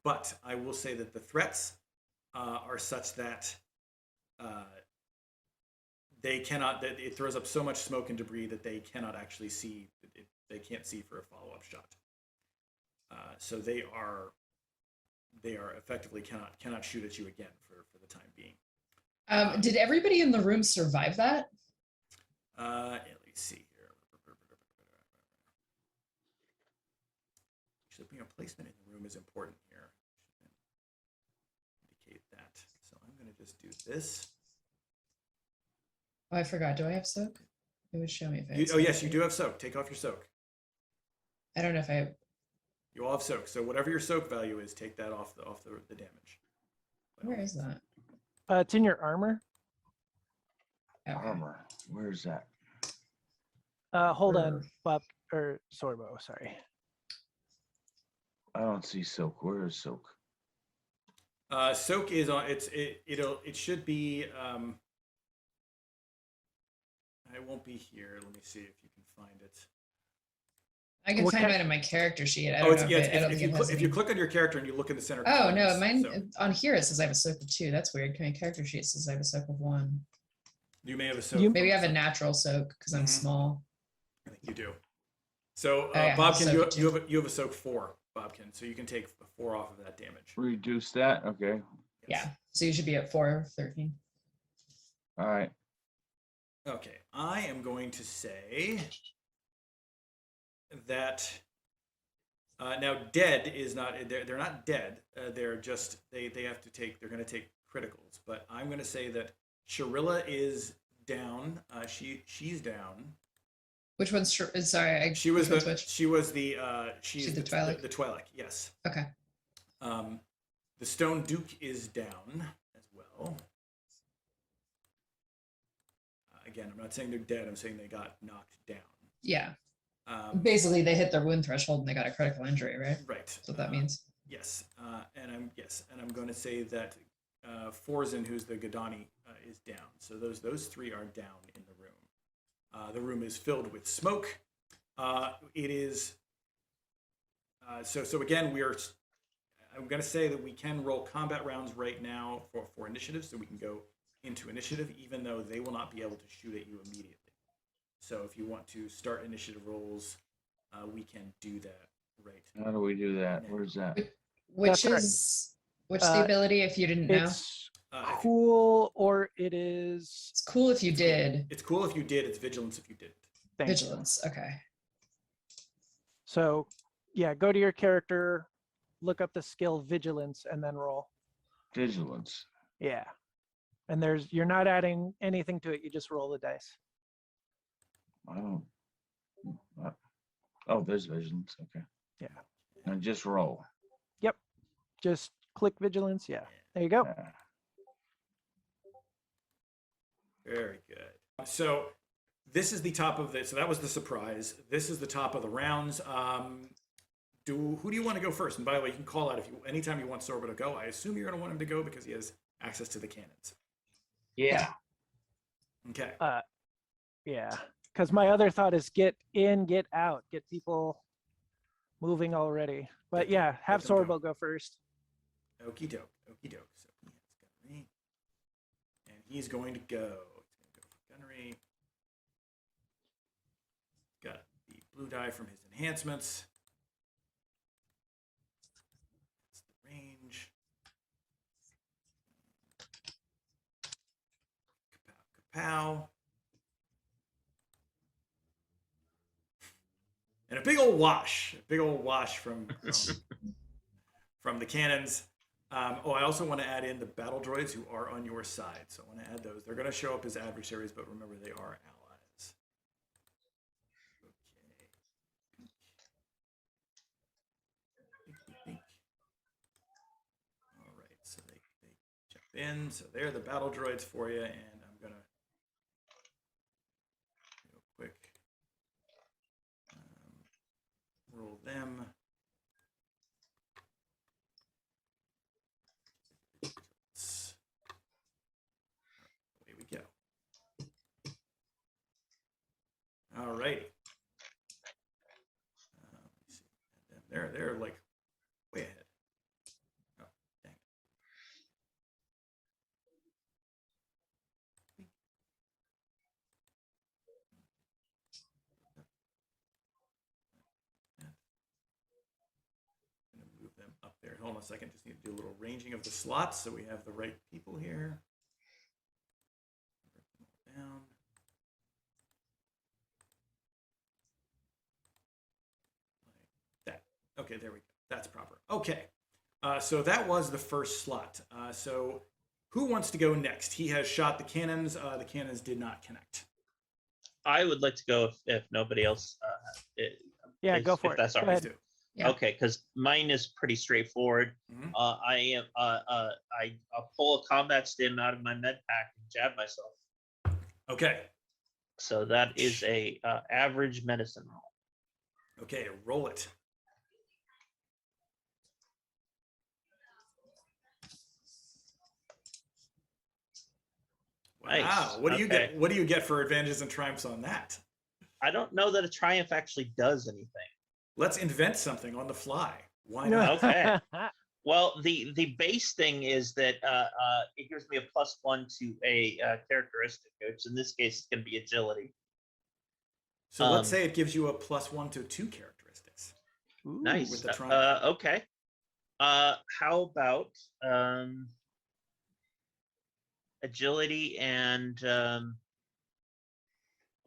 But I will say that the threats are such that they cannot. It throws up so much smoke and debris that they cannot actually see. They can't see for a follow-up shot. So they are effectively cannot shoot at you again for the time being. Did everybody in the room survive that? Let me see here. Actually, placement in the room is important here. Indicate that. So I'm going to just do this. Oh, I forgot. Do I have soak? It would show me if I had Oh yes, soak. you do have soak. Take off your soak. I don't know if I. You all have soak. So whatever your soak value is, take that off the damage. Where is that? It's in your armor. Okay. Armor. Where's that? Hold on, Bob or Sorbo. Sorry. I don't see silk. Where is silk? Soak is on. It should be. I won't be here. Let me see if you can find it. I can What find kind- mine in my character sheet. I Oh, don't it's, know yeah. if it, I don't If think you it has if you any- click on your character and you look in the center. Oh no, columns, mine so on here it says I have a soak of 2. That's weird. My character sheet says I have a soak of 1. you may have a soak. You- Maybe I from have a some- natural soak because I'm Mhm. small. I think you do. So yeah, I have Bobkin, soak too. you have a soak 4, Bobkin. So you can take 4 off of that damage. Reduce that. Okay. Yes. Yeah. So you should be at 4, 13. All right. Okay, I am going to say that now dead is not. They're not dead. They're just they have to take. They're going to take criticals. But I'm going to say that Shirilla is down. She's down. Which one's sorry? She was which one's the which? she's She's the Twi'lek? The Twi'lek, yes. Okay. The Stone Duke is down as well. Again, I'm not saying they're dead. I'm saying they got knocked down. Yeah. Basically, They hit their wound threshold and they got a critical injury, right? right. That's what that means. Yes, and I'm going to say that Forzen, who's the Gadani, is down. So those 3 are down in the room. The room is filled with smoke. It is so again I'm going to say that we can roll combat rounds right now for initiative, so we can go into initiative, even though they will not be able to shoot at you immediately. So if you want to start initiative rolls, we can do that right. How do we do that? Where's that? Which That's right. is the ability if you didn't know? It's If cool, or it is It's cool if you did. it's cool if you did. It's vigilance if you didn't. thank you. Vigilance. Okay. So, yeah, go to your character, look up the skill vigilance, and then roll. Vigilance. Yeah, and you're not adding anything to it. You just roll the dice. I don't. Oh, there's vigilance. Okay. Yeah. And just roll. Just click vigilance. Yeah, there you go. Yeah. Very good. So this is the top of the. So that was the surprise. This is the top of the rounds. Who do you want to go first? And by the way, you can call out anytime you want Sorbo to go. I assume you're going to want him to go because he has access to the cannons. Yeah. Okay. Yeah, because my other thought is get in, get out, get people moving already. But yeah, have them go. Sorbo go first. Okie doke. Okie doke. So he has gunnery, and he's going to go. He's going to go for gunnery. Got the blue die from his enhancements. That's the range. Kapow, kapow. And a big old wash from the cannons. I also want to add in the battle droids who are on your side. So I want to add those. They're going to show up as adversaries, but remember they are allies. Okay. All right, so they jump in. So they're the battle droids for you, and I'm going to real quick roll them. Away we go. All righty. Let's see. And then they're like way ahead. Oh, dang Hold on a second. Just need to do a little ranging of the slots so we have the right people here. Down. Like that. Okay, there we go. That's proper. Okay. So that was the first slot. So who wants to go next? He has shot the cannons. The cannons did not connect. I would like to go if nobody else. Yeah, go for if it. that's all Go right. ahead. Yeah. Okay, because mine is pretty straightforward. Mhm. I'll pull a combat stim out of my med pack and jab myself. Okay. So that is a average medicine roll. Okay, roll it. Wow. Nice. What do you Okay. get? What do you get for advantages and triumphs on that? I don't know that a triumph actually does anything. Let's invent something on the fly. Why not? Okay. Well, the base thing is that it gives me a +1 to a characteristic, which in this case is going to be agility. So let's say it gives you a +1 to 2 characteristics. Ooh. Nice. With the triumph. Okay. How about agility and I'm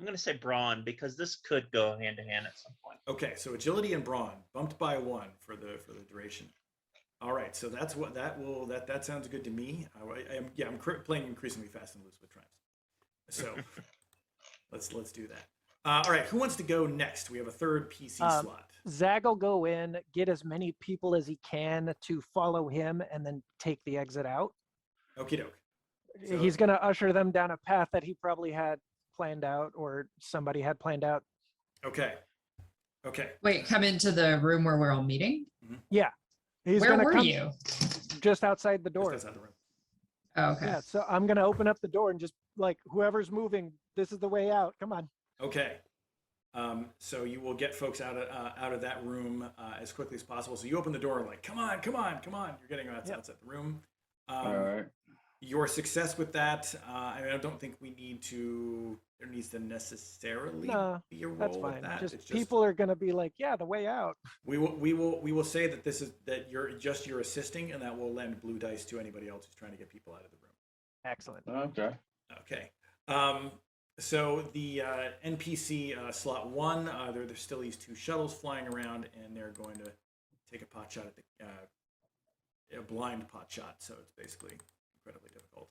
going to say brawn because this could go hand to hand at some point. Okay, so agility and brawn bumped by 1 for the duration. All right, so that's what that sounds good to me. I'm playing increasingly fast and loose with triumphs. So let's do that. All right, who wants to go next? We have a third PC slot. Zag will go in, get as many people as he can to follow him, and then take the exit out. Okie doke. So- He's going to usher them down a path that he probably had planned out, or somebody had planned out. Okay. Okay. Wait, come into the room where we're all meeting? Yeah. He's Where gonna were come you? just outside the Just door. outside the room. Oh, okay. Yeah, so I'm going to open up the door and just like, whoever's moving, this is the way out. Come on. Okay. So you will get folks out of that room as quickly as possible. So you open the door like, come on. You're getting outside the room. All right. Your success with that, I don't think there needs to necessarily No, be a role That's with fine. that. Just It's people are going to be like, yeah, the way out. we will say that you're assisting, and that will lend blue dice to anybody else who's trying to get people out of the room. Excellent. Okay. Okay. So the NPC slot 1, there's still these 2 shuttles flying around, and they're going to take a pot shot at a blind pot shot. So it's basically incredibly difficult.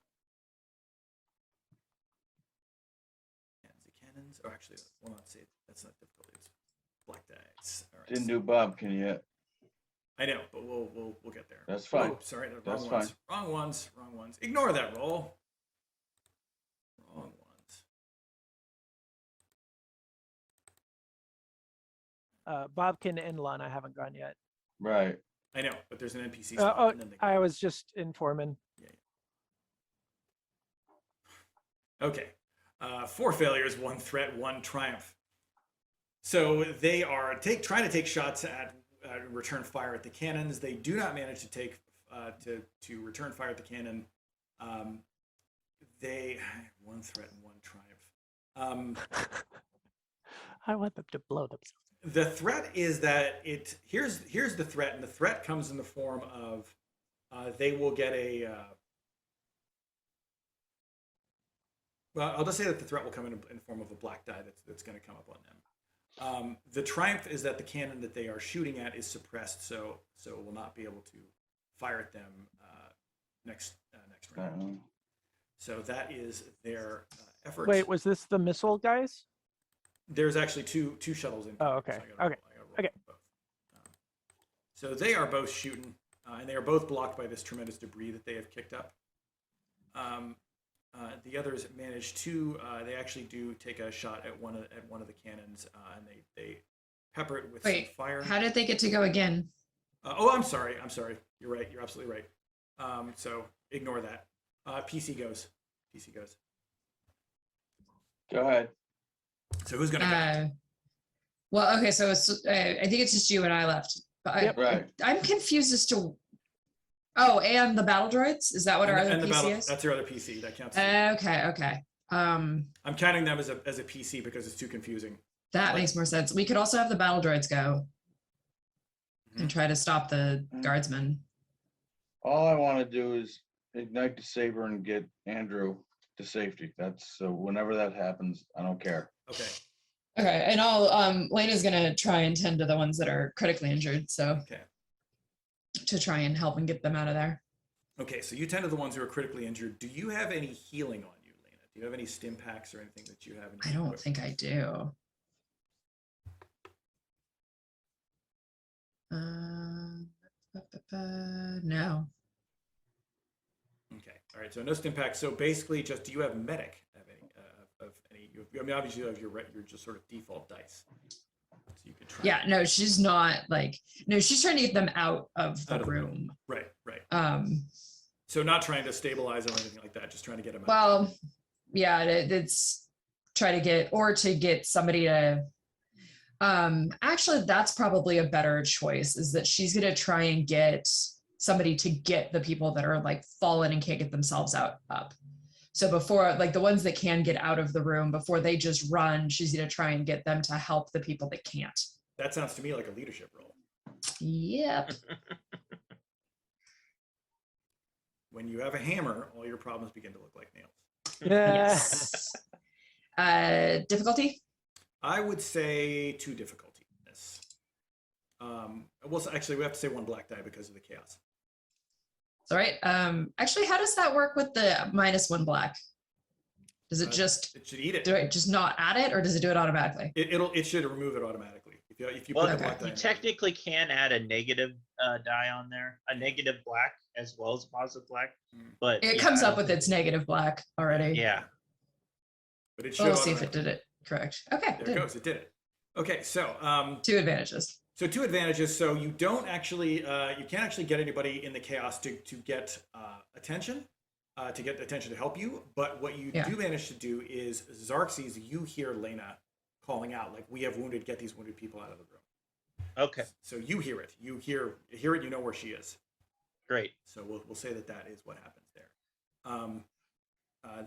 And the cannons, or actually, we'll not say that's not difficult. It's black dice. All right. Didn't do Bobkin yet. I know, but we'll get there. That's fine. Oh, sorry, the That's wrong ones. Wrong ones. Ignore that roll. Wrong ones. Bobkin and Lon, I haven't gone yet. Right. I know, but there's an NPC slot. And then I was just informing. Okay. 4 failures, 1 threat, 1 triumph. So they are trying to take shots at return fire at the cannons. They do not manage to take to return fire at the cannon. They 1 threat and 1 triumph. I want them to blow themselves. The threat is that here's the threat, and the threat comes in the form of they will get a. Well, I'll just say that the threat will come in the form of a black die that's going to come up on them. The triumph is that the cannon that they are shooting at is suppressed, so it will not be able to fire at them next round. So that is their effort. Wait, was this the missile guys? There's actually two shuttles in. Oh, okay. So I gotta roll Okay. both. So they are both shooting, and they are both blocked by this tremendous debris that they have kicked up. The others manage to. They actually do take a shot at one of the cannons, and they pepper it with some fire. How did they get to go again? I'm sorry. You're right. You're absolutely right. So ignore that. PC goes. Go ahead. So who's gonna go? Well, okay, so it's, I think it's just you and I left. But Right. I'm confused as to. Oh, and the battle droids? Is that what our other PC is? That's your other PC. That counts. Okay. I'm counting them as a PC because it's too confusing. That makes more sense. We could also have the battle droids go and try to stop the guardsmen. All I want to do is ignite the saber and get Andrew to safety. That's so whenever that happens, I don't care. Okay. Okay, and Lena's gonna try and tend to the ones that are critically injured, so Okay. to try and help and get them out of there. Okay. So you tend to the ones who are critically injured. Do you have any healing on you, Lena? Do you have any stim packs or anything that you have? In I your don't think I do. No. Okay. All right. So no stim packs. So basically, just do you have medic of any? Of any? I mean, obviously, you have your just sort of default dice. So you could try. Yeah, no, she's not like, no, she's trying to get them out of the Out of the room. Right. Right. Um, So not trying to stabilize or anything like that. Just trying to get them out. well, yeah, it's try to get somebody to, actually that's probably a better choice, is that she's going to try and get somebody to get the people that are like fallen and can't get themselves up. So before, like the ones that can get out of the room, before they just run, she's going to try and get them to help the people that can't. That sounds to me like a leadership role. Yep. When you have a hammer, all your problems begin to look like nails. Yes. Difficulty? I would say 2 difficulty. Yes. Well, actually, we have to say 1 black die because of the chaos. All right. Actually, how does that work with the -1 black? Does it just It should eat it. do it just not add it, or does it do it automatically? It should remove it automatically. If you Well, put the okay. black die you in. technically can add a negative die on there, a negative black as well as positive black. But It yeah, comes I up don't with its negative black already. Yeah. But it should. We'll see if it automatically- did it correct. Okay. There Good. it goes. It did it. Okay, so 2 advantages. So 2 advantages. So you don't actually, you can't actually get anybody in the chaos to get attention, to help you. But what you Yeah. do manage to do is Xerxes, you hear Lena calling out like, "We have wounded. Get these wounded people out of the room." Okay. So you hear it. You hear it. You know where she is. Great. So we'll say that is what happens there.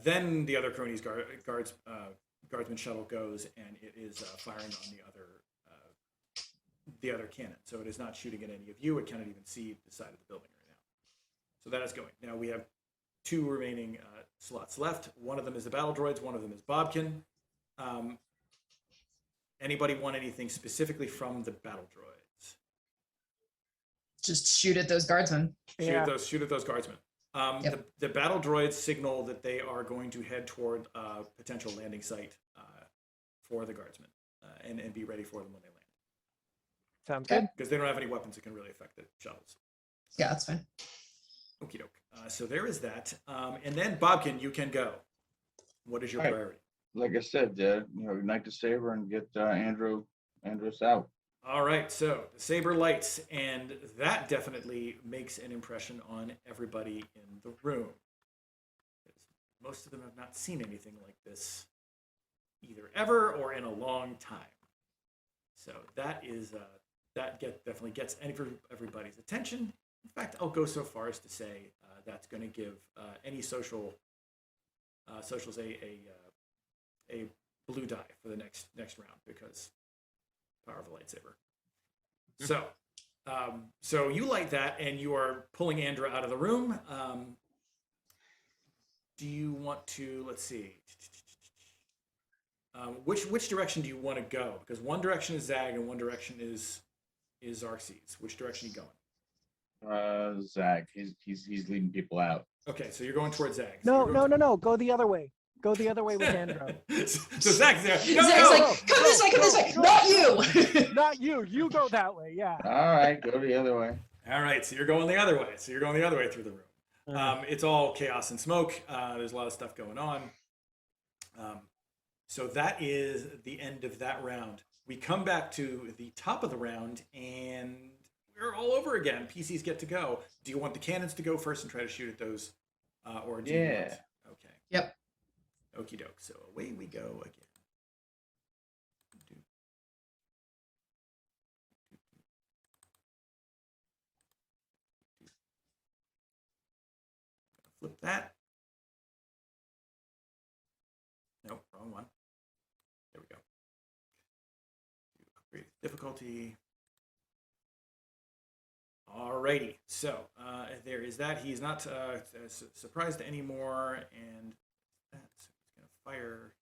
Then the other Cronese guardsman shuttle goes, and it is firing on the other cannon. So it is not shooting at any of you. It cannot even see the side of the building right now. So that is going. Now we have 2 remaining slots left. One of them is the battle droids. One of them is Bobkin. Anybody want anything specifically from the battle droids? Just shoot at those guardsmen. Yeah. Shoot at those guardsmen. Yep. The battle droids signal that they are going to head toward a potential landing site for the guardsmen and be ready for them when they land. Sounds Okay. good. Because they don't have any weapons that can really affect the shuttles. Yeah, that's fine. Okie doke. So there is that. And then Bobkin, you can go. What is your All right. priority? Like I said, ignite the saber and get Andros out. All right, so the saber lights, and that definitely makes an impression on everybody in the room. Most of them have not seen anything like this either ever or in a long time. So that is definitely gets everybody's attention. In fact, I'll go so far as to say that's going to give any socials a blue die for the next round because power of a lightsaber. So you light that, and you are pulling Andro out of the room. Do you want to? Let's see. Which direction do you want to go? Because one direction is Zag, and one direction is Xerxes. Which direction are you going? Zach, he's leading people out. Okay, so you're going towards Zag. No. Go the other way. Go the other way with Andro. So Zag's there. No, Zach's no! like, come this way, not you. Not you. You go that way. Yeah. All right, go the other way. All right, so you're going the other way. So you're going the other way through the room. It's all chaos and smoke. There's a lot of stuff going on. So that is the end of that round. We come back to the top of the round, and we're all over again. PCs get to go. Do you want the cannons to go first and try to shoot at those? Or do you want... Yeah. Okay. Yep. Okie doke. So away we go again. Flip that. Nope, wrong one. There we go. Upgrade difficulty. Alrighty, so there is that. He's not surprised anymore, and that's gonna fire.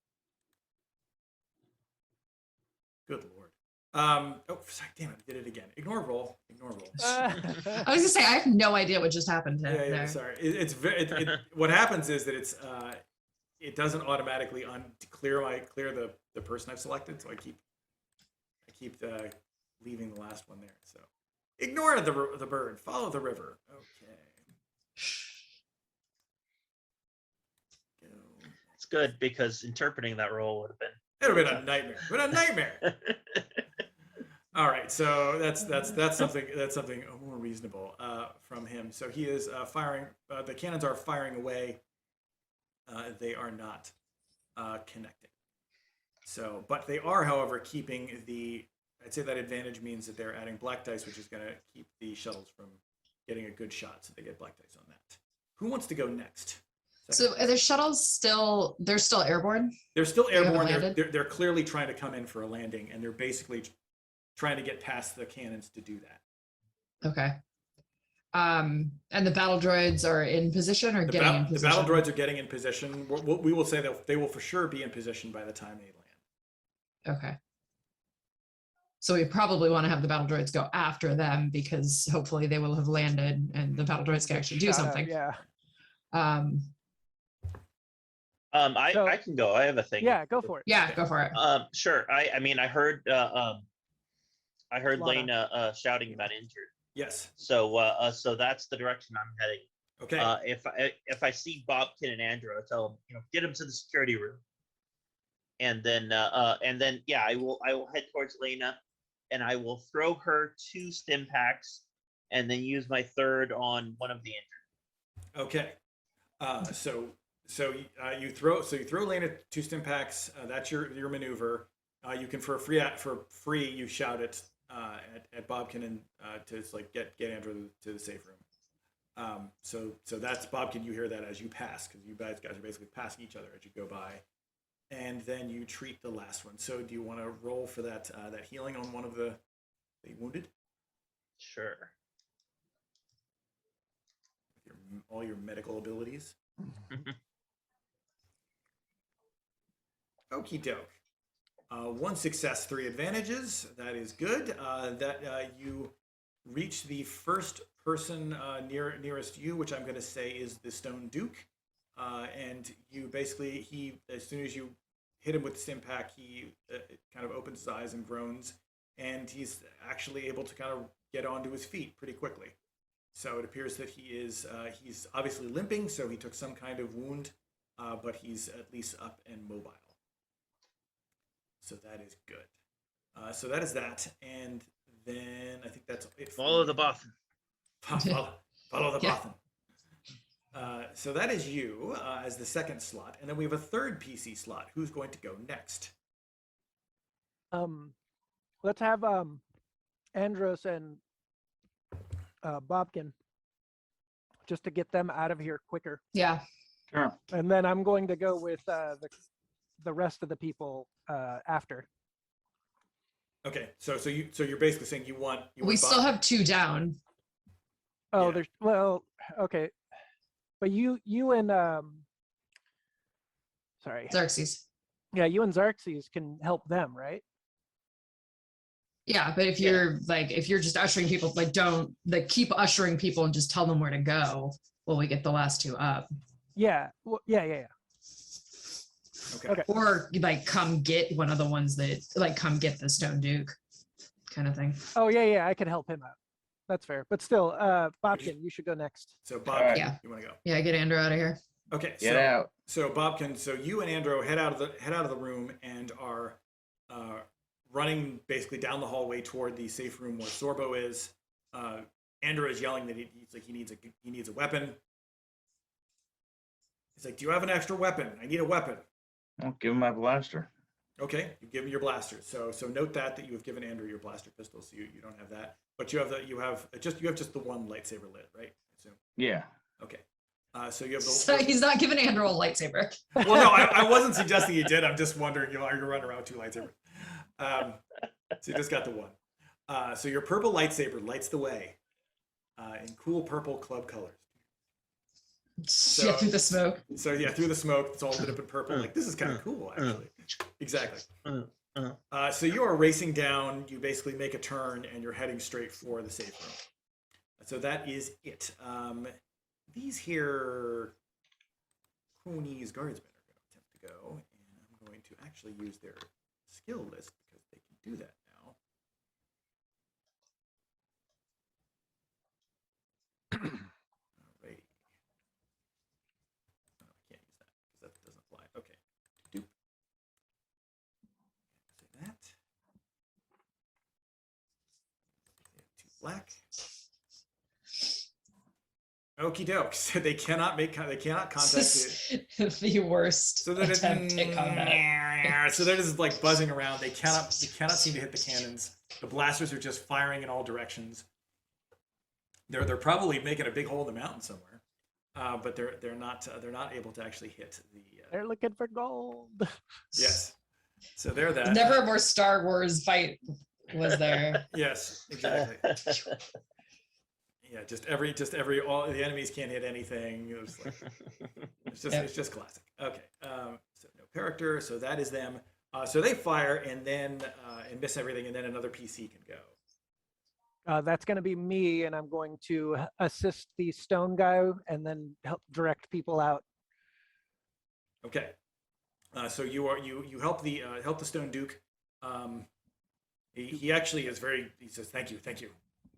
Good lord. Oh, sorry, damn it, I did it again. Ignore roll. Ignore roll. I was gonna say I have no idea what just happened Yeah, there. sorry. It's very. What happens is that it doesn't automatically clear the person I've selected, so I keep leaving the last one there. So ignore the bird. Follow the river. Okay. Go. It's good because interpreting that role would have been. It would have been a nightmare. But a nightmare. All right, so that's something more reasonable from him. So he is firing. The cannons are firing away. They are not connecting. So, but they are, however, keeping the. I'd say that advantage means that they're adding black dice, which is going to keep the shuttles from getting a good shot. So they get black dice on that. Who wants to go next? So are the shuttles still? They're still airborne. They're still They haven't airborne. landed? They're clearly trying to come in for a landing, and they're basically trying to get past the cannons to do that. Okay. And the battle droids are in position or getting in The position? battle droids are getting in position. We will say that they will for sure be in position by the time they land. Okay. So we probably want to have the battle droids go after them because hopefully they will have landed and the battle droids can actually do Shot at, something. yeah. I can go. I have a thing. Yeah, go for it. Yeah, go for it. Sure. I mean, I heard Lana. Lena shouting about injured. Yes. So so that's the direction I'm heading. Okay. If I see Bobkin and Andro, I tell them, get them to the security room. And then yeah, I will head towards Lena, and I will throw her 2 stim packs, and then use my third on one of the injured. Okay. So you throw Lena 2 stim packs. That's your maneuver. You can for free you shout it at Bobkin and to like get Andrew to the safe room. So that's Bobkin. You hear that as you pass because you guys are basically passing each other as you go by, and then you treat the last one. So do you want to roll for that healing on one of the wounded? Sure. With all your medical abilities. Okie doke. 1 success, 3 advantages. That is good. You reach the first person nearest you, which I'm going to say is the Stone Duke. And you basically, as soon as you hit him with the stim pack, he kind of opens his eyes and groans, and he's actually able to kind of get onto his feet pretty quickly. So it appears that he's obviously limping, so he took some kind of wound, but he's at least up and mobile. So that is good. So that is that, and then I think that's it. Follow the Bothan. Follow the Yeah. Bothan. So that is you as the second slot, and then we have a third PC slot. Who's going to go next? Let's have Andros and Bobkin just to get them out of here quicker. Yeah. Sure. And then I'm going to go with the rest of the people after. Okay, so you're basically saying you want We still have 2 down. Oh, Yeah. Okay. But you and sorry. Xerxes. Yeah, you and Xerxes can help them, right? Yeah, but if you're if you're just ushering people, don't keep ushering people and just tell them where to go while we get the last 2 up. Yeah. Well, yeah. Okay. Or come get one of the ones that come get the Stone Duke kind of thing. Oh, yeah. I can help him out. That's fair. But still, Bobkin, you should go next. So Bob, Yeah. you want to go? Yeah, get Andrew out of here. Okay. Get out. So Bobkin, so you and Andro head out of the room and are running basically down the hallway toward the safe room where Sorbo is. Andro is yelling that he needs a weapon. He's like, "Do you have an extra weapon? I need a weapon." I'll give him my blaster. Okay, you give him your blaster. So note that you have given Andrew your blaster pistol, so you don't have that, but you have just the one lightsaber lit, right? I assume. Yeah. Okay. So you have the. So he's not giving Andrew a lightsaber. Well, no, I wasn't suggesting you did. I'm just wondering, are you running around with 2 lightsabers? So you just got the one. So your purple lightsaber lights the way, in cool purple club colors. Yeah, through the smoke. So yeah, through the smoke, it's all lit up in purple. Like, this is kind of cool, actually. Exactly. So you are racing down. You basically make a turn, and you're heading straight for the safe room. So that is it. These here Cronese guardsmen are going to attempt to go, and I'm going to actually use their skill list because they can do that now. Alrighty. No, I can't use that because that doesn't apply. Okay. Doop. Say that. They have 2 black. Okie doke. So they cannot contact it. The worst So that attempt at combat. so they're just like buzzing around. They cannot seem to hit the cannons. The blasters are just firing in all directions. They're probably making a big hole in the mountain somewhere, but they're not able to actually hit the. They're looking for gold. Yes. So they're that. Never a more Star Wars fight was there. Yes, exactly. Yeah, just every all the enemies can't hit anything. It's just classic. Okay, so no character, so that is them. So they fire and then and miss everything, and then another PC can go. That's going to be me, and I'm going to assist the stone guy and then help direct people out. Okay, so you help the Stone Duke. He actually is he says thank you.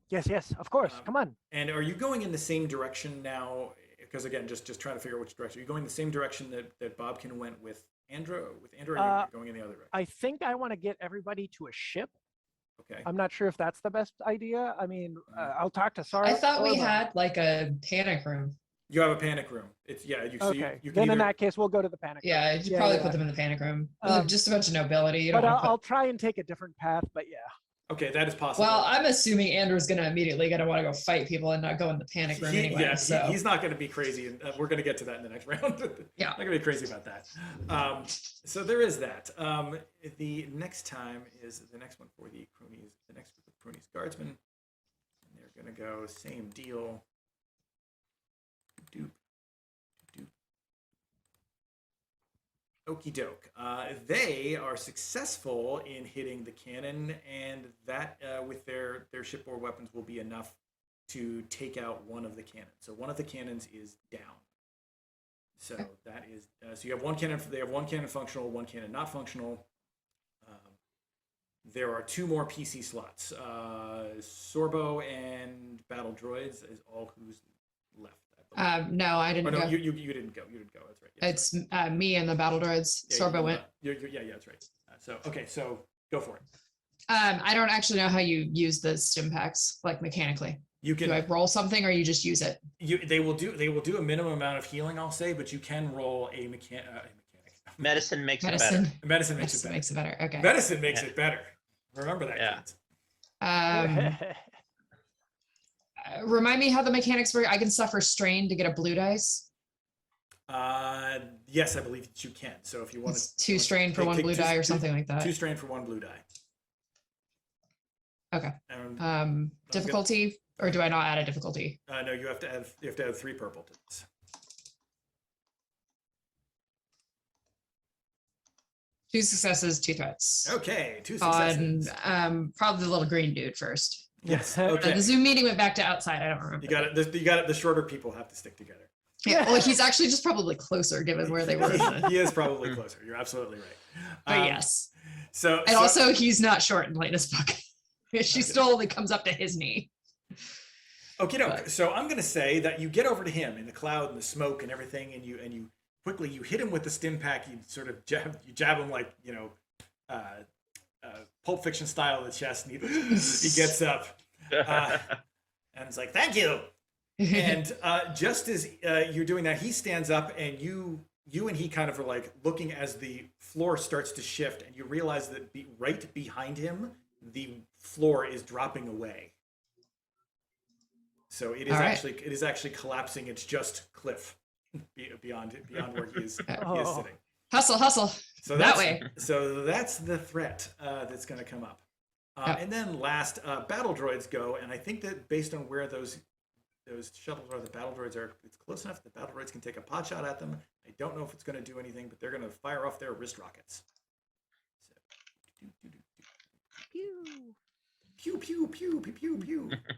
Yes, of course. Come on. And are you going in the same direction now? Because again, just trying to figure out which direction. Are you going the same direction that Bobkin went with Andro? Or are you going in the other direction? I think I want to get everybody to a ship. Okay. I'm not sure if that's the best idea. I mean, I'll talk to Sarah. I thought we had like a panic room. You have a panic room. It's You Okay. can Then in either, that case, we'll go to the panic room. Yeah, you probably put them in the panic room. Just a bunch of nobility. You don't But wanna put- I'll try and take a different path. But yeah. Okay, that is possible. Well, I'm assuming Andrew's gonna immediately gonna want to go fight people and not go in the panic room anyway. He's not going to be crazy, and we're going to get to that in the next round. Yeah. Not going to be crazy about that. So there is that. The next time is the next one for the Cronese, the next group of Cronese guardsmen. And they're going to go same deal. Doop. Okie doke. They are successful in hitting the cannon, and that with their shipboard weapons will be enough to take out one of the cannons. So one of the cannons is down. So that is so you have one cannon. They have one cannon functional, one cannon not functional. There are 2 more PC slots. Sorbo and battle droids is all who's left. No, I didn't Oh, no, go. you didn't go. You didn't go. That's right. Yes, It's me and the battle droids. yeah, Sorbo went. Yeah, that's right. So go for it. I don't actually know how you use the stim packs, like mechanically. You can. Do I roll something or you just use it? They will do a minimum amount of healing, I'll say, but you can roll a mechanic. Medicine makes it better. Medicine. Medicine makes it better. Makes it better. Okay. Medicine makes it better. Remember that, Yeah. kids. Remind me how the mechanics work. I can suffer strain to get a blue dice. Yes, I believe that you can. So if you want It's 2 strain for 1 blue die or something like that. 2 strain for 1 blue die. Okay. And, Difficulty, or do I not add a difficulty? no, you have to add 3 purple to this. 2 successes, 2 threats. Okay, 2 successes. On probably the little green dude first. Yes. Okay. Okay. The Zoom meeting went back to outside. I don't remember. You got it. You got it. The shorter people have to stick together. Yeah, well, he's actually just probably closer given where they were. He is probably closer. You're absolutely right. But yes. So Also, he's not short in Lena's book. She still only comes up to his knee. Okay, no. So I'm gonna say that you get over to him in the cloud and the smoke and everything, and you quickly hit him with the stim pack. You sort of jab him like Pulp Fiction style in the chest, and he gets up, and it's like thank you. And just as you're doing that, he stands up, and you and he kind of are like looking as the floor starts to shift, and you realize that right behind him, the floor is dropping away. So it is actually collapsing. It's just cliff beyond where he is sitting. Hustle. So That way. So that's the threat that's going to come up. And then last, battle droids go, and I think that based on where those those shuttles or the battle droids are, it's close enough that the battle droids can take a pot shot at them. I don't know if it's going to do anything, but they're going to fire off their wrist rockets. So, Pew. pew, pew, pew, pew, pew, pew. Let's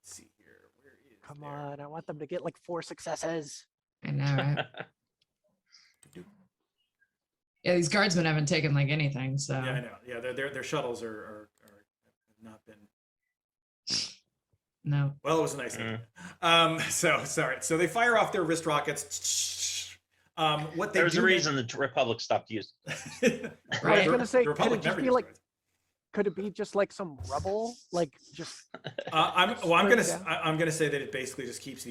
see here. Where is Come their- on, I want them to get like 4 successes. I know, right? Yeah, these guardsmen haven't taken like anything, so Yeah, I know. Yeah, their shuttles are have not been. no. Well, it was a nice thing. So sorry. So they fire off their wrist rockets. What they There's do a reason the Republic stopped using. I was gonna say, the could Republic it just never be used like, droids. could it be just like some rubble, like just I'm Straight gonna say that it basically just keeps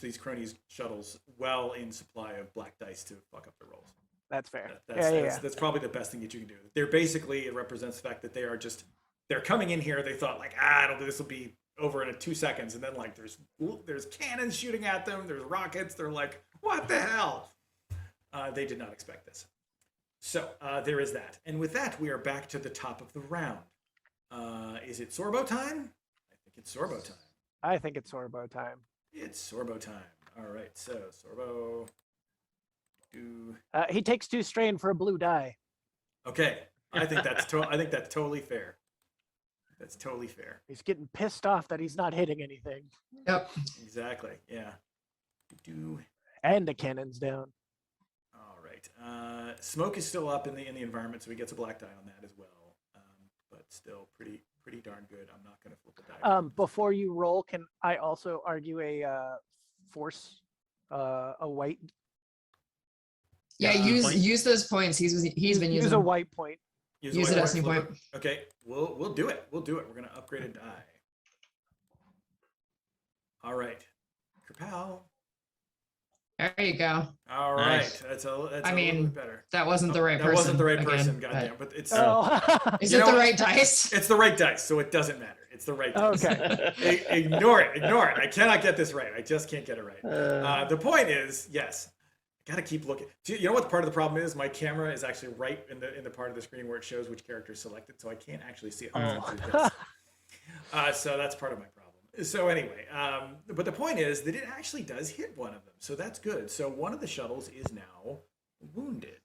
these Cronese shuttles well in supply of black dice to fuck up the rolls. that's fair. That's probably the best thing that you can do. They're basically, it represents the fact that they're coming in here. They thought like, this will be over in 2 seconds, and then like there's cannons shooting at them. There's rockets. They're like, what the hell? They did not expect this. So there is that. And with that, we are back to the top of the round. Is it Sorbo time? I think it's Sorbo time. I think it's Sorbo time. It's Sorbo time. All right. So Sorbo. He takes 2 strain for a blue die. Okay. I think that's totally fair. That's totally fair. He's getting pissed off that he's not hitting anything. Yep. Exactly. Yeah. And the cannon's down. All right. Smoke is still up in the environment, so he gets a black die on that as well. But still pretty darn good. I'm not gonna flip a die. Before you roll, can I also argue a force, a white? Yeah, use those points. He's been using Use a them. white point. Use Use the it white as a new flip point. it. Okay. We'll do it. We'll do it. We're gonna upgrade a die. All right. Kapow. There you go. All right. Nice. That's I a little mean, bit better. That wasn't the right That person. wasn't the right again, person, but- goddamn. But it's Oh, Is You it know the what? right dice? it's the right dice, so it doesn't matter. It's the right dice. okay. Ignore it. I cannot get this right. I just can't get it right. The point is, yes, I gotta keep looking. You know what part of the problem is? My camera is actually right in the part of the screen where it shows which character is selected, so I can't actually see it. So that's part of my problem. So anyway, but the point is that it actually does hit one of them, so that's good. So one of the shuttles is now wounded.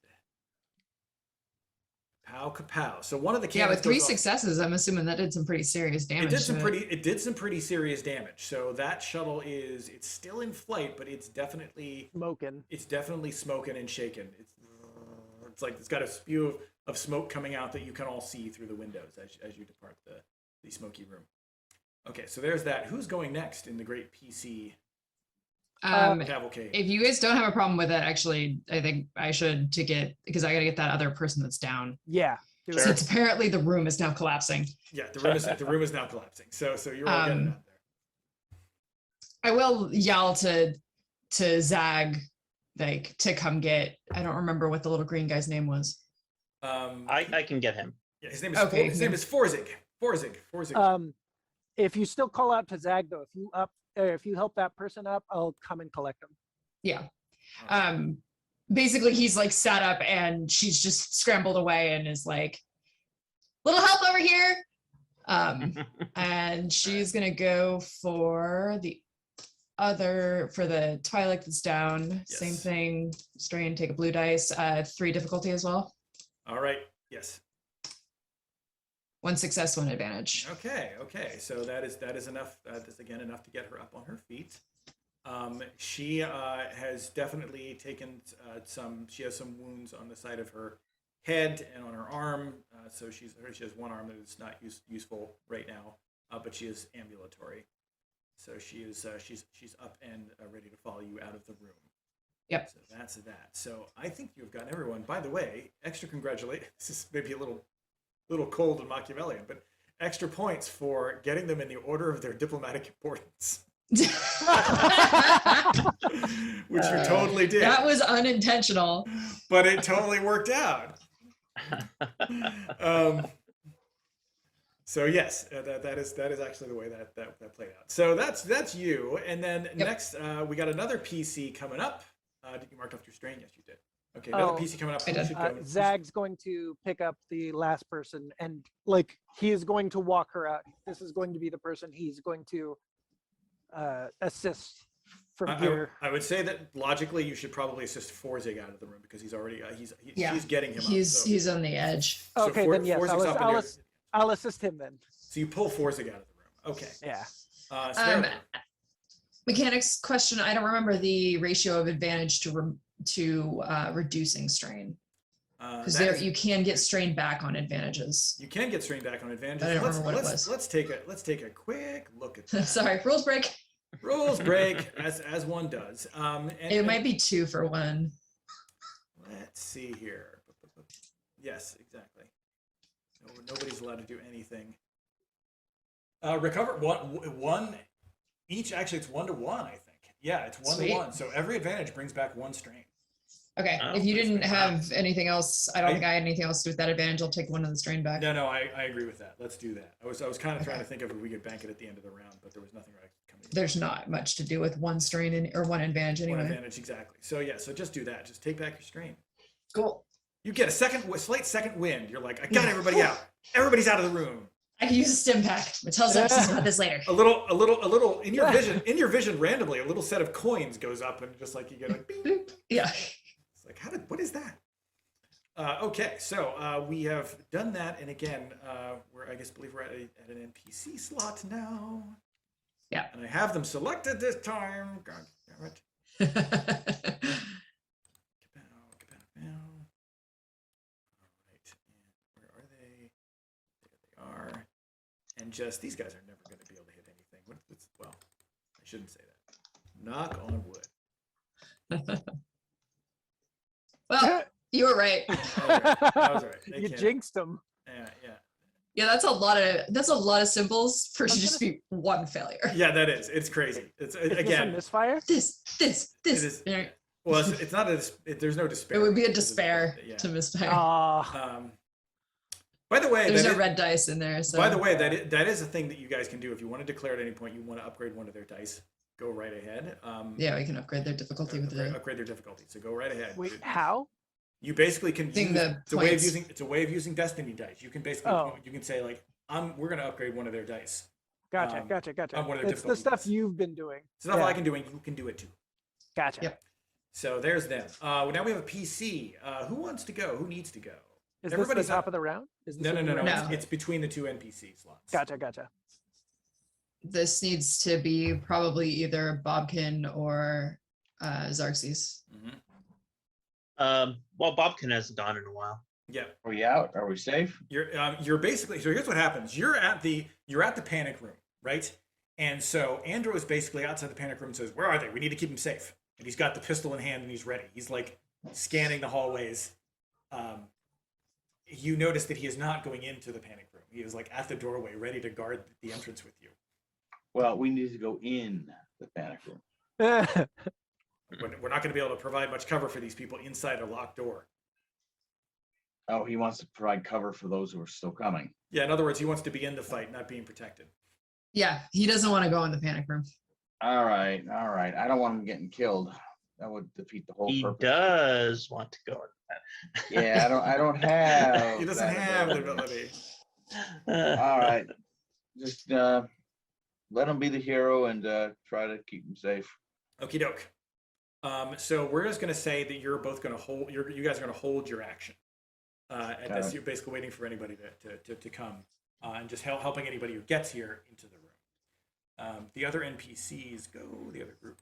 Pow kapow. So one of the Yeah, cannons with 3 goes off. It did some pretty serious damage. It did some pretty serious damage. So that shuttle it's still in flight, but it's definitely smoking and shaking. It's like it's got a spew of smoke coming out that you can all see through the windows as you depart the smoky room. Okay, so there's that. Who's going next in the great PC cavalcade? If you guys don't have a problem with it, actually, I think I should because I got to get that other person that's down. Yeah. Do Sure. it. Since apparently the room is now collapsing. Yeah, the room is now collapsing. So you're all getting out there. I will yell to Zag, like to come get. I don't remember what the little green guy's name was. I can get him. Yeah, his name is Okay, his name is Forzig. If you still call out to Zag though, if you help that person up, I'll come and collect them. Yeah. Basically, he's like sat up and she's just scrambled away and is like, "Little help over here." And she's gonna go for the Twilight that's down. Yes. Same thing. Strain, take a blue dice. 3 difficulty as well. All right. Yes. 1 success, 1 advantage. Okay. So that is enough. That's again enough to get her up on her feet. She has definitely taken She has some wounds on the side of her head and on her arm. So she has one arm that is not useful right now, but she is ambulatory. So she's up and ready to follow you out of the room. Yep. So that's that. So I think you've gotten everyone. By the way, extra congratulations. This is maybe a little cold and Machiavellian, but extra points for getting them in the order of their diplomatic importance, which you totally did. That was unintentional. But it totally worked out. So yes, that is actually the way that played out. So that's you, and then next we got another PC coming up. Did you mark off your strain? Yes, you did. Okay, another PC coming up. I Who did. should go? Zag's going to pick up the last person and like he is going to walk her out. This is going to be the person he's going to assist from I, here. I would say that logically you should probably assist Forzig out of the room because he's already Yeah, she's getting him up. He's on the edge. So Okay, then yes, Forzig's up in there. I'll assist him then. So you pull Forzig out of the room. Okay. Yeah. Sparrow. Mechanics question. I don't remember the ratio of advantage to reducing strain, because That there is- you can get strain back on advantages. You can get strain back on advantages. I don't remember what it was. Let's take a quick look at that. Sorry, rules break. Rules break as one does. It might be 2 for 1. Let's see here. Yes, exactly. Nobody's allowed to do anything. Recover one each. Actually, it's 1 to 1. I think. Yeah, it's 1 Sweet. to 1. So every advantage brings back 1 strain. Okay, Oh, if you that's didn't good. have anything else, I don't think I had anything else to do with that advantage. I'll take 1 of the strain back. No, I agree with that. Let's do that. I was kind of trying to think of if we could bank it at the end of the round, but there was nothing right coming. There's not much to do with 1 strain or 1 advantage One anyway. advantage exactly. So yeah, so just do that. Just take back your strain. Cool. You get a slight second wind. You're like, I got everybody out. Everybody's out of the room. I can use a stim pack. But tell us about this later. A little in your vision randomly, a little set of coins goes up and just like you get like, bing. Boop. Yeah. It's like, what is that? Okay, so we have done that, and again, believe we're at an NPC slot now. Yeah. And I have them selected this time. God damn it. All right, and where are they? There they are. And just these guys are never going to be able to hit anything. Well, I shouldn't say that. Knock on wood. Well, you were right. That was all right. They You can't- jinxed him. Yeah. Yeah, that's a lot of symbols for was just be 1 failure. Yeah, that is. It's crazy. It's Is this a again. misfire? This. is- Yeah. Well, it's not there's no despair. It would be a This is- despair Yeah. to misfire. Ah, By the way, There's that no is- red dice in there. So. by the way, that is a thing that you guys can do if you want to declare at any point you want to upgrade one of their dice. Go right ahead. Yeah, we can upgrade their difficulty with the. upgrade their difficulty. So go right ahead. wait, how? You basically can Thing use, the it's a points. way of using Destiny dice. You can basically Oh. you can say like we're gonna upgrade one of their dice. Gotcha, Um, gotcha. on one of their It's the stuff difficulties. you've been doing. Stuff Yeah. I can do, and you can do it too. Gotcha. Yep. So there's them. Now we have a PC. Who wants to go? Who needs to go? Is this Everybody's the top up. of the round? Is this No. a new round? No. It's between the 2 NPC slots. Gotcha. This needs to be probably either Bobkin or Xerxes. Mhm. Well, Bobkin hasn't gone in a while. Yeah. Are we out? Are we safe? You're basically, so here's what happens. You're at the panic room, right? And so Andro is basically outside the panic room and says, "Where are they? We need to keep them safe." And he's got the pistol in hand and he's ready. He's like scanning the hallways. You notice that he is not going into the panic room. He is like at the doorway, ready to guard the entrance with you. Well, we need to go in the panic room. We're not going to be able to provide much cover for these people inside a locked door. Oh, he wants to provide cover for those who are still coming. Yeah, in other words, he wants to be in the fight, not being protected. Yeah, he doesn't want to go in the panic room. All right. I don't want him getting killed. That would defeat the whole He purpose. does want to go in Yeah, I don't have. He doesn't that have the ability. ability. All right. Just let him be the hero and try to keep him safe. Okie doke. So we're just going to say that you're both going to hold. You guys are going to hold your action. At this, you're basically waiting for anybody to come and just helping anybody who gets here into the room. The other NPCs go. The other group.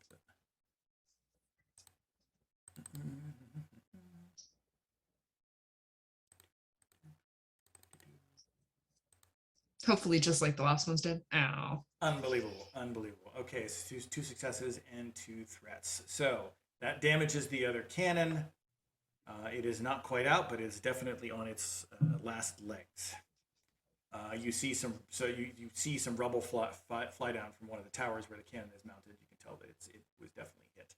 Hopefully, just like the last ones did. Ow. Unbelievable. Okay, so two successes and 2 threats. So that damages the other cannon. It is not quite out, but it's definitely on its last legs. You see some rubble fly down from one of the towers where the cannon is mounted. You can tell that it was definitely hit.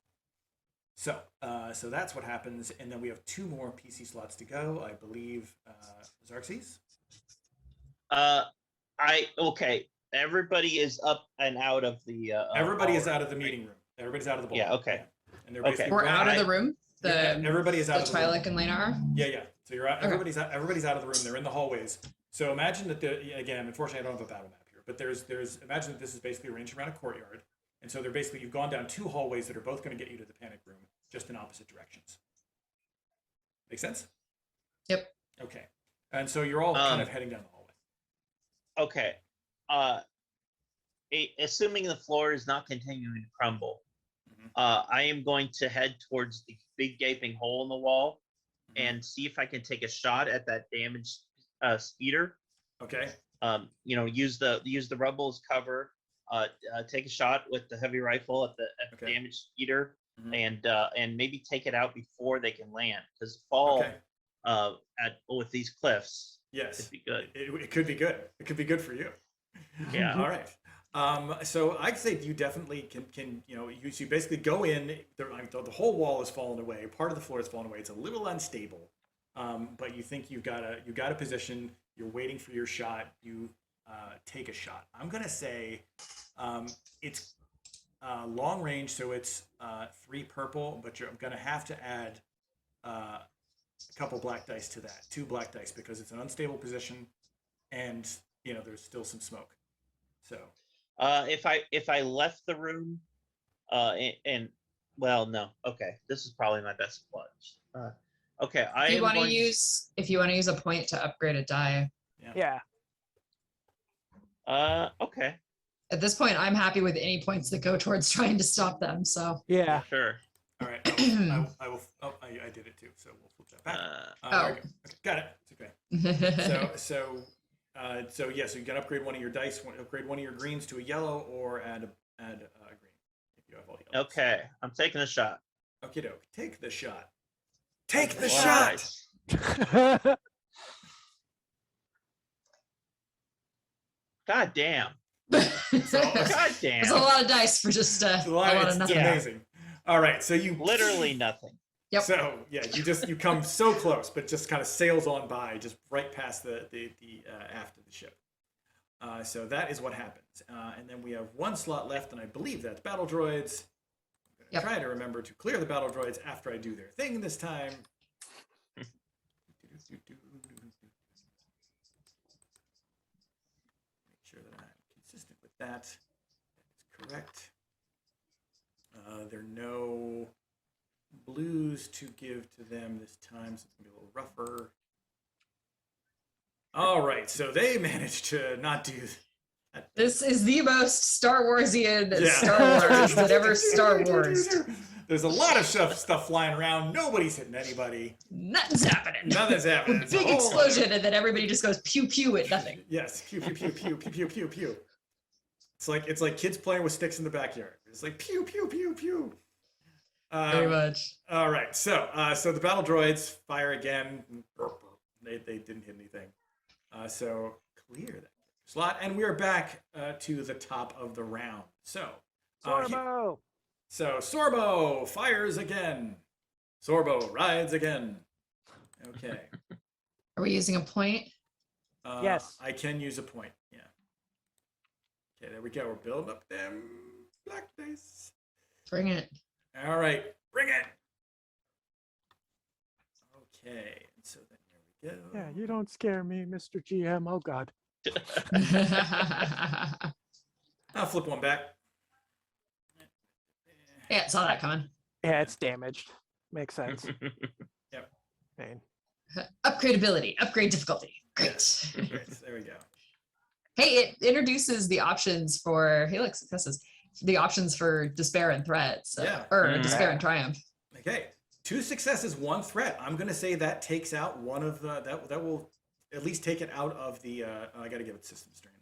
So that's what happens, and then we have 2 more PC slots to go. I believe Xerxes. Okay. Everybody is up and out of the. Everybody is hall, out of the right? meeting room. Everybody's out of the ball. Yeah, okay. And they're Okay. basically We're out of the I- room. The everybody is out the of the room. Twi'lek and Lena are. Yeah. So you're out. Okay. Everybody's out of the room. They're in the hallways. So imagine that again, unfortunately, I don't have a battle map here, but imagine that this is basically arranged around a courtyard. And so they're basically, you've gone down 2 hallways that are both going to get you to the panic room, just in opposite directions. Make sense? Yep. Okay. And so you're all kind of heading down the hallway. Okay. Assuming the floor is not continuing to crumble, I am going to head towards the big gaping hole in the wall and see if I can take a shot at that damaged speeder. Okay. Use the rubble as cover. Take a shot with the heavy rifle at the Okay. damaged speeder, Mhm. and maybe take it out before they can land. Because fall Okay. with these cliffs Yes. could be good. It could be good. It could be good for you. Yeah. All right. So I'd say you definitely can you basically go in. The whole wall has fallen away. Part of the floor has fallen away. It's a little unstable, but you think you got a position. You're waiting for your shot. You take a shot. I'm gonna say it's long range, so it's 3 purple, but I'm gonna have to add a couple black dice to that. 2 black dice because it's an unstable position, and there's still some smoke. So. If I left the room, well, no. Okay, this is probably my best plunge. Okay, If you want to use a point to upgrade a die. Yeah. Okay. At this point, I'm happy with any points that go towards trying to stop them. So Yeah. Sure. All right, I will. Oh, I did it too. So we'll flip that back. There we go. Okay, got it. It's okay. So you can upgrade one of your dice, upgrade one of your greens to a yellow, or add a green if you have all yellows. Okay, I'm taking a shot. Okie doke. Take the shot. Take the Wow. shot. God damn. So, God damn. There's a lot of dice for just a lot of it's nothing. amazing. All right, so you Literally nothing. Yep. So yeah, you come so close, but just kind of sails on by, just right past the aft of the ship. So that is what happens, and then we have 1 slot left, and I believe that's battle droids. I'm gonna try to remember to clear the battle droids after I do their thing this time. Make sure that I'm consistent with that. That is correct. There are no blues to give to them this time, so it's gonna be a little rougher. All right, so they managed to not do that. This is the most Star Warsian Yeah. Star Wars that ever Star Wars. There's a lot of stuff flying around. Nobody's hitting anybody. Nothing's happening. Nothing's happening. It's a Big whole lot of- explosion, and then everybody just goes pew pew at nothing. Yes, pew pew pew pew pew pew pew pew. It's like kids playing with sticks in the backyard. It's like pew pew pew pew. Very much. All right, so the battle droids fire again. They didn't hit anything. So clear that slot, and we are back to the top of the round. So Sorbo. Sorbo fires again. Sorbo rides again. Okay. Are we using a point? Yes. I can use a point. Yeah. Okay, there we go. We're building up them black dice. Bring it. All right, bring it. Okay, and so then here we go. Yeah, you don't scare me, Mr. GM. Oh God. I'll flip one back. Yeah, saw that coming. Yeah, it's damaged. Makes sense. Yep. Man. Upgrade ability, upgrade difficulty. Great. Yes. There we go. Hey, it introduces the options for Helix successes, the options for despair and threat. So, Yeah. or despair and triumph. Okay, 2 successes, 1 threat. I'm gonna say that takes out one of the that will at least take it out of the. I gotta give it system strain.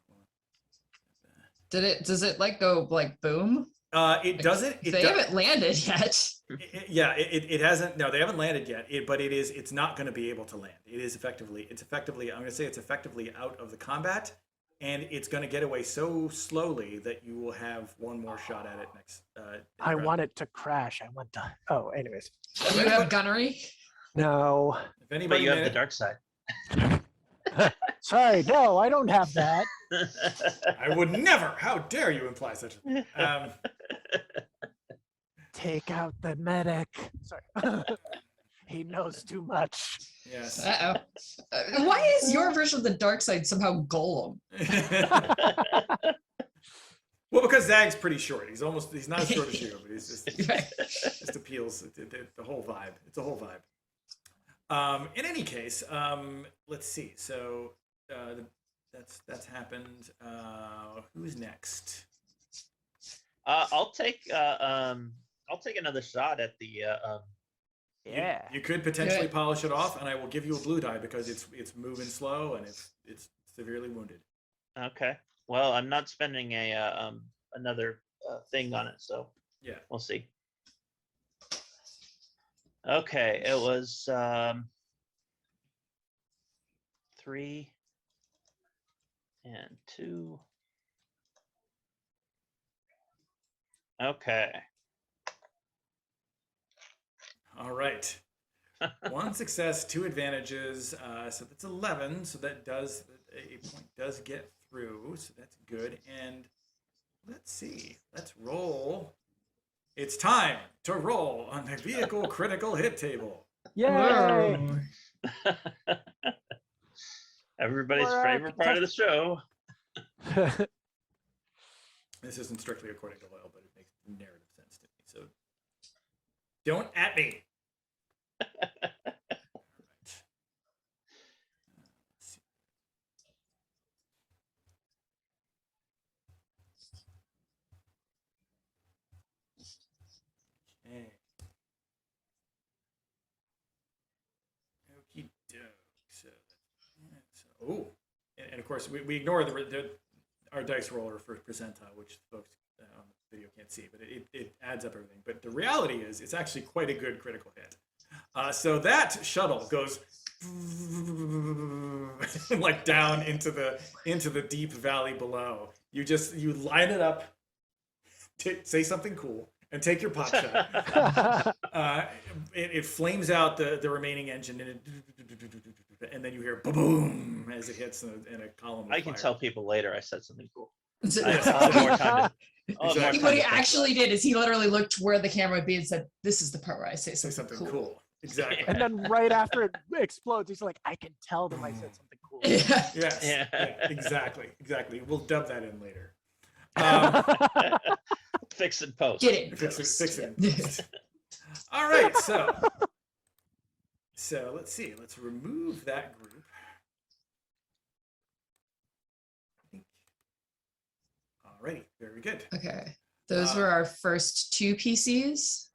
Does it like go like boom? It doesn't. They haven't landed yet. It hasn't. No, they haven't landed yet. But it's not going to be able to land. It's effectively. I'm going to say it's effectively out of the combat, and it's going to get away so slowly that you will have one more shot at it next. I want it to crash. I want to. Oh, anyways. Do you have gunnery? No. If But anybody you have the managed- dark side. Sorry, no, I don't have that. I would never. How dare you imply such a thing? Take out the medic. Sorry. He knows too much. Yes. Uh-oh. Why is your version of the dark side somehow Golem? Well, because Zag's pretty short. He's not as short as you, but he's just appeals the whole vibe. It's a whole vibe. In any case, let's see. So that's happened. Who's next? I'll take another shot at the Yeah. You could potentially Good. polish it off, and I will give you a blue die because it's moving slow and it's severely wounded. Okay. Well, I'm not spending another thing on it, so Yeah. we'll see. Okay, it was 3 and 2. Okay. All right. 1 success, 2 advantages. So that's 11. So that does a point does get through. So that's good. And let's see. Let's roll. It's time to roll on the vehicle critical hit table. Yay! Everybody's All right, favorite part of the show. This isn't strictly according to Loyal, but it makes narrative sense to me. So don't at me. All right. Let's see. Okay. Okie doke. So, oh, and of course we ignore our dice roller for percentile, which folks on the video can't see, but it adds up everything. But the reality is, it's actually quite a good critical hit. So that shuttle goes like down into the deep valley below. You line it up, say something cool, and take your pot shot. It flames out the remaining engine, and then you hear boom as it hits in a column of I can fire. tell people later I said something cool. Yes. I'll have more time Exactly. more time What he to think actually did is he literally looked where the camera would be and said, "This is the part where I say Say something, something cool. Exactly. And then right after it explodes, he's like, I can tell them I said something cool. Yeah. Yes. Yeah. Exactly. We'll dub that in later. Fix and post. Get it. Fix it. All right. So let's see. Let's remove that group. Alrighty. Very good. Okay. Those were our first 2 PCs.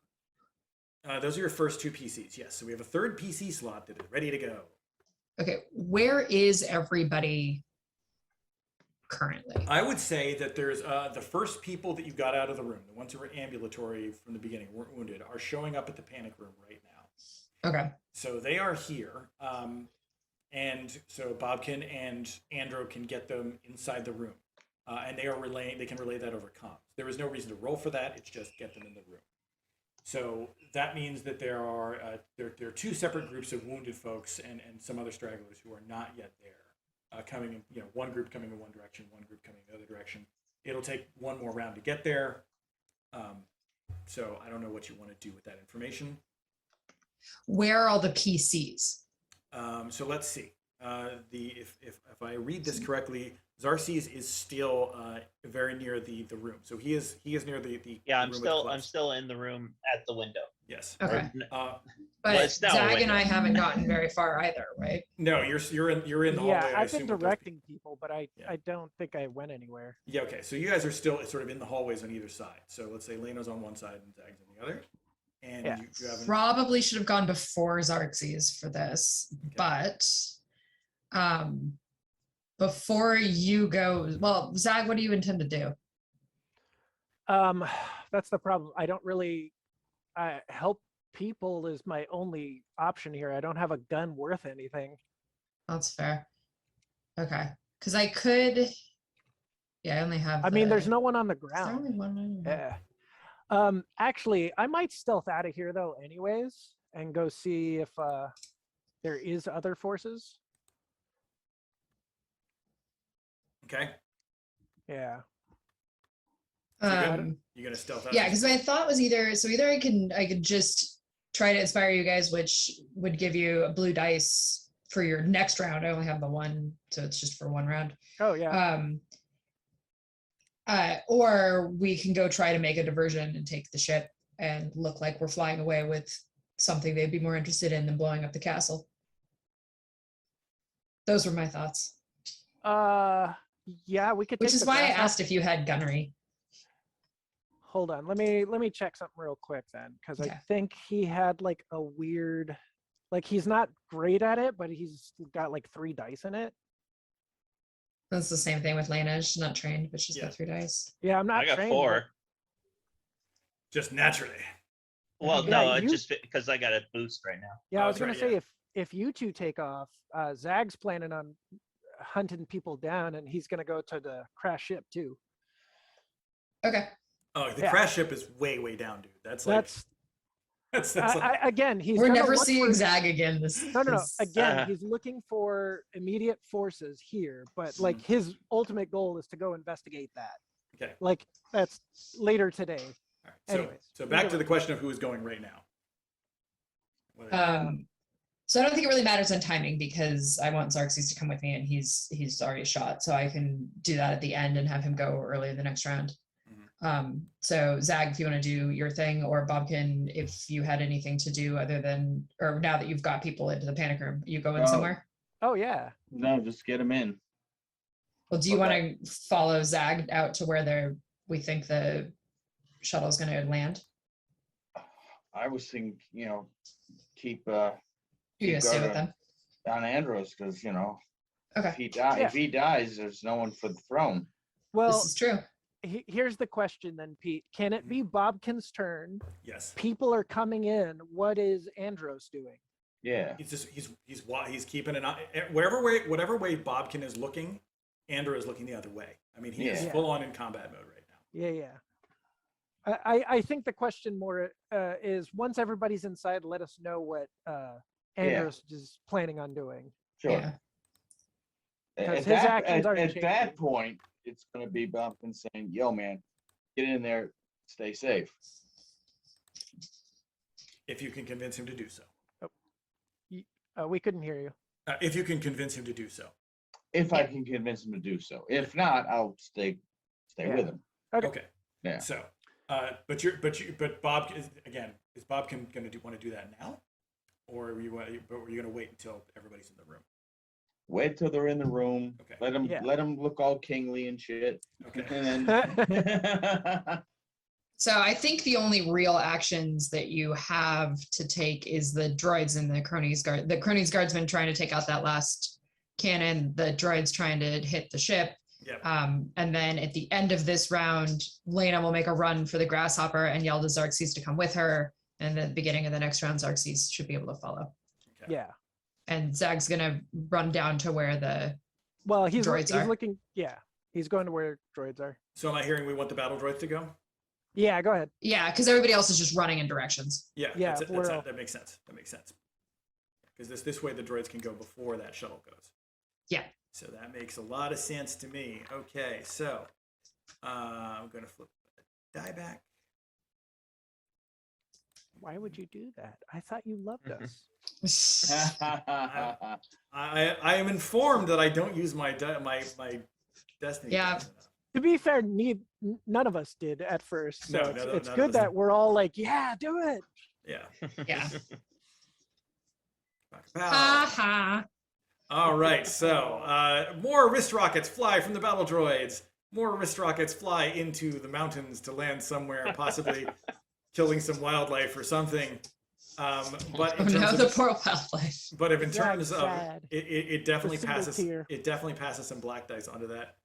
Those are your first 2 PCs. Yes. So we have a third PC slot that is ready to go. Okay. Where is everybody currently? I would say that there's the first people that you got out of the room, the ones who were ambulatory from the beginning, weren't wounded, are showing up at the panic room right now. Okay. So they are here. And so Bobkin and Andro can get them inside the room. And they can relay that over comms. There is no reason to roll for that. It's just get them in the room. So that means that there are 2 separate groups of wounded folks and some other stragglers who are not yet there. Coming in, one group coming in one direction, one group coming in the other direction. It'll take one more round to get there. So I don't know what you want to do with that information. Where are all the PCs? So let's see. If I read this correctly, Xarxes is still very near the room. So he is near the Yeah, room with the I'm clothes. still in the room at the window. Yes. Okay. Well, But it's now a Zag and window. I haven't gotten very far either, right? No, you're in the hallway. Yeah, I I've been assume, with those directing people, but I Yeah. don't think I went anywhere. Yeah, okay. So you guys are still sort of in the hallways on either side. So let's say Leno's on one side and Zag's on the other. And Yeah. you haven't. Probably should have gone before Xarxes for this, Okay. but before you go, well, Zag, what do you intend to do? That's the problem. I don't really help people is my only option here. I don't have a gun worth anything. That's fair. Okay, because I could. Yeah, I only have. I mean, there's the- no one on the Is there ground. only one? Yeah. Actually, I might stealth out of here though, anyways, and go see if there is other forces. Okay. Yeah. You're gonna stealth out. Yeah, because my thought was either I could just try to inspire you guys, which would give you a blue dice for your next round. I only have the one, so it's just for one round. Oh yeah. Or we can go try to make a diversion and take the ship and look like we're flying away with something they'd be more interested in than blowing up the castle. Those were my thoughts. Yeah, we could. Which take is the why I grass asked off. if you had gunnery. Hold on, let me check something real quick then, because I Okay. think he had like a weird, like he's not great at it, but he's got like 3 dice in it. That's the same thing with Lena. She's not trained, but she's Yeah. got 3 dice. Yeah, I'm not I got trained, 4. Just naturally. Well, Yeah, no, you- it just because I got a boost right now. Yeah, I Oh, was that's gonna right, say yeah. if you two take off, Zag's planning on hunting people down, and he's gonna go to the crash ship too. Okay. Oh, the Yeah. crash ship is way down, dude. That's like That's that's like, again. He's We're gonna never look seeing for- Zag again. This No. this- Again, he's looking for immediate forces here, but like his ultimate goal is to go investigate that. okay. Like that's later today. All right. So Anyways, so back either to way. the question of who is going right now. Whether- So I don't think it really matters on timing because I want Xerxes to come with me and he's already shot. So I can do that at the end and have him go early in the next round. So Zag, if you want to do your thing, or Bobkin, if you had anything to do other than, or now that you've got people into the panic room, you going Oh. somewhere? Oh yeah. No, just get them in. Well, do you Okay. want to follow Zag out to where we think the shuttle is going to land? I was thinking, keep You're gonna stay with going them. on Andros because Okay, if Yeah. he dies, there's no one for the throne. Well, this is true. here's the question then, Pete. Can it be Bobkin's turn? yes. People are coming in. What is Andros doing? Yeah. He's keeping an eye whatever way Bobkin is looking, Andrew is looking the other way. I mean, he is Yeah. full on in combat mode right now. Yeah. I think the question more is once everybody's inside, let us know what Andros is planning on doing. Sure. Yeah. Because At his that, actions aren't at that changing. point, it's going to be Bumpkin saying, "Yo, man, get in there, stay safe." If you can convince him to do so. We couldn't hear you. If you can convince him to do so. If I can convince him to do so. If not, I'll stay Yeah. with him. Okay. Yeah. So, but Bob is Bobkin going to want to do that now, or are you going to wait until everybody's in the room? Wait till they're in the room. Okay. Yeah. Let them look all kingly and shit. Okay. And then So I think the only real actions that you have to take is the droids and the Cronese guard. The Cronese guardsman trying to take out that last cannon, the droids trying to hit the ship. Yeah. And then at the end of this round, Lena will make a run for the grasshopper and yell to Xerxes to come with her. And at the beginning of the next round, Xerxes should be able to follow. Okay. Yeah. And Zag's gonna run down to where the Well, he's Droids are. looking. Yeah, he's going to where droids are. So am I hearing we want the battle droids to go? Yeah, go ahead. because everybody else is just running in directions. Yeah. Yeah, That makes sense. That makes sense. Because this way the droids can go before that shuttle goes. Yeah. So that makes a lot of sense to me. Okay, so I'm going to flip the die back. Why would you do that? I thought you loved us. I am informed that I don't use my destiny. Yeah. points enough. To be fair, none of us did at first. So No, it's, no, it's none of good us that did. we're all like, yeah, do it. Yeah. Yeah. Pow. Ha ha. All right, so more wrist rockets fly from the battle droids. More wrist rockets fly into the mountains to land somewhere, possibly killing some wildlife or something. But in Oh no, terms the of, poor wildlife. but if in That's terms of sad. it definitely single passes, tier. it definitely passes some black dice onto that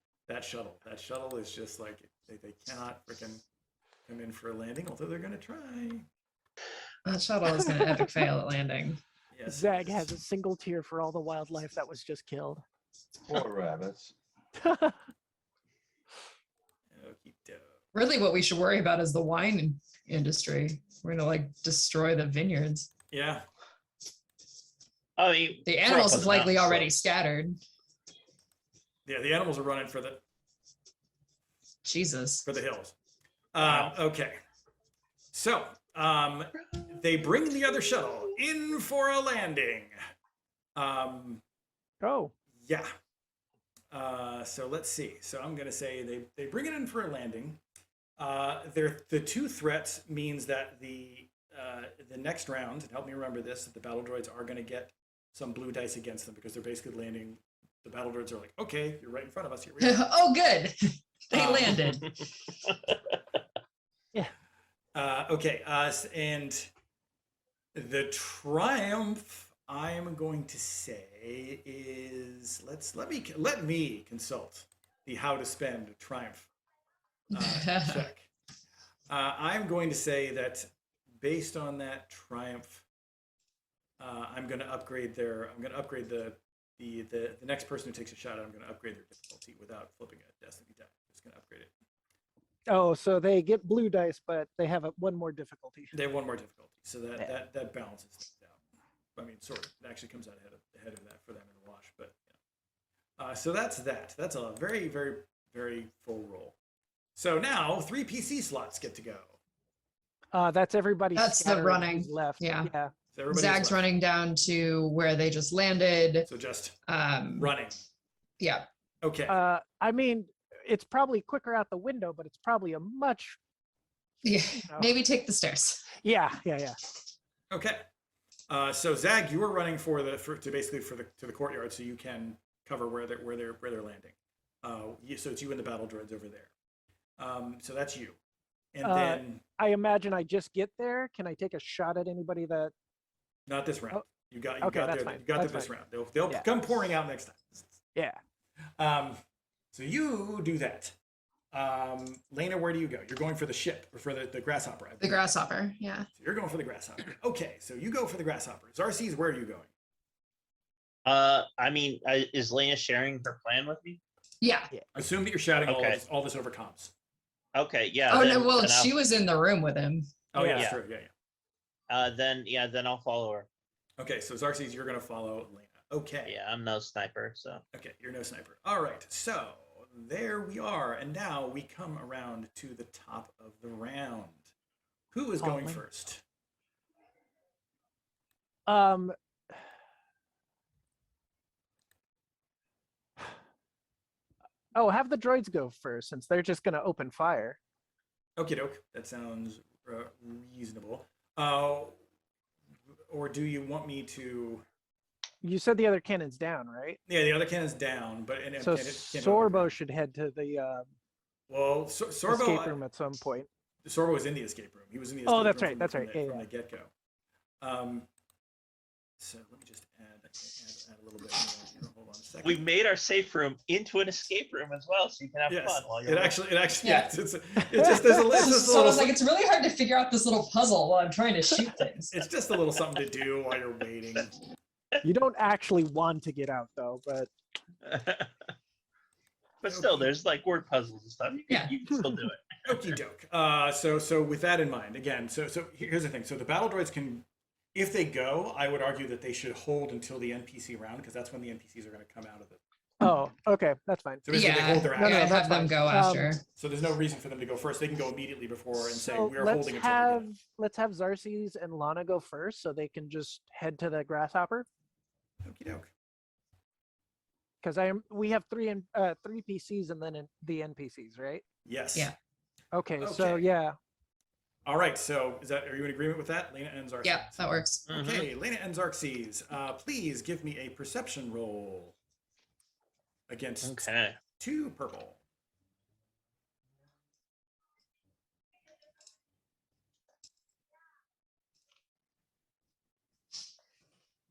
shuttle. That shuttle is just like they cannot freaking come in for a landing, although they're gonna try. That shuttle is gonna epic fail at landing. Yes, it Zag is. has a single tier for all the wildlife that was just killed. Poor rabbits. Okey-doke. Really, what we should worry about is the wine industry. We're gonna like destroy the vineyards. Yeah. I mean, The animals Trump have likely enough, so- already scattered. Yeah, the animals are running for the Jesus. hills. Wow. Okay. So, they bring the other shuttle in for a landing. Oh, Yeah. So let's see. So I'm going to say they bring it in for a landing. The 2 threats means that the next round, and help me remember this, that the battle droids are going to get some blue dice against them because they're basically landing. The battle droids are like, okay, you're right in front of us. Here we are. Oh, good. They Um, landed. Okay, and the triumph I'm going to say is let me consult the how to spend triumph check. I'm going to say that based on that triumph, I'm going to upgrade the next person who takes a shot. I'm going to upgrade their difficulty without flipping a destiny die. I'm just going to upgrade it. Oh, so they get blue dice, but they have one more difficulty. They have one more difficulty, so that Yeah. that balances things out. I mean, sort of. It actually comes out ahead of that for them in the wash, but yeah. So that's that. That's a very, very, very full roll. So now 3 PC slots get to go. That's everybody. That's the scattered running. who's left. Yeah. Yeah. So everybody's Zag's left. running down to where they just landed. So just Running. Yeah. Okay. I mean, it's probably quicker out the window, but it's probably a much. Yeah. know. Maybe take the stairs. Yeah. Okay. So Zag, you were running to the courtyard, so you can cover where they're landing. So it's you and the battle droids over there. So that's you, and then I imagine I just get there. Can I take a shot at anybody that? not this round. You got okay, there. that's fine. You got there That's this fine. round. They'll Yeah. come pouring out next time. Yeah. So you do that. Lena, where do you go? You're going for the ship or for the grasshopper. I The believe. grasshopper. Yeah. So you're going for the grasshopper. Okay, so you go for the grasshopper. Zarces, where are you going? I mean, is Lena sharing her plan with me? Yeah. Assume that you're shouting Okay. all this over comms. Okay, yeah. Oh, then, no. Well, then she was in the room with him. Oh yeah, Yeah. that's true. Yeah. then I'll follow her. Okay, so Zarces, you're going to follow Lena. Okay. Yeah, I'm no sniper, so. Okay, you're no sniper. All right, so there we are, and now we come around to the top of the round. Who is going Lena. first? Oh, have the droids go first since they're just going to open fire. Okie doke. That sounds reasonable. Or do you want me to? You said the other cannon's down, right? Yeah, the other cannon's down, but So Sorbo should head to the Well, escape Sorbo. room at some point. Sorbo was in the escape room. He was in the. Oh, escape that's room right, from that's the- right. From Yeah, the, yeah. from the get go. So let me just add a little bit more here. Hold on a second. We made our safe room into an escape room as well, so you can have Yes, fun while you're it away. actually, Yeah. yes, it's just there's a, it's just a So I little, was like, it's really hard to figure out this little puzzle while I'm trying to shoot things. it's just a little something to do while you're waiting. You don't actually want to get out though, but But still, there's like word puzzles and stuff. You can still do it. Okie doke. So with that in mind, again, so here's the thing. So the battle droids can, if they go, I would argue that they should hold until the NPC round because that's when the NPCs are going to come out of it. oh, okay, that's fine. So basically, they Yeah. hold their No, action. no, I'd that's have them fine. go after. So there's no reason for them to go first. They can go immediately before and say So we're let's holding until have the let's have Zarces and Lana go first, so they can just head to the grasshopper. Okie doke. Because we have three PCs and then the NPCs, right? Yes. Yeah. Okay, so Okay. yeah, All right. So are you in agreement with that, Lena and Zarxes? Yeah, that works. Okay, Lena and Zarxes, please give me a perception roll against Okay. 2 purple.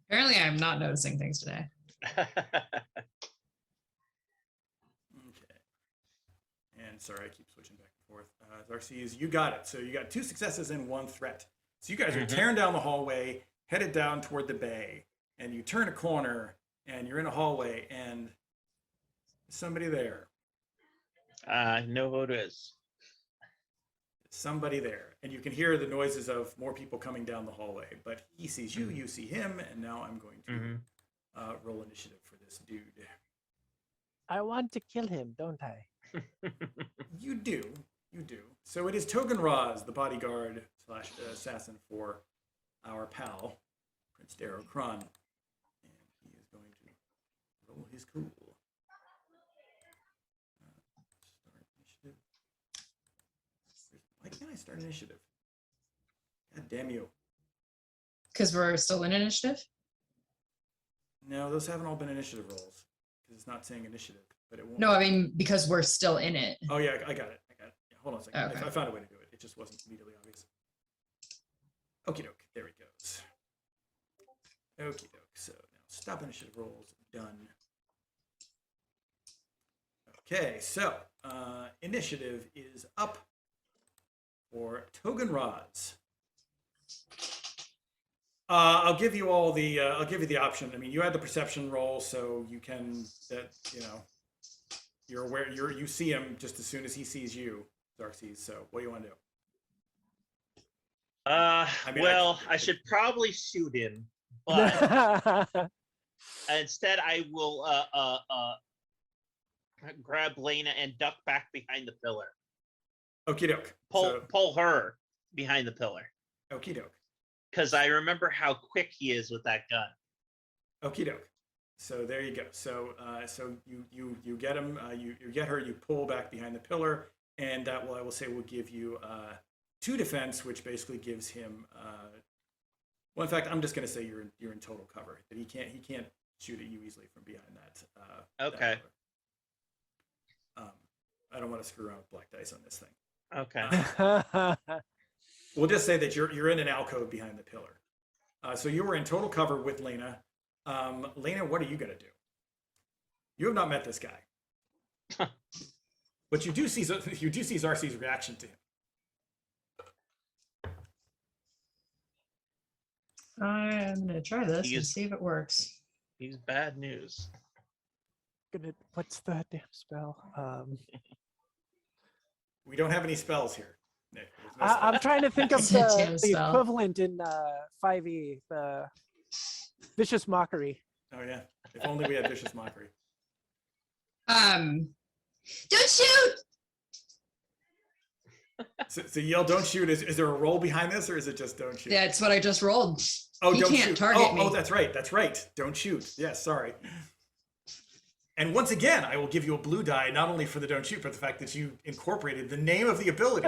Apparently, I'm not noticing things today. Okay. And sorry, I keep switching back and forth. Zarxes, you got it. So you got 2 successes and 1 threat. So you guys are tearing down the hallway, headed down toward the bay, and you turn a corner, and you're in a hallway, and there's somebody there. I know who it is. Somebody there, and you can hear the noises of more people coming down the hallway. But he sees you, you see him, and now I'm going to roll initiative for this dude. I want to kill him, don't I? You do. So it is Togan Raz, the bodyguard / assassin for our pal, Prince of Cron. And he is going to roll his cool. start initiative? God damn you. Because we're still in initiative. No, those haven't all been initiative rolls because it's not saying initiative, but it won't. No, I mean because we're still in it. Oh yeah, I got it. Yeah, hold on a second. Okay. I found a way to do it. It just wasn't immediately obvious. Okie doke. There he goes. Okie doke. So now stop initiative rolls. Done. Okay, so initiative is up for Togan Raz. I'll give you all the. I'll give you the option. I mean, you had the perception roll, so you can. You're aware. You see him just as soon as he sees you, Xerxes. So, what do you want to do? I should probably shoot him, but instead I will grab Lena and duck back behind the pillar. Okie doke. Pull her behind the pillar. Okie doke. Because I remember how quick he is with that gun. Okie doke. So there you go. So you get him. You get her. You pull back behind the pillar, and that I will say will give you 2 defense, which basically gives him. Well, in fact, I'm just going to say you're in total cover. That he can't shoot at you easily from behind that. Okay. I don't want to screw around with black dice on this thing. Okay. We'll just say that you're in an alcove behind the pillar. So you were in total cover with Lena. Lena, what are you going to do? You have not met this guy, but you do see Xerxes' reaction to him. I'm gonna try this and He's- see if it works. He's bad news. What's the damn spell? We don't have any spells here, Nick. There's no I'm spells. trying to think of It's a damn the spell. equivalent in 5e, the vicious mockery. Oh yeah. If only we had vicious mockery. Um, Don't shoot! So yell, "Don't shoot!" Is there a roll behind this, or is it just "don't shoot"? that's what I just rolled. Oh, He don't can't shoot. target me. Oh, that's right. That's right. Don't shoot. Yes, sorry. And once again, I will give you a blue die, not only for the don't shoot, but the fact that you incorporated the name of the ability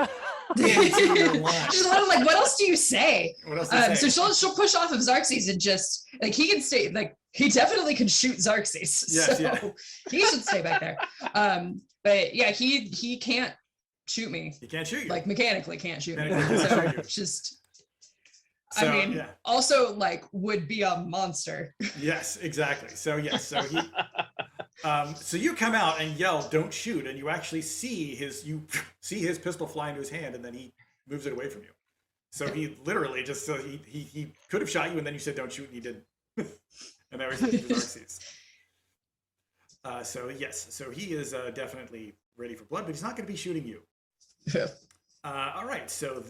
into your line. She's like, what else do you say? What else do you say? So she'll push off of Xerxes and just like he can stay like he definitely can shoot Xerxes. Yes, so yeah. he should stay back there. But yeah, he can't shoot me. He can't shoot you. Like mechanically can't shoot me. Mechanically can't So shoot you. it's just So, I mean yeah. also like would be a monster. Yes, exactly. So yes, so he. So you come out and yell, "Don't shoot!" and you actually see his pistol fly into his hand, and then he moves it away from you. So he literally just he could have shot you, and then you said, "Don't shoot," and he didn't. And that was Xerxes. So yes, so he is definitely ready for blood, but he's not going to be shooting you. All right, so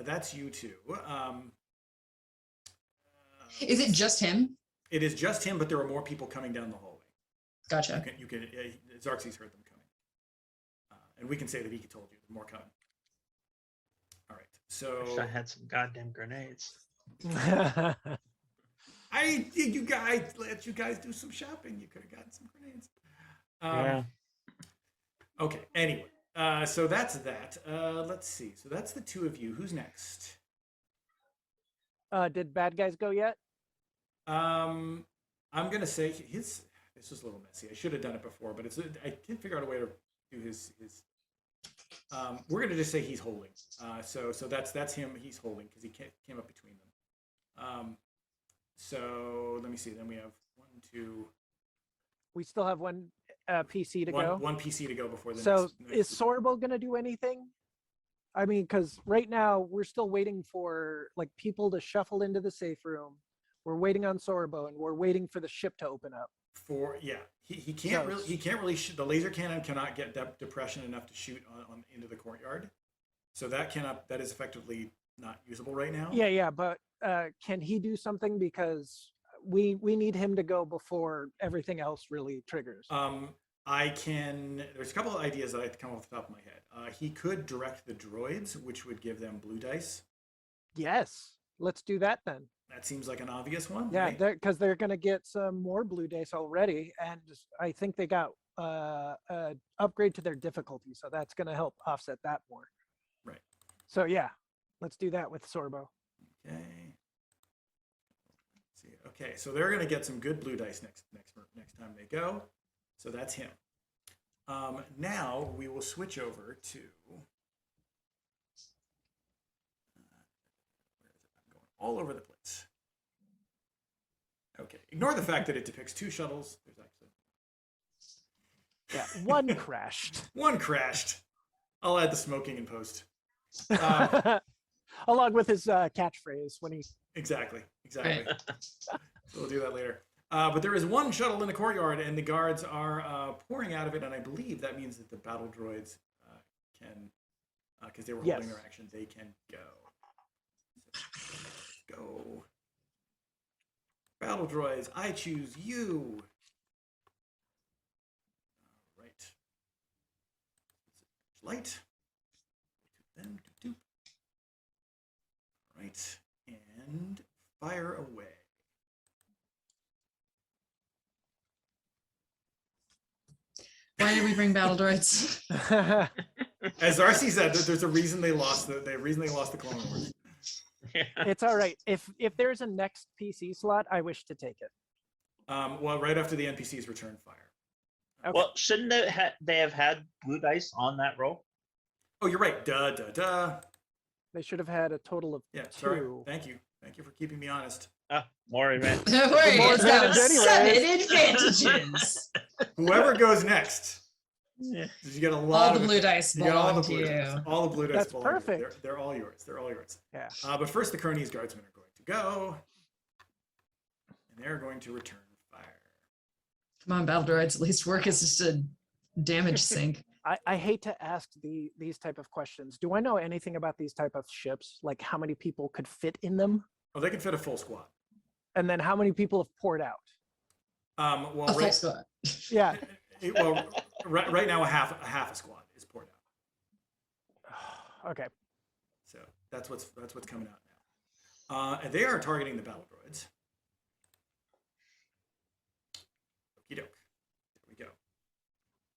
that's you two. Is it just him? It is just him, but there are more people coming down the hallway. Gotcha. You can Xerxes heard them coming, and we can say that he told you more coming. All right, so Wish I had some goddamn grenades. you guys let you guys do some shopping. You could have gotten some grenades. Yeah. Okay. Anyway, so that's that. Let's see. So that's the two of you. Who's next? Did bad guys go yet? I'm gonna say his. This was a little messy. I should have done it before, but I did figure out a way to do his. We're gonna just say he's holding. So that's him. He's holding because he came up between them. So let me see. Then we have 1, 2. We still have one PC to go. One PC to go before the So next. is Sorbo going to do anything? I mean, because right now we're still waiting for like people to shuffle into the safe room. We're waiting on Sorbo, and we're waiting for the ship to open up. He can't So- really shoot. The laser cannon cannot get depression enough to shoot on into the courtyard. So that is effectively not usable right now. Yeah, but can he do something? Because we need him to go before everything else really triggers. There's a couple of ideas that I come off the top of my head. He could direct the droids, which would give them blue dice. Yes, let's do that then. That seems like an obvious one. Yeah, right? because they're going to get some more blue dice already, and I think they got upgrade to their difficulty, so that's going to help offset that more. Right. So yeah, let's do that with Sorbo. Okay. Let's see. Okay, so they're going to get some good blue dice next time they go. So that's him. Now we will switch over to. Where is it? I'm going all over the place. Okay, ignore the fact that it depicts 2 shuttles. There's actually Yeah, one crashed. one crashed. I'll add the smoking in post. Along with his catchphrase when he. Exactly. Right. So we'll do that later. But there is one shuttle in the courtyard, and the guards are pouring out of it, and I believe that means that the battle droids can, because they were holding Yes. their action, they can go. So, go. Battle droids, I choose you. All right. Light. Them. Doop. All right. And fire away. Why did we bring battle droids? As RC said, there's a reason they lost the Clone Wars. It's all right. If there's a next PC slot, I wish to take it. Well, right after the NPCs return fire. Okay. Well, shouldn't they have had blue dice on that roll? Oh, you're right. Duh. They should have had a total of Yeah, sorry. 2. Thank you for keeping me honest. More advantage. Don't worry, more it's got advantage 7 advantages. Whoever goes next, Yeah. you get a All lot the of blue dice you get all belong the to blue dice. you. All the blue dice That's belong to you. perfect. They're all yours. They're all yours. Yeah. But first, the Cronese guardsmen are going to go, and they're going to return fire. Come on, battle droids, at least work as just a damage sink. I hate to ask these type of questions. Do I know anything about these type of ships? Like how many people could fit in them? Oh, they can fit a full squad. And then how many people have poured out? Well, A full right, squad. Yeah. right now a half a squad is poured out. Okay. So that's what's coming out now. And they are targeting the battle droids. Okey doke. There we go.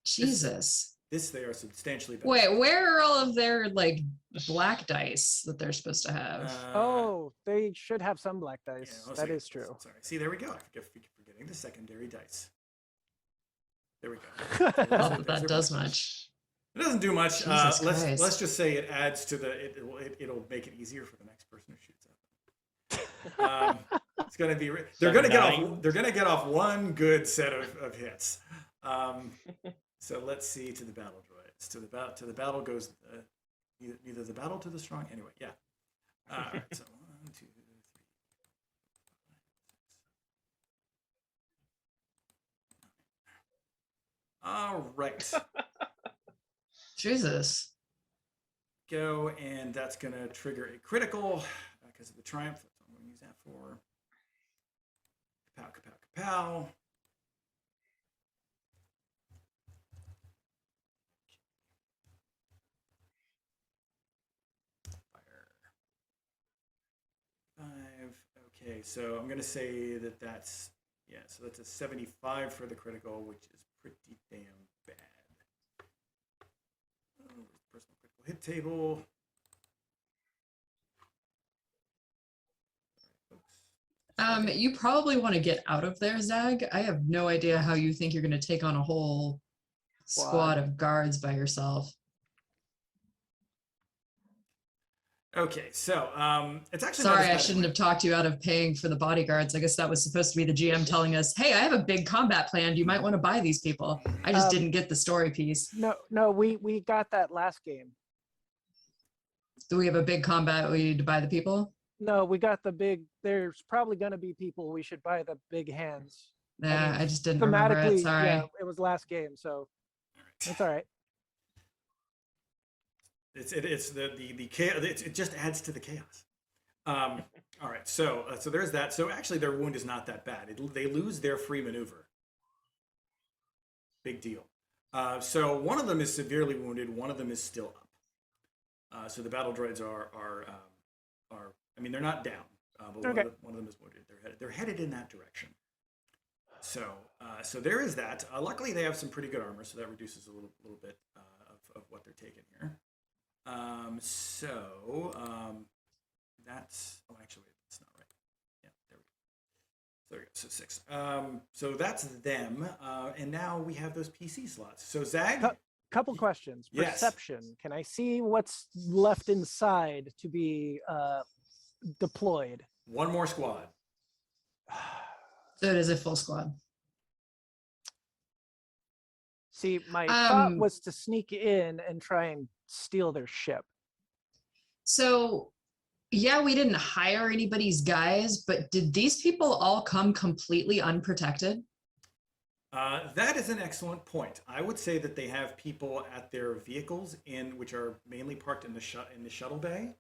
Jesus. This they are substantially better. Wait, where are all of their like black dice that they're supposed to have? Oh, they should have some black yeah, dice. I'll That say- is true. Sorry. See, there we go. I keep forgetting the secondary dice. There we go. Not There's that that their does black dice. much. It doesn't do much. Jesus Let's Christ. just say it adds to the. It'll make it easier for the next person who shoots at them. It's gonna be. They're gonna get off. They're gonna get off one good set of hits. So let's see to the battle droids. To the battle goes neither the battle to the strong. Anyway, yeah. All right. So 1, 2, 3. All right. Jesus. Go, and that's going to trigger a critical because of the triumph. That's what I'm going to use that for. Kapow, kapow, kapow. Fire. 5. Okay, so I'm going to say that's, yeah, so that's a 75 for the critical, which is pretty damn bad. Oh, personal critical hit table. You probably want to get out of there, Zag. I have no idea how you think you're going to take on a whole squad of guards by yourself. Okay, so it's actually Sorry, not I as shouldn't have talked you out of paying for the bodyguards. I guess that was supposed to be the GM telling us, hey, I have a big combat plan. You might want to buy these people. I just didn't get the story piece. No, we got that last game. Do we have a big combat? We need to buy the people? No, we got the big. There's probably going to be people. We should buy the big hands. Yeah, mean, I just didn't remember it. Thematically, Sorry. yeah, it was last game, so it's all right. It's the chaos. It just adds to the chaos. All right, so there's that. So actually, their wound is not that bad. They lose their free maneuver. Big deal. So one of them is severely wounded. One of them is still up. So the battle droids are. I mean, they're not down, but Okay. one of them is wounded. They're headed in that direction. So there is that. Luckily, they have some pretty good armor, so that reduces a little bit of what they're taking here. That's actually that's not right. Yeah, there we go. So there we go. So 6. So that's them. And now we have those PC slots. So Zag, Couple questions. Yes. Perception. Can I see what's left inside to be deployed? one more squad. So it is a full squad. See, my thought Um, was to sneak in and try and steal their ship. So yeah, we didn't hire anybody's guys, but did these people all come completely unprotected? That is an excellent point. I would say that they have people at their vehicles which are mainly parked in the shuttle bay,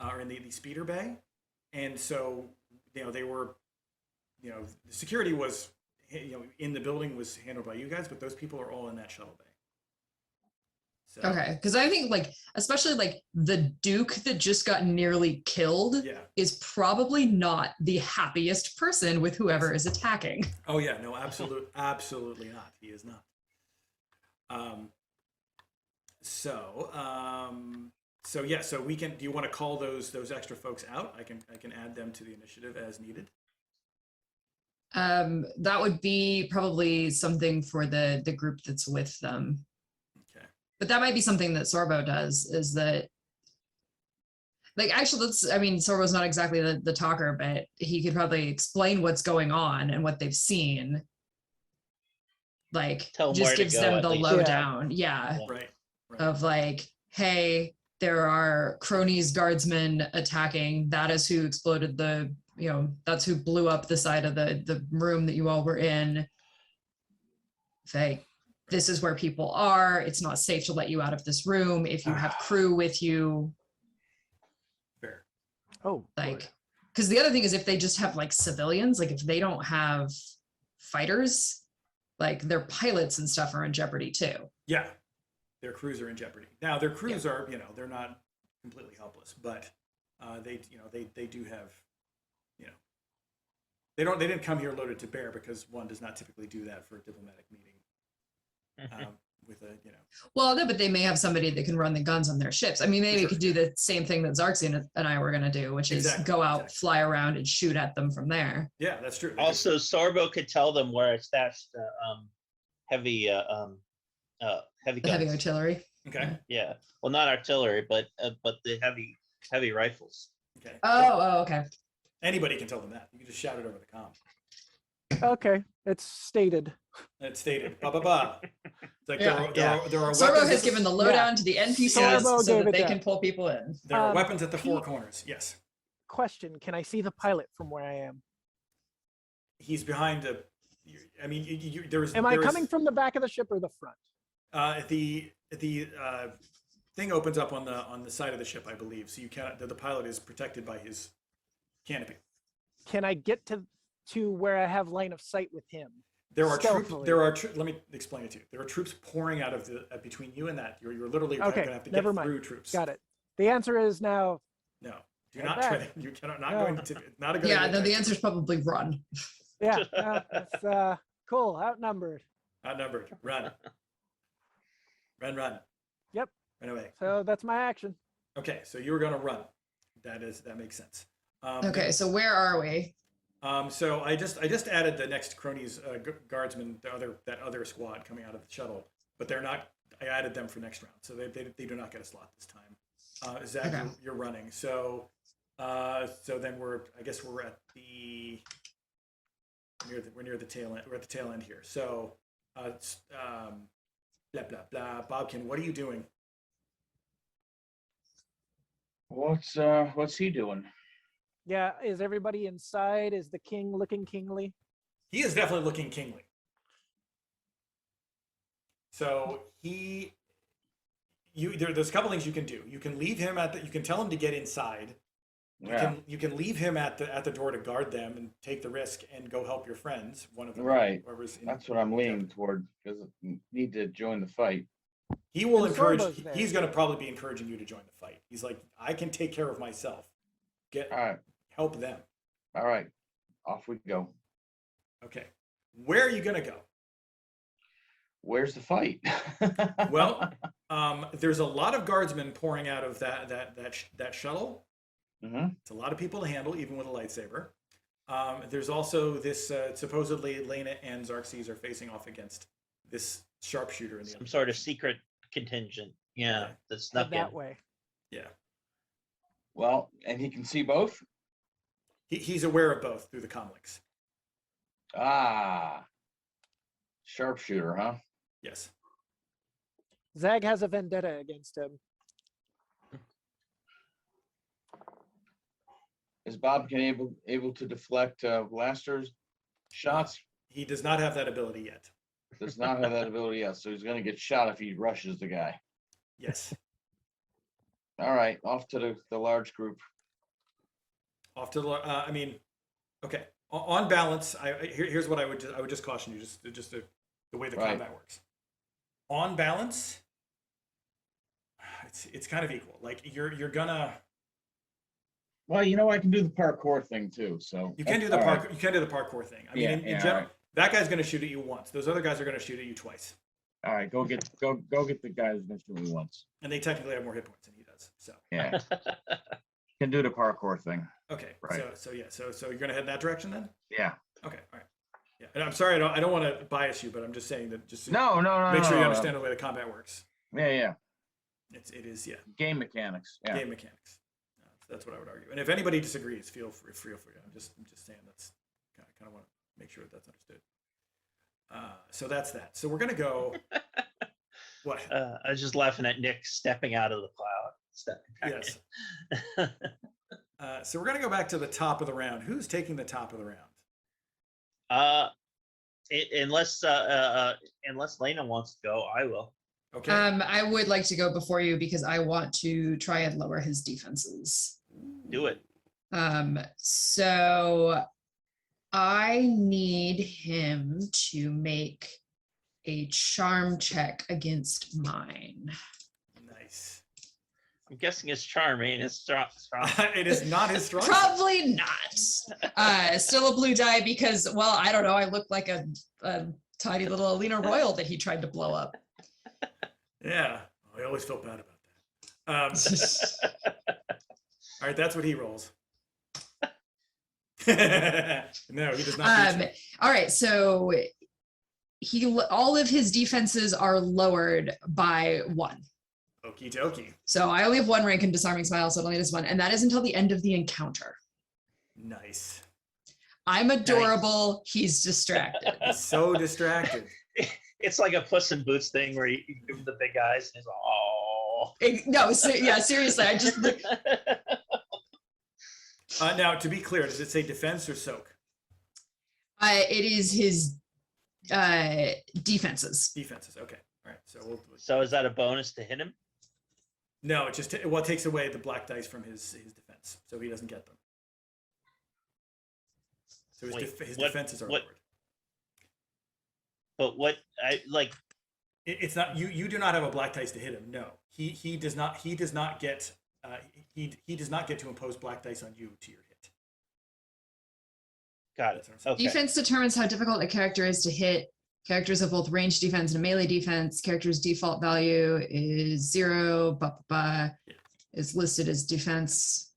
or in the speeder bay, and so they were, the security was, in the building was handled by you guys, but those people are all in that shuttle bay. So, Okay, because I think especially the Duke that just got nearly killed yeah. is probably not the happiest person with whoever is attacking. Oh yeah, no, absolutely not. He is not. So yeah, so we can. Do you want to call those extra folks out? I can add them to the initiative as needed. That would be probably something for the group that's with them. Okay. But that might be something that Sorbo does, is that actually Sorbo's not exactly the talker, but he could probably explain what's going on and what they've seen. Tell them just where to gives go, them at the least. lowdown. Yeah. Right. Of hey, there are Cronese guardsmen attacking. That is who exploded that's who blew up the side of the room that you all were in. This is where people are. It's not safe to let you out of this room if you have crew with you. Fair. Oh, good. Because the other thing is, if they just have civilians, if they don't have fighters, their pilots and stuff are in jeopardy too. Yeah, their crews are in jeopardy. Now their crews are, they're not completely helpless, but they do have, they didn't come here loaded to bear, because one does not typically do that for a diplomatic meeting. With a, Well, no, but they may have somebody that can run the guns on their ships. I mean, maybe Sure. we could do the same thing that Zarxian and I were going to do, which is Exactly, go out, exactly. fly around, and shoot at them from there. Yeah, that's true. Also, Sorbo could tell them where I stashed the heavy heavy The heavy guns. artillery. Okay. Yeah, well, not artillery, but the heavy rifles. Okay. Oh, okay. Anybody can tell them that. You can just shout it over the comm. Okay, it's stated. It's stated. Ba ba ba. It's like Yeah. there are Sorbo weapons. has given the lowdown to the NPCs Sorbo so gave that it they down. can pull people in. There are weapons at the he- four corners. Yes. Question: can I see the pilot from where I am? He's behind a. I mean, there's. Am I coming from the back of the ship or the front? The thing opens up on the side of the ship, I believe. So you cannot. The pilot is protected by his canopy. Can I get to where I have line of sight with him? There are troops. Stealthily. Let me explain it to you. There are troops pouring out of the between you and that. You're literally Okay, going to have to never get mind. through troops. Got it. The answer is now. No, do Right not back. try. You cannot. Not No. going to. Not a good. Yeah, idea. no, the answer is probably run. Yeah, that's cool. Outnumbered. Outnumbered. Run. Run. Yep. Run away. So that's my action. Okay, so you were going to run. That makes sense. Okay, so where are we? So I just added the next Cronese guardsmen, that other squad coming out of the shuttle, but they're not. I added them for next round, so they do not get a slot this time. Zach, Okay. you're running. So then we're at the we're near the tail end. We're at the tail end here. So blah blah blah. Bobkin, what are you doing? What's he doing? Yeah, is everybody inside? Is the king looking kingly? He is definitely looking kingly. So there's a couple things you can do. You can leave him you can tell him to get inside. You can leave him at the door to guard them and take the risk and go help your friends. One of them, Right. whoever's in, That's what I'm leaning toward, because I need to join the fight. He will And encourage. Sorbo's there. He's going to probably be encouraging you to join the fight. He's like, I can take care of myself. Help them. All right, off we go. Okay. Where are you going to go? where's the fight? Well, there's a lot of guardsmen pouring out of that shuttle. Hmm. It's a lot of people to handle, even with a lightsaber. There's also this supposedly Lena and Xerxes are facing off against this sharpshooter in the Some other sort of direction. secret contingent. Yeah, Yeah. that's Head snuck in. that way. Yeah, Well, and he can see both. he's aware of both through the comlinks. Ah, sharpshooter, huh? Yes. Zag has a vendetta against him. Is Bobkin able to deflect blasters shots? He does not have that ability yet. Does not have that ability yet, so he's going to get shot if he rushes the guy. Yes. All right, off to the large group. Off to the. I mean, okay. On balance, here's what I would just caution you, just the way the Right. combat works. On balance, it's kind of equal. Like you're gonna. Well, you know I can do the parkour thing too, so You can do the that's all parkour. right. You can do the parkour thing. I mean, Yeah, in yeah, general, alright. that guy's going to shoot at you once. Those other guys are going to shoot at you twice, All right, go get the guy who's been shooting me once. and they technically have more hit points than he does. So Yeah, can do the parkour thing. okay, Right. so you're going to head in that direction then. Yeah. Okay, all right. Yeah, and I'm sorry, I don't want to bias you, but I'm just saying that just to No, make sure you no. understand the way the combat works. Yeah. It is Game mechanics. Yeah. game mechanics. That's what I would argue. And if anybody disagrees, feel free. I'm just saying that's kind of want to make sure that's understood. So that's that. So we're gonna go. What? I was just laughing at Nick stepping out of the cloud. Stepping back Yes. in. So we're gonna go back to the top of the round. Who's taking the top of the round? Unless Lena wants to go, I will. Okay. I would like to go before you because I want to try and lower his defenses. Do it. So I need him to make a charm check against mine. Nice. I'm guessing it's charming. It's strong. It is not his strong. Probably not. Still a blue die because, well, I don't know. I look like a tiny little Alina Royal that he tried to blow up. Yeah. I always felt bad about that. All right, that's what he rolls. No, he does not. beat you. All right, so all of his defenses are lowered by 1. Okie dokie. So I only have 1 rank in Disarming Smile, so it only does 1, and that is until the end of the encounter. Nice. I'm adorable. He's distracted. He's so distracted. It's like a Puss in Boots thing where you give him the big eyes and he's like, oh. No, yeah, seriously. I just Now, to be clear, does it say defense or soak? it is his defenses. Defenses. Okay. All right. So So is that a bonus to hit him? no, it just it takes away the black dice from his defense, so he doesn't get them. So his, Wait, his what- defenses are what- lowered. But what I like, It's not you do not have a black dice to hit him. No, he does not get he does not get to impose black dice on you to your hit. got it. That's what I'm saying. Okay. Defense determines how difficult a character is to hit. Characters have both ranged defense and melee defense. Character's default value is 0. Is listed as defense.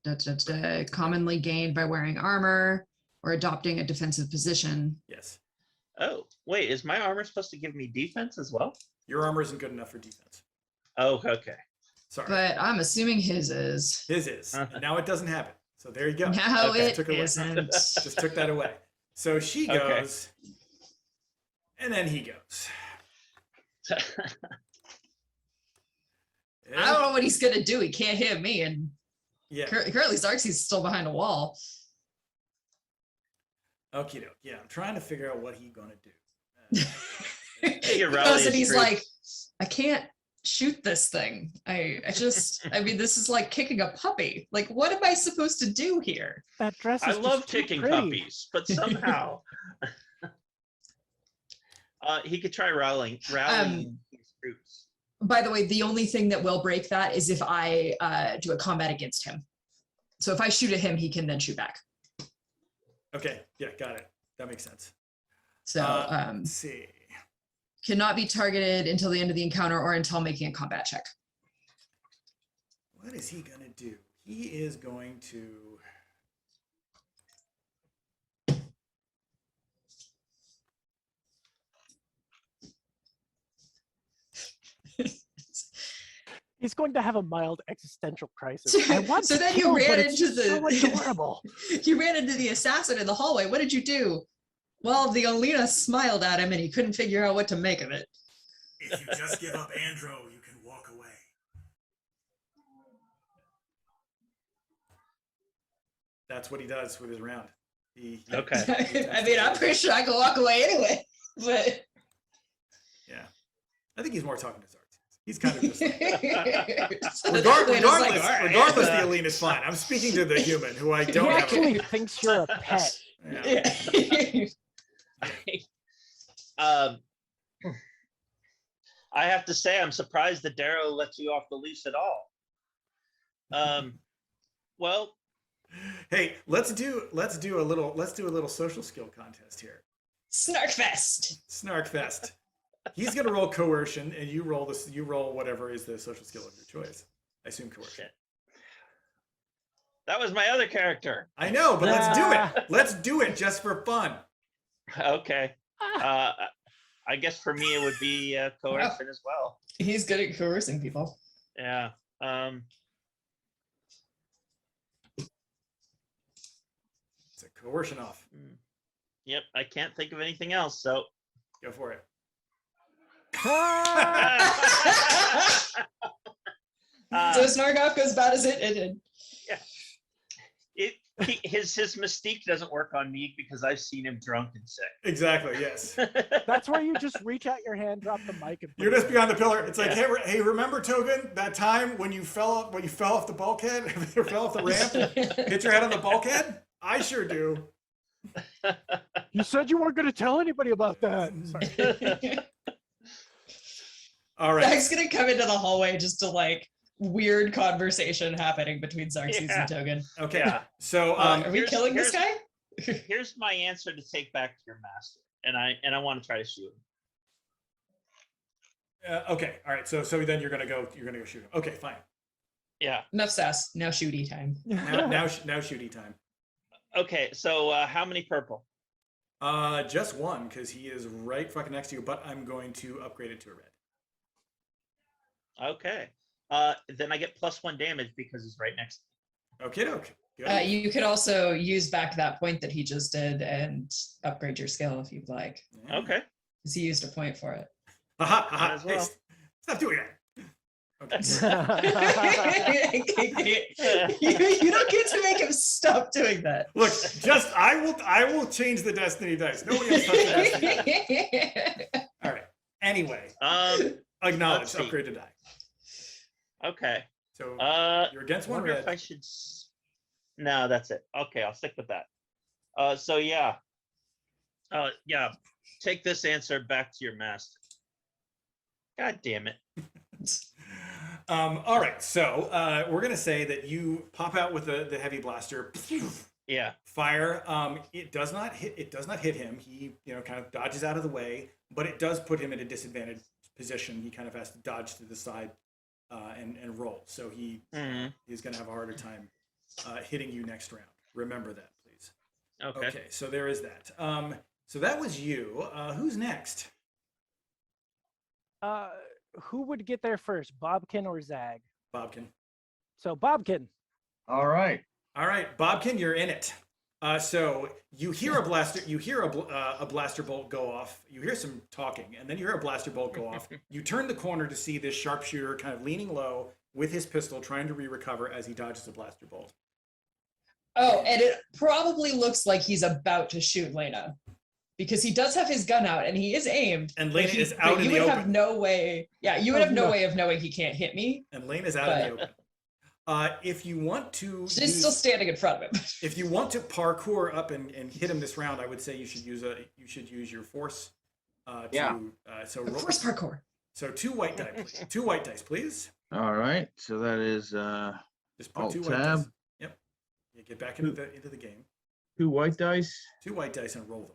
Commonly gained by wearing armor or adopting a defensive position. Yes, Oh, wait, is my armor supposed to give me defense as well? your armor isn't good enough for defense. Oh, okay. Sorry, But I'm assuming his is. his is, and now it doesn't happen. So there you go. Now Okay, it took it away. isn't. Just took that away. So she Okay. goes, and then he goes. I don't know what he's gonna do. He can't hit me, and Yeah. currently Xerxes is still behind a wall. Okie doke. Yeah, I'm trying to figure out what he's gonna do. He He rallies goes and he's troops. like, I can't shoot this thing. I mean, this is like kicking a puppy. Like, what am I supposed to do here? That dress is I just love too kicking pretty. puppies, but somehow he could try rallying his troops. By the way, the only thing that will break that is if I do a combat against him. So if I shoot at him, he can then shoot back. Okay. Yeah, got it. That makes sense. So Let's see. Cannot be targeted until the end of the encounter or until making a combat check. What is he gonna do? He is going to. He's going to have a mild existential crisis. I want So to then kill, you but ran it's into so the adorable. you ran into the assassin in the hallway. What did you do? Well, the Alina smiled at him and he couldn't figure out what to make of it. If you just give up Andro, you can walk away. That's what he does with his round. Okay. I mean, I'm pretty sure I can walk away anyway. But Yeah. I think he's more talking to Zartz. He's kind of just like, So regardless, Lena's like, "All right." regardless, the Alina's fine. I'm speaking to the human who I He don't have. actually thinks you're a pet. Yeah. Yeah. I have to say, I'm surprised that Darrow lets you off the leash at all. Well, Hey, let's do a little social skill contest here. Snarkfest. Snarkfest. He's gonna roll coercion, and you roll this. You roll whatever is the social skill of your choice. I assume coercion. shit. That was my other character. I know, but let's do Ah. it. Let's do it just for fun. Okay. I guess for me it would be coercion as well. He's good at coercing people. Yeah. It's a coercion off. Yep. I can't think of anything else. So. Go for it. So Snarkoff goes bad as it did. His mystique doesn't work on me because I've seen him drunk and sick. Exactly. Yes. That's where you just reach out your hand, drop the mic, and You're put it just in. behind the pillar. It's like, Yeah. hey, remember Togan? That time when you fell off the bulkhead, you fell off the ramp, hit your head on the bulkhead? I sure do. You said you weren't going to tell anybody about that. Sorry. All right. Zach's gonna come into the hallway just to like weird conversation happening between Xerxes Yeah. and Togan. Okay. Yeah. So Are we here's- killing this guy? Here's my answer to take back to your master, and I want to try to shoot him. okay. All right. So then you're gonna go shoot him. Okay. Fine. Yeah. Enough sass. Now shooty time. Now shooty time. Okay. So how many purple? Just one, because he is right fucking next to you. But I'm going to upgrade it to a red. Okay. Then I get +1 damage because he's right next. Okay. Good. You could also use back that point that he just did and upgrade your skill if you'd like. Yeah. Okay. Because he used a point for it. Haha, Might as Hey, well. stop doing that. Okay. You don't get to make him stop doing that. Look, I will change the destiny dice. Nobody else touch the destiny dice. All right. Anyway, acknowledge. Let's see. Upgrade to die. Okay. So you're I against one wonder red. if I should. No, that's it. Okay, I'll stick with that. So yeah. Yeah. Take this answer back to your master. God damn it. All right. So we're gonna say that you pop out with the heavy blaster. Yeah. Fire. It does not hit him. He kind of dodges out of the way, but it does put him in a disadvantaged position. He kind of has to dodge to the side and roll. So he's going to have a harder time hitting you next round. Remember that, please. Okay. So there is that. So that was you. Who's next? Who would get there first, Bobkin or Zag? Bobkin. So Bobkin. All right. All right, Bobkin, you're in it. So you hear a blaster. You hear a blaster bolt go off. You hear some talking, and then you hear a blaster bolt go off. You turn the corner to see this sharpshooter kind of leaning low with his pistol, trying to recover as he dodges a blaster bolt. Oh, and it probably looks like he's about to shoot Lena. Because he does have his gun out and he is aimed. And but Lena is but out in you the would have open. no way. Yeah, you would Oh, have no no. way of knowing he can't hit me. And Lane is out in the open. If you want to, She's still standing in front of him. if you want to parkour up and hit him this round, I would say you should use your force. Yeah. So roll. First parkour. So 2 white dice, please. 2 white dice, please. All right. So that is Just put Alt 2 white tab. dice. Yep. You get back into the game. 2 white dice, 2 white dice and roll them.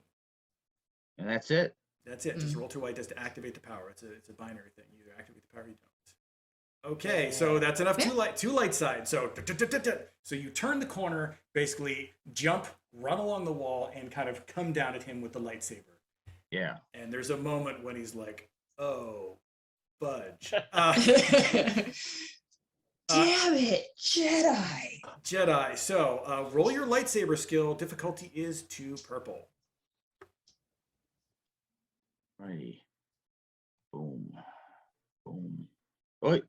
and that's it. That's it. Just roll 2 white dice to activate the power. It's a binary thing. You either activate the power or you don't. Okay, so that's enough. Two light side. So you turn the corner, basically jump, run along the wall, and kind of come down at him with the lightsaber. Yeah. And there's a moment when he's like, "Oh, fudge." Damn it, Jedi. Jedi. So roll your lightsaber skill. Difficulty is 2 purple. Righty. Boom. Boom. Oh,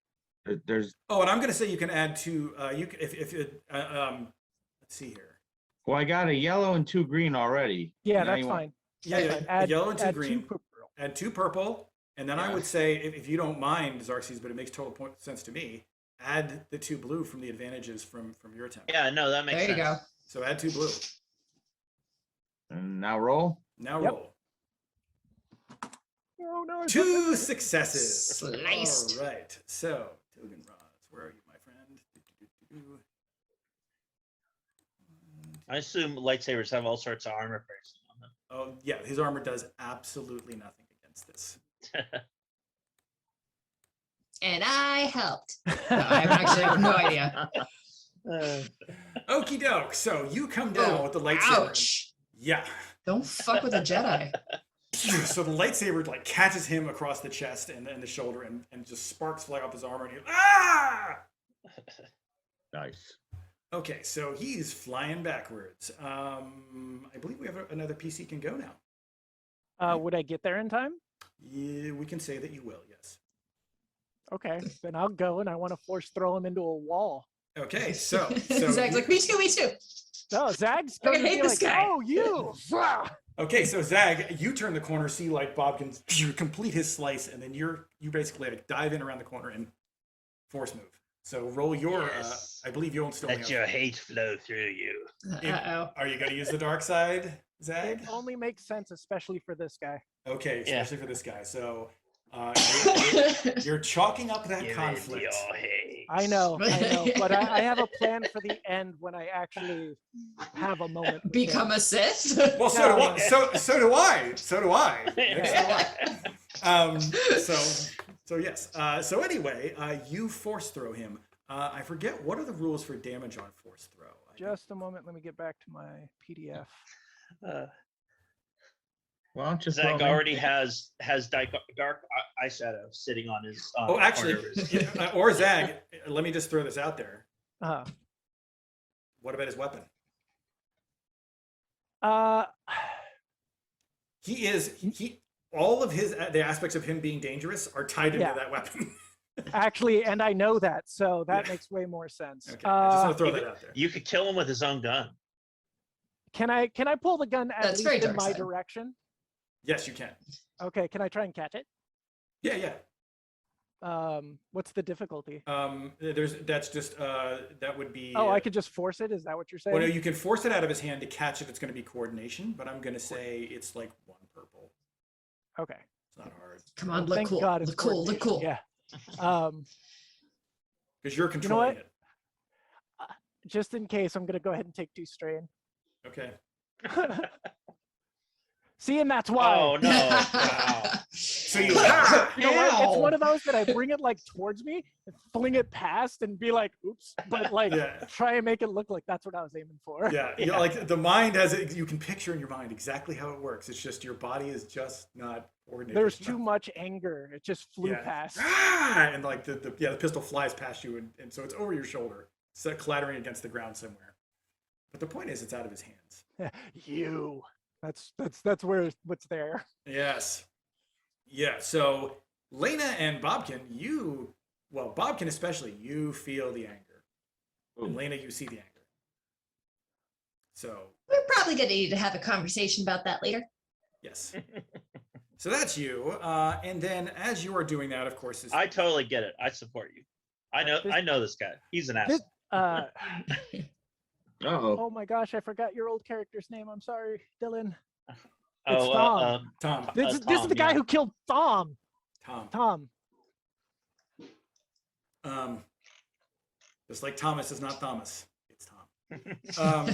there's. Oh, and I'm gonna say you can add 2. You can, if let's see here. Well, I got a yellow and 2 green already. Yeah, Now that's you want- fine. Yeah, That's yeah. fine. Add, Yellow and 2 add green. 2 purple. Add 2 purple, and then I Yeah. would say, if you don't mind, Xerxes, but it makes total sense to me, add the 2 blue from the advantages from your attempt. Yeah, no, that makes There you sense. go. So add 2 blue. And now roll. Now Yep. roll. Oh no! I 2 successes. Sliced. All right. So Togen Rods, where are you, my friend? I assume lightsabers have all sorts of armor piercing on them. Oh yeah, his armor does absolutely nothing against this. And I helped. No, I actually have no idea. Okie doke. So you come down with the lightsaber. Ouch. Yeah. Don't fuck with a Jedi. So the lightsaber like catches him across the chest and the shoulder, and just sparks fly off his armor, and he Nice. Okay, so he's flying backwards. I believe we have another PC can go now. Would I get there in time? Yeah, we can say that you will. Yes. Okay, then I'll go, and I want to force throw him into a wall. Okay, so Zach's like, me too, me too. No, Zag's I going to hate be this like, guy. "Oh, you!" okay, so Zag, you turn the corner, see like Bob can complete his slice, and then you basically like dive in around the corner and force move. So roll your. Yes. I believe you don't still. Let your hate flow through you. Uh-oh. Are you going to use the dark side, Zag? It only makes sense, especially for this guy. Okay, Yeah. especially for this guy. So you're chalking up that Give it conflict. your hate. I know, but I have a plan for the end when I actually have a moment. with Become him. a Sith? Well, so do I. So do I. So do I. So yes. So anyway, you force throw him. I forget what are the rules for damage on force throw. Just a moment. Let me get back to my PDF. Well, just Zach roll me. already has dark eyeshadow sitting on his. Oh, actually, corner of his- or Zag. Let me just throw this out there. Uh, What about his weapon? uh, He all of the aspects of him being dangerous are tied into Yeah. that weapon. actually, and I know that, so that Yeah. makes way more sense. Okay, I just want to throw you that out there. You could kill him with his own gun. Can I pull the gun at That's very least in dark my side. direction? Yes, you can. Okay, can I try and catch it? Yeah. What's the difficulty? That's just that would be. Oh, I could just force it. Is that what you're saying? Well, no, you can force it out of his hand to catch it. It's going to be coordination, but I'm going to say it's like 1 purple. Okay. It's not hard Come on, Well, look thank cool. God it's Look cool, look cool. coordination. Yeah. Because you're controlling what? it. Just in case, I'm gonna go ahead and take 2 strain. Okay. See, and that's why. Oh no! Wow. So you. You know what? It's Ow. one of those that I bring it like towards me, and fling it past, and be like, "Oops!" But like, Yeah. try and make it look like that's what I was aiming for. Yeah, you know, like the mind has it. You can picture in your mind exactly how it works. It's just your body is just not coordinated. There's too much anger. It just flew Yeah. past. And like the pistol flies past you, and so it's over your shoulder, so clattering against the ground somewhere. But the point is, it's out of his hands. You. That's where what's there. Yes. Yeah. So Lena and Bobkin, Bobkin especially, you feel the anger. And Ooh. Lena, you see the anger. So We're probably going to need to have a conversation about that later. yes. So that's you. And then as you are doing that, of course, I totally get it. I support you. I know this guy. He's an This, asshole. Uh-oh. oh my gosh, I forgot your old character's name. I'm sorry, Dylan. Oh, Tom. Tom. This is Tom, the guy yeah. who killed Thom. Tom. Tom. Just like Thomas is not Thomas. It's Tom.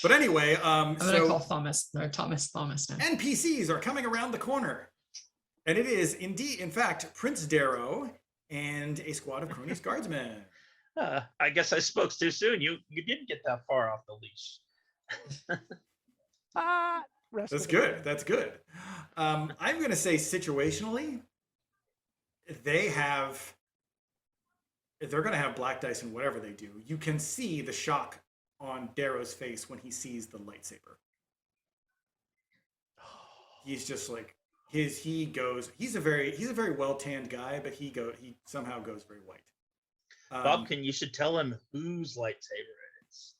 But anyway, I'm gonna call Thomas now. NPCs are coming around the corner. And it is indeed, in fact, Prince Darrow and a squad of Cronese guardsmen. I guess I spoke too soon. You didn't get that far off the leash. Rest That's of the good. game. That's good. I'm going to say situationally, they're going to have black dice in whatever they do. You can see the shock on Darrow's face when he sees the lightsaber. He's just like he's a very well tanned guy, but he somehow goes very white. Bobkin, you should tell him whose lightsaber it is.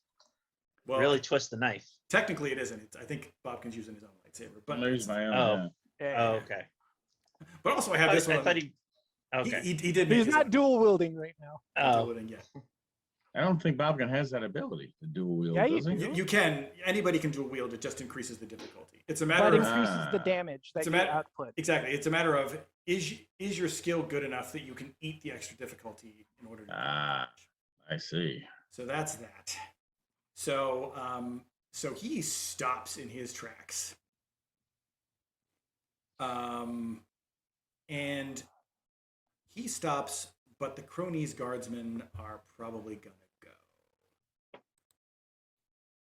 Well, Really twist the knife. technically it isn't. I think Bobkin's using his own lightsaber, but I use my own. Oh. yeah. Oh, okay. But also I have this one. I thought he. Okay. He did. Make He's his not own. dual wielding right now. Oh. Wielding, yeah. I don't think Bobkin has that ability to dual wield, Yeah, you does he? do. You can. Anybody can dual wield. It just increases the difficulty. It's a But matter of increases the damage that It's a you matter- output. exactly. It's a matter of is your skill good enough that you can eat the extra difficulty in order to. do Ah. damage. I see. So that's that. So so he stops in his tracks. And he stops, but the Cronese guardsmen are probably gonna go.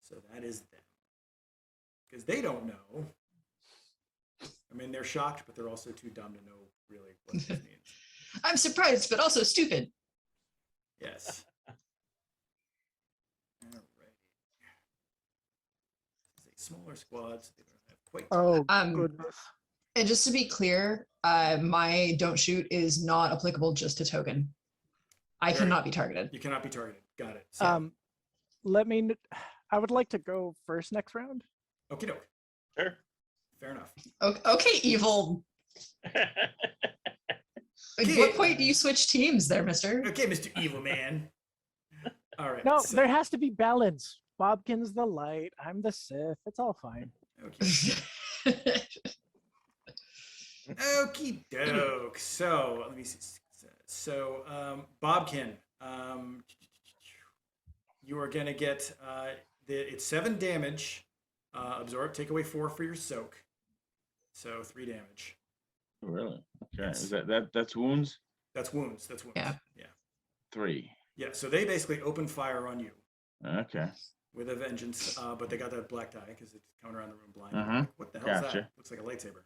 So that is them. Because they don't know. I mean, they're shocked, but they're also too dumb to know really what this means. I'm surprised, but also stupid. Yes. Alright. This is a smaller squad, so they don't have quite. Oh Um, goodness. And just to be clear, my don't shoot is not applicable just to token. I Right. cannot be targeted. You cannot be targeted. Got it. So, I would like to go first next round. okie doke. Sure. Fair enough. Okay, evil. At what point do you switch teams there, mister? Okay, Mr. Evil Man. All right. No, so- there has to be balance. Bobkin's the light. I'm the Sith. It's all fine. Okay. Okie doke. So let me see. So Bobkin, you are gonna get it's 7 damage. Absorb. Take away 4 for your soak. So 3 damage. Oh, really? Okay. Yes. Is that's wounds? That's wounds. That's wounds. Yeah. Yeah. 3. Yeah. So they basically open fire on you Okay. with a vengeance, but they got that black die because it's coming around the room blind. Mhm. Like, what the hell is Gotcha. that? Looks like a lightsaber.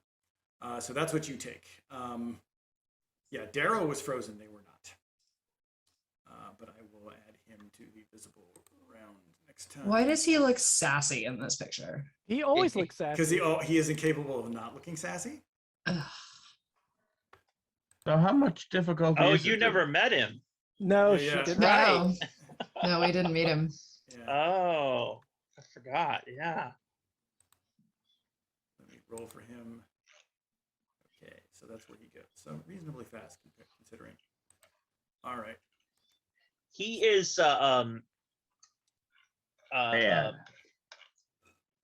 So that's what you take. Yeah, Darrow was frozen. They were not. But I will add him to the visible round next time. Why does he look sassy in this picture? He always looks sassy. Because he is incapable of not looking sassy. Ugh. So how much difficulty? Oh, is you it never met him. No, Yeah, she yeah. didn't. Right. No, we didn't meet him. Yeah. Oh, I forgot. Yeah. Let me roll for him. Okay, so that's where he goes. So reasonably fast considering. All right. He is Bad.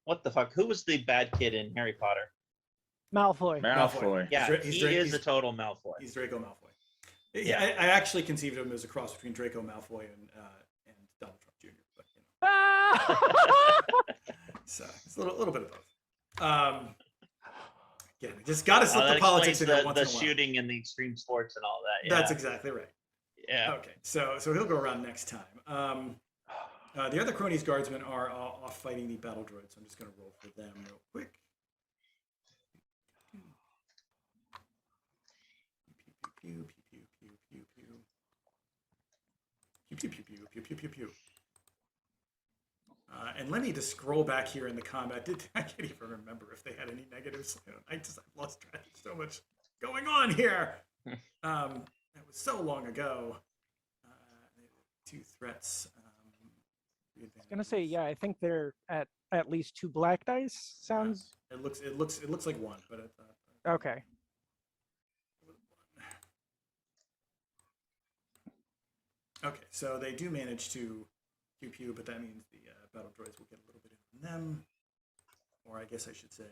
what the fuck? Who was the bad kid in Harry Potter? Malfoy. Malfoy. Yeah, He's he Dra- is he's- a total Malfoy. He's Draco Malfoy. Yeah. I actually conceived of him as a cross between Draco Malfoy and Donald Trump Jr. But you know, Ah! so it's a little bit of both. Again, we just got to slip that the politics in explains there once the in a while. shooting and the extreme sports and all that. Yeah. That's exactly right. yeah. Okay, so he'll go around next time. The other Cronese guardsmen are off fighting the battle droids, so I'm just going to roll for them real quick. Pew, pew, pew, pew, pew, pew. Pew, pew, pew, pew, pew, pew, pew, pew. And let me just scroll back here in the combat. I can't even remember if they had any negatives. I've lost track. There's so much going on here. That was so long ago. 2 threats. I was gonna say, yeah, I think they're at least 2 black dice. Sounds It looks like 1, but okay. okay. So they do manage to pew pew, but that means the battle droids will get a little bit in them, or I guess I should say.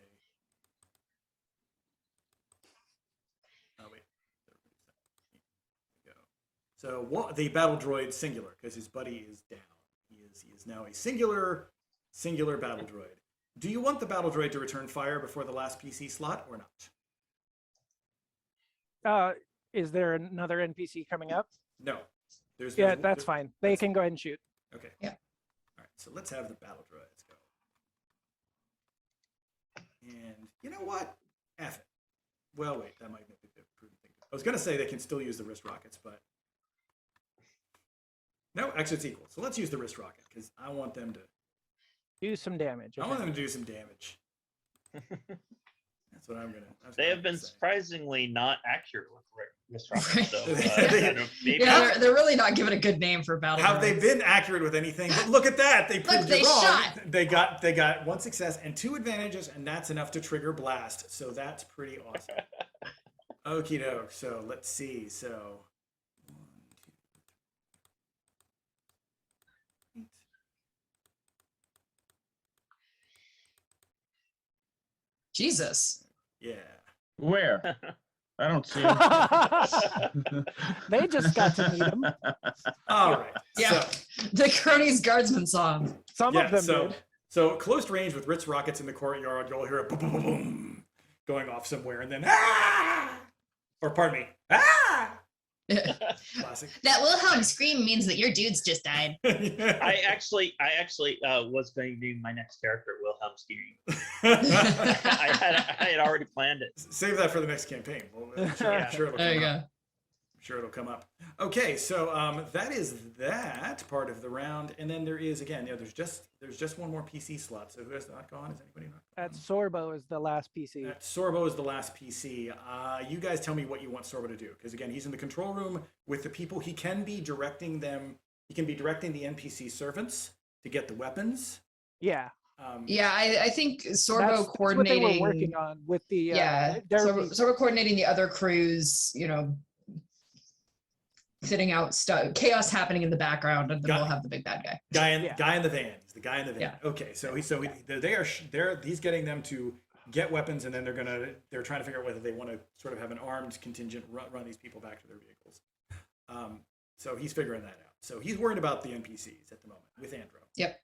Oh wait, there we go. So the battle droid singular because his buddy is down. He is now a singular Singular battle droid. Do you want the battle droid to return fire before the last PC slot or not? Is there another NPC coming up? No. There's Yeah, there's- that's fine. They can go ahead and shoot. Okay. Yeah. All right. So let's have the battle droids go. And you know what? F it. Well, wait. That might be the prudent thing. I was gonna say they can still use the wrist rockets, but no. Actually, it's equal. So let's use the wrist rocket because I want them to. Do some damage. I want them to do some damage. That's what I'm gonna. They have been say. surprisingly not accurate with wrist rockets, Right. so They- I don't- maybe Yeah, they're really not given a good name for battle. Have they droids. been accurate with anything? But look at that. They proved they it wrong. shot. They got 1 success and 2 advantages, and that's enough to trigger blast. So that's pretty awesome. Okie doke. So let's see. So 1, 2, 8. Jesus. Yeah. Where? I don't see him. They just got to meet him. All right. Yeah. So, The Cronese guardsman saw him. Some yeah. of them So did. so close range with Ritz rockets in the courtyard. You'll hear a boom, boom, boom, boom going off somewhere, and then ah, or pardon me, ah. Classic. That Wilhelm scream means that your dudes just died. I actually was going to do my next character, Wilhelm Skiing. I had already planned it. Save that for the next campaign. Well, I'm sure, I'm sure it'll There you come up. go. I'm sure it'll come up. Okay, so that is that part of the round, and then there is again, there's just one more PC slot. So who has not gone? Is anybody not gone? Sorbo is the last PC. Sorbo is the last PC. You guys tell me what you want Sorbo to do, because again, he's in the control room with the people. He can be directing them. He can be directing the NPC servants to get the weapons. Yeah. Yeah, I think Sorbo That's what coordinating. they were working on with the. Yeah, Sorbo coordinating the other crews. Fitting out stuff, chaos happening in the background, and then we'll have the big bad guy. Guy in Yeah. the van. He's the guy in the van. Yeah. Okay, so he's getting them to get weapons, and then they're trying to figure out whether they want to sort of have an armed contingent run these people back to their vehicles. So he's figuring that out. So he's worried about the NPCs at the moment with Andro. Yep.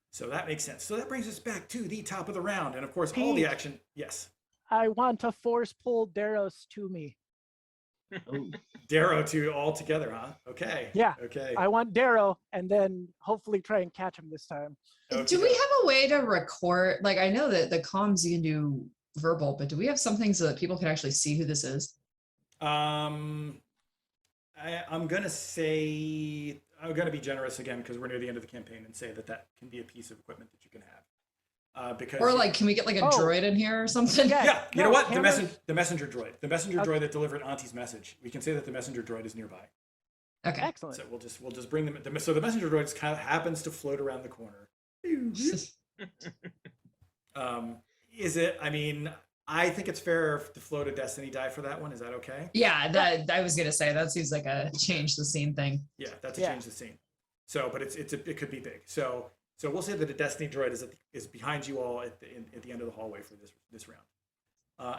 So that makes sense. So that brings us back to the top of the round, and of course all the Pete. action. Yes, I want to force pull Daros to me. Ooh. Darrow to all together, huh? Okay. Yeah. Okay. I want Darrow, and then hopefully try and catch him this time. Do we have a way to record? Like, I know that the comms you can do verbal, but do we have something so that people can actually see who this is? I'm gonna be generous again because we're near the end of the campaign and say that can be a piece of equipment that you can have. Because Or like, can we get like a Oh. droid in here or something? Yeah. yeah, you know No, what? cameras- The messenger droid Okay. that delivered Auntie's message. We can say that the messenger droid is nearby. Okay. Excellent. So we'll just bring them. So the messenger droid kind of happens to float around the corner. Is it? I mean, I think it's fair to float a Destiny die for that one. Is that okay? Yeah, that I was gonna say that seems like a change the scene thing. Yeah, that's a Yeah. change the scene. So, but it could be big. So we'll say that a Destiny droid is behind you all at the end of the hallway for this round.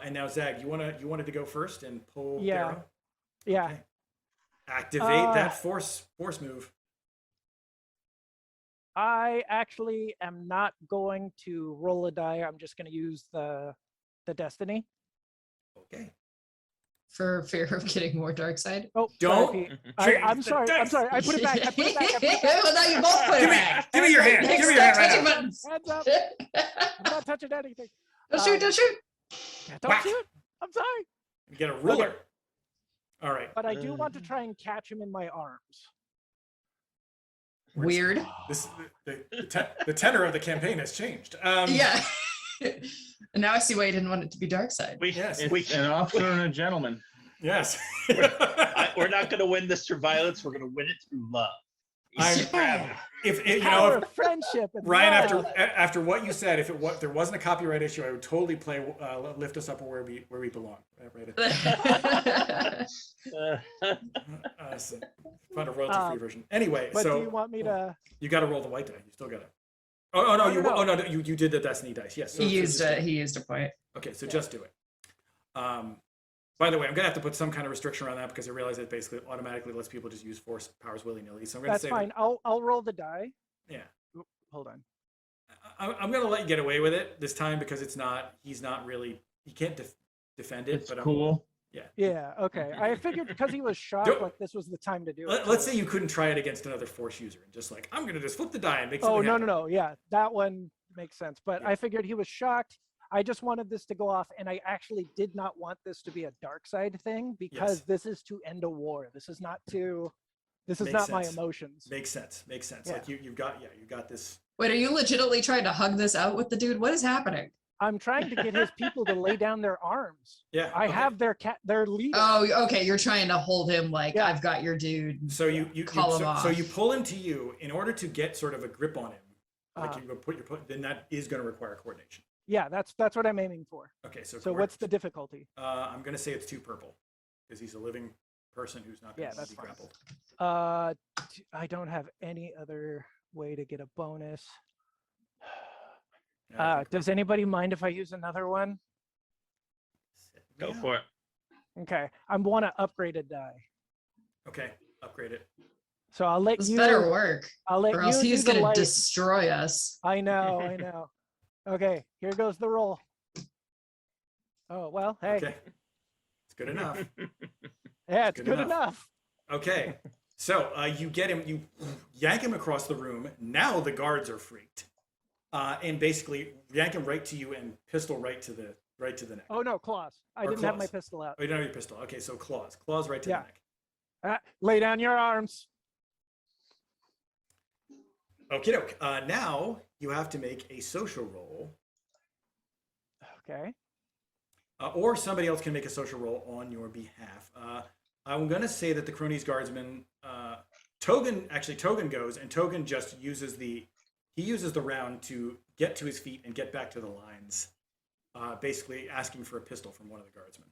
And now Zag, you wanted to go first and pull. Yeah. Darrow? Yeah. Okay. Activate that force move. I actually am not going to roll a die. I'm just going to use the Destiny. Okay. For fear of getting more dark side. Oh, Don't sorry, Pete. change I'm the sorry. I'm dice. sorry. I put it back. I put it back. I put it back. Well, now you both put it Give me, back. give me your hand. Give me your hand right Touching now. buttons. Hands up. I'm not touching anything. Don't shoot, don't shoot. Yeah, don't Whack. shoot. I'm sorry. Get a ruler. All right. But I do want to try and catch him in my arms. Weird. This the tenor of the campaign has changed. Yeah. And now I see why you didn't want it to be dark side. Yes. It's an officer and a gentleman. Yes. We're not going to win this through violence. We're going to win it through love. I'm- Grab it. if Power of friendship. And Ryan, love. after what you said, if there wasn't a copyright issue, I would totally play "Lift Us Up Where We Belong." Right. So, find a royalty-free version. Anyway, But so do you want me to? you got to roll the white die. You still got to. Oh no! No. You did the Destiny dice. Yes. So He just used a point. Okay, so just do it. By the way, I'm gonna have to put some kind of restriction around that because I realize it basically automatically lets people just use force powers willy-nilly. So I'm gonna That's say fine. I'll roll the die. Yeah. Hold on. I'm gonna let you get away with it this time because he's not really, he can't defend it. It's but cool. Yeah, okay. I figured because he was shocked, Don't- like this was the time to do it. Let's too. say you couldn't try it against another Force user and just like, I'm gonna just flip the die and make Oh, something no, happen. no, no. Yeah, that one makes sense. But Yeah. I figured he was shocked. I just wanted this to go off, and I actually did not want this to be a dark side thing because Yes. this is to end a war. This is not to. This is Makes not my sense. emotions. Makes sense. Makes sense. Yeah. Like you got this. Wait, are you legitimately trying to hug this out with the dude? What is happening? I'm trying to get his people to lay down their arms. Yeah. I okay. have their leader. Oh, okay. You're trying to hold him like Yeah. I've got your dude. So you Call him so off. you pull him to you in order to get sort of a grip on him. Like Uh-huh. you put your then that is going to require coordination. Yeah, that's what I'm aiming for. Okay, so So what's the difficulty? I'm going to say it's 2 purple because he's a living person who's not going Yeah, to that's be fine. grappled. I don't have any other way to get a bonus. Yeah, I think Does anybody mind if I use another one? Go yeah. for it. Okay, I want to upgrade a die, Okay, upgrade it. so I'll let This you. better work, I'll let or you else do he's the gonna light. destroy us. I know, I know. Okay, here goes the roll. Oh well, hey, Okay, it's good enough. yeah, it's good good enough. enough. Okay, so you get him, you yank him across the room. Now the guards are freaked, and basically yank him right to you and pistol right to the neck. Oh no, claws! I Or didn't have my claws. pistol out. Oh, you don't have your pistol. Okay, so claws right to Yeah. the neck. Lay down your arms. Okay, doke. Now you have to make a social roll, Okay. or somebody else can make a social roll on your behalf. I'm gonna say that the Cronese guardsman, Togan goes, and Togan just uses the round to get to his feet and get back to the lines, basically asking for a pistol from one of the guardsmen.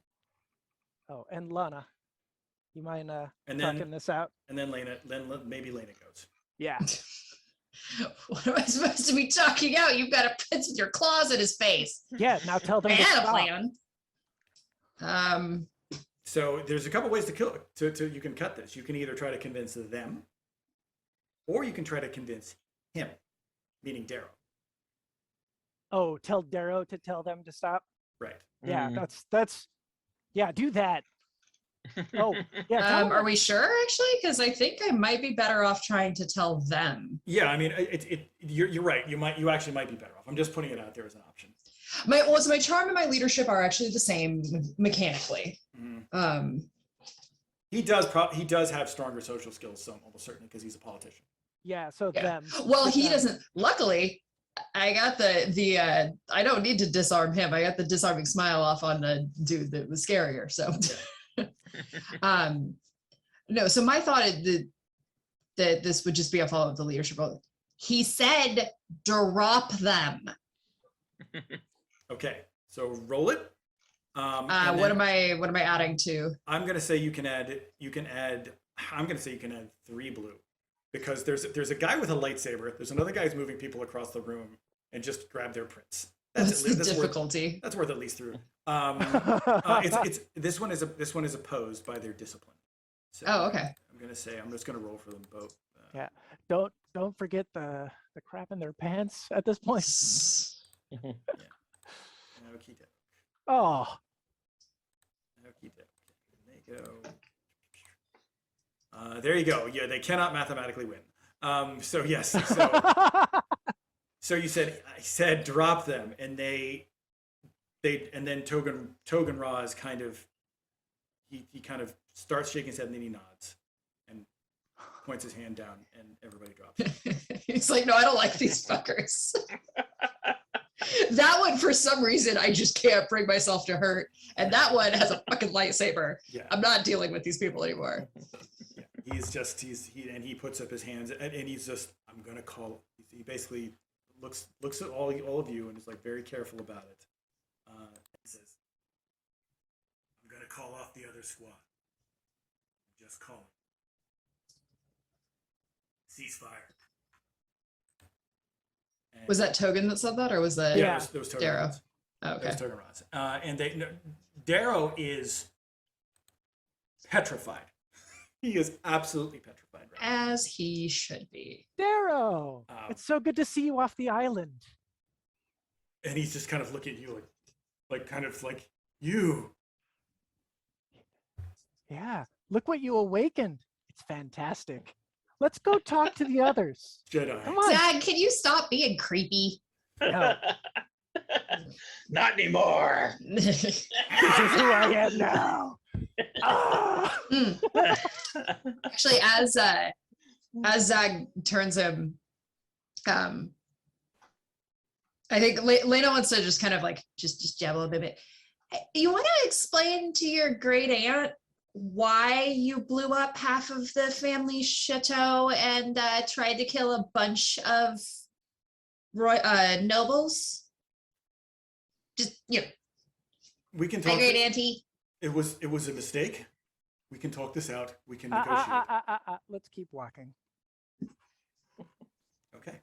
Oh, and Lana, you mind And talking then this out? maybe Lena goes. Yeah. What am I supposed to be talking out? You've got a prince with your claws in his face. Yeah. Now tell them I to had a stop. plan. So there's a couple ways to kill it. You can cut this. You can either try to convince them, or you can try to convince him, meaning Darrow. Oh, tell Darrow to tell them to stop. Right. Yeah, that's. Yeah, do that. Oh, yeah. Tell them Are we sure actually? Because I think I might be better off trying to tell them. Yeah, I mean, you're right. You actually might be better off. I'm just putting it out there as an option. So my charm and my leadership are actually the same mechanically. Mhm. He does have stronger social skills, so almost certainly because he's a politician. Yeah, so Yeah. them. Well, With he them. doesn't. Luckily, I got the I don't need to disarm him. I got the disarming smile off on the dude that was scarier. So, no. So my thought is that this would just be a follow up the leadership role. He said, "Drop them." Okay, so roll it. What am I adding to? I'm gonna say you can add. I'm gonna say you can add 3 blue, because there's a guy with a lightsaber. There's another guy who's moving people across the room and just grab their prints. What's the worth- difficulty? That's worth at least 3. This one is opposed by their discipline. So Oh, okay. I'm just gonna roll for them both. Yeah. Don't forget the crap in their pants at this point. Okie doke. Oh, Okie doke. They go. There you go. Yeah, they cannot mathematically win. So yes. So I said drop them, and then Togan Ra is kind of he kind of starts shaking his head and then he nods and points his hand down and everybody drops. He's like, no, I don't like these fuckers. That one, for some reason, I just can't bring myself to hurt. And that one has a fucking lightsaber. Yeah. I'm not dealing with these people anymore. Yeah. He puts up his hands and he's just, I'm gonna call. He basically looks at all of you and is like very careful about it. He says, I'm gonna call off the other squad. Just call it. Ceasefire. And- Was that Togan that said that, or was that Yeah. Those Togan Darrow? rods. Oh, okay. Those Togan rods. And Darrow is petrified. He is absolutely petrified right now. As he should be. Darrow, it's so good to see you off the island. And he's just kind of looking at you like you. Yeah, look what you awakened. It's fantastic. Let's go talk to the others. Jedi. Come on. Zag, can you stop being creepy? No, Not anymore. this is who I am now. Ah! Actually, as Zag turns him, I think Lena wants to just kind of like just jab a little bit. You want to explain to your great aunt why you blew up half of the family chateau and tried to kill a bunch of nobles? Just, you know, We can My talk. great auntie. It was a mistake. We can talk this out. We can negotiate. Let's keep walking. Okay.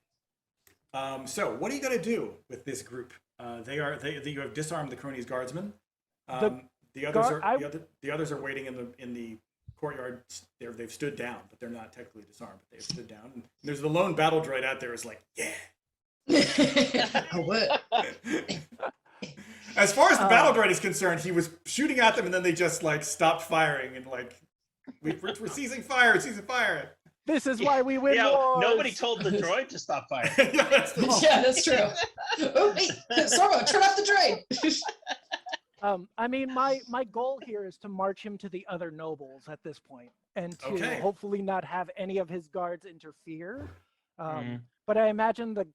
So what are you going to do with this group? You have disarmed the Cronese guardsmen. The others are waiting in the courtyard. They've stood down, but they're not technically disarmed. But they've stood down. And there's the lone battle droid out there. Is like, yeah. what? As far as the battle droid is concerned, he was shooting at them, and then they just like stopped firing and like, we're ceasing fire, ceasing fire. This is why we win Yeah, wars. nobody told the droid to stop firing. Yeah, That's true. Oh, wait, Sorbo, turn off the droid. I mean, my goal here is to march him to the other nobles at this point, and to Okay. hopefully not have any of his guards interfere. Mhm. But I imagine the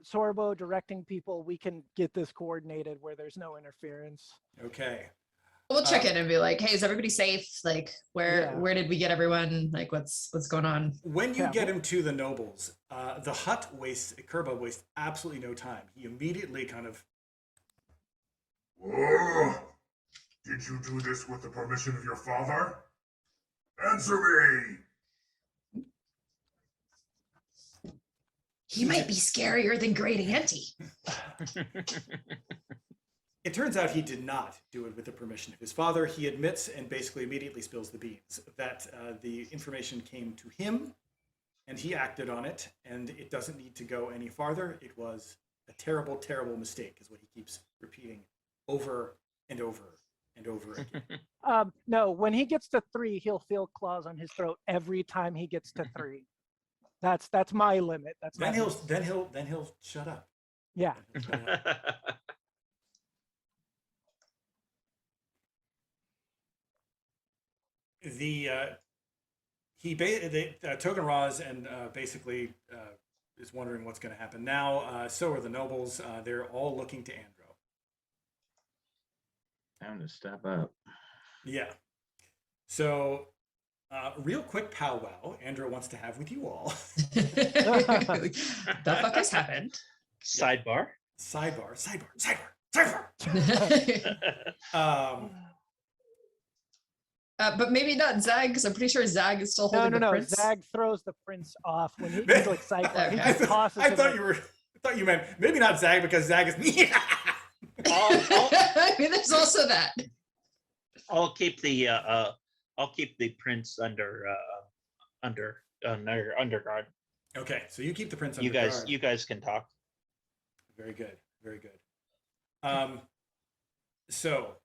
Sorbo directing people, we can get this coordinated where there's no interference. Okay. We'll check in and be like, hey, is everybody safe? Like, Yeah. where did we get everyone? Like, what's going on? When you Yeah, get well- him to the nobles, the Hutt Kerba wastes absolutely no time. He immediately kind of, Whoa! Did you do this with the permission of your father? Answer me! He might be scarier than great auntie. it turns out he did not do it with the permission of his father. He admits and basically immediately spills the beans that the information came to him and he acted on it, and it doesn't need to go any farther. It was a terrible, terrible mistake, is what he keeps repeating over and over and over again. No, when he gets to 3, he'll feel claws on his throat every time he gets to 3. That's my limit. That's Then my he'll limit. then he'll shut up. Yeah. Then he'll shut up. Token Raz and basically is wondering what's going to happen now. So are the nobles. They're all looking to Andro. Time to step up. Yeah. So, real quick powwow. Andro wants to have with you all. The fuck has happened? Sidebar. Sidebar. But maybe not Zag, because I'm pretty sure Zag is still holding the No. prince. Zag throws the prince off when he's like cycling. He Okay. just tosses I him thought like- you were. I thought you meant maybe not Zag because Zag is. I mean, there's also that. I'll keep the prince under guard. Okay, so you keep the prince under You guys guard. you guys can talk. Very good. Very good. So,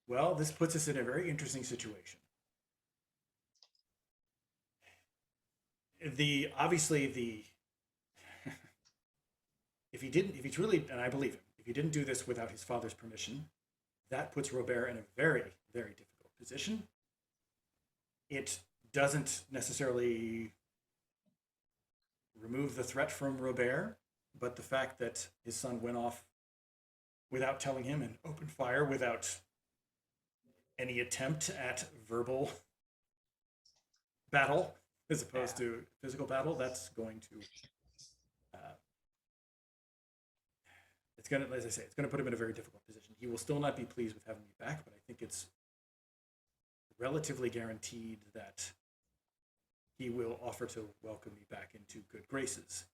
well, this puts us in a very interesting situation. If he truly, and I believe him, if he didn't do this without his father's permission, that puts Robert in a very, very difficult position. It doesn't necessarily remove the threat from Robert, but the fact that his son went off without telling him and opened fire without any attempt at verbal battle as opposed to physical battle, that's going to it's going to, as I say, it's going to put him in a very difficult position. He will still not be pleased with having me back, but I think it's relatively guaranteed that he will offer to welcome me back into good graces.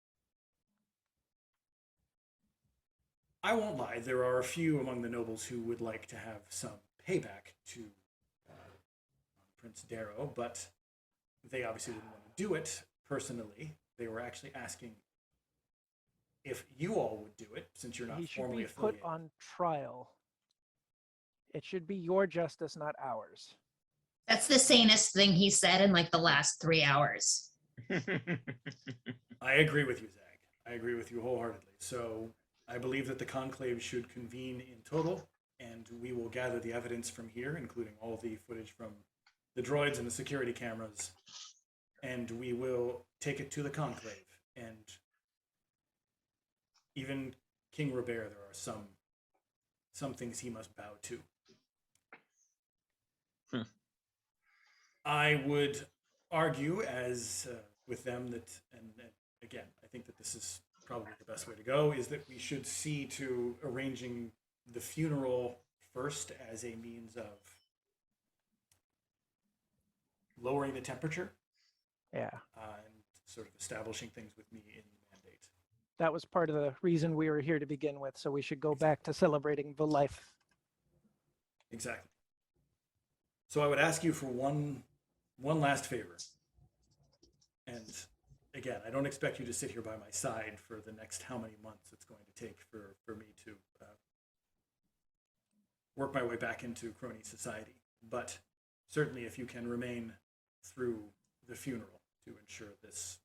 I won't lie, there are a few among the nobles who would like to have some payback to Prince Darrow, but they obviously didn't want to do it personally. They were actually asking if you all would do it, since you're not He should formally be put affiliated. on trial. It should be your justice, not ours. That's the sanest thing he said in like the last 3 hours. I agree with you, Zag. I agree with you wholeheartedly. So I believe that the conclave should convene in total, and we will gather the evidence from here, including all the footage from the droids and the security cameras, and we will take it to the conclave. And even King Robert, there are some things he must bow to. I would argue, as with them, that, and again, I think that this is probably the best way to go, is that we should see to arranging the funeral first as a means of lowering the temperature Yeah, and sort of establishing things with me in the mandate. that was part of the reason we were here to begin with. So we should go back to celebrating the life. Exactly. So I would ask you for one last favor. And again, I don't expect you to sit here by my side for the next how many months it's going to take for me to work my way back into Cronese society. But certainly if you can remain through the funeral to ensure this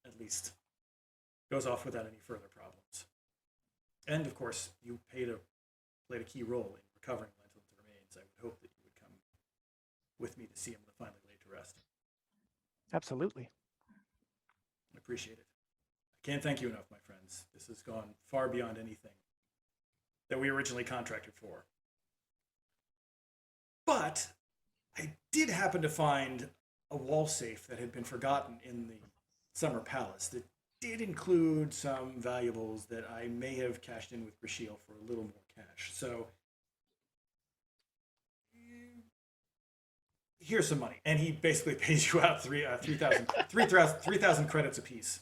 at least goes off without any further problems. And of course, you played a key role in recovering Lentil's remains. I would hope that you would come with me to see him finally laid to rest. Absolutely. I appreciate it. I can't thank you enough, my friends. This has gone far beyond anything that we originally contracted for. But I did happen to find a wall safe that had been forgotten in the Summer Palace that did include some valuables that I may have cashed in with Brashiel for a little more cash. So here's some money. And he basically pays you out 3,000 credits apiece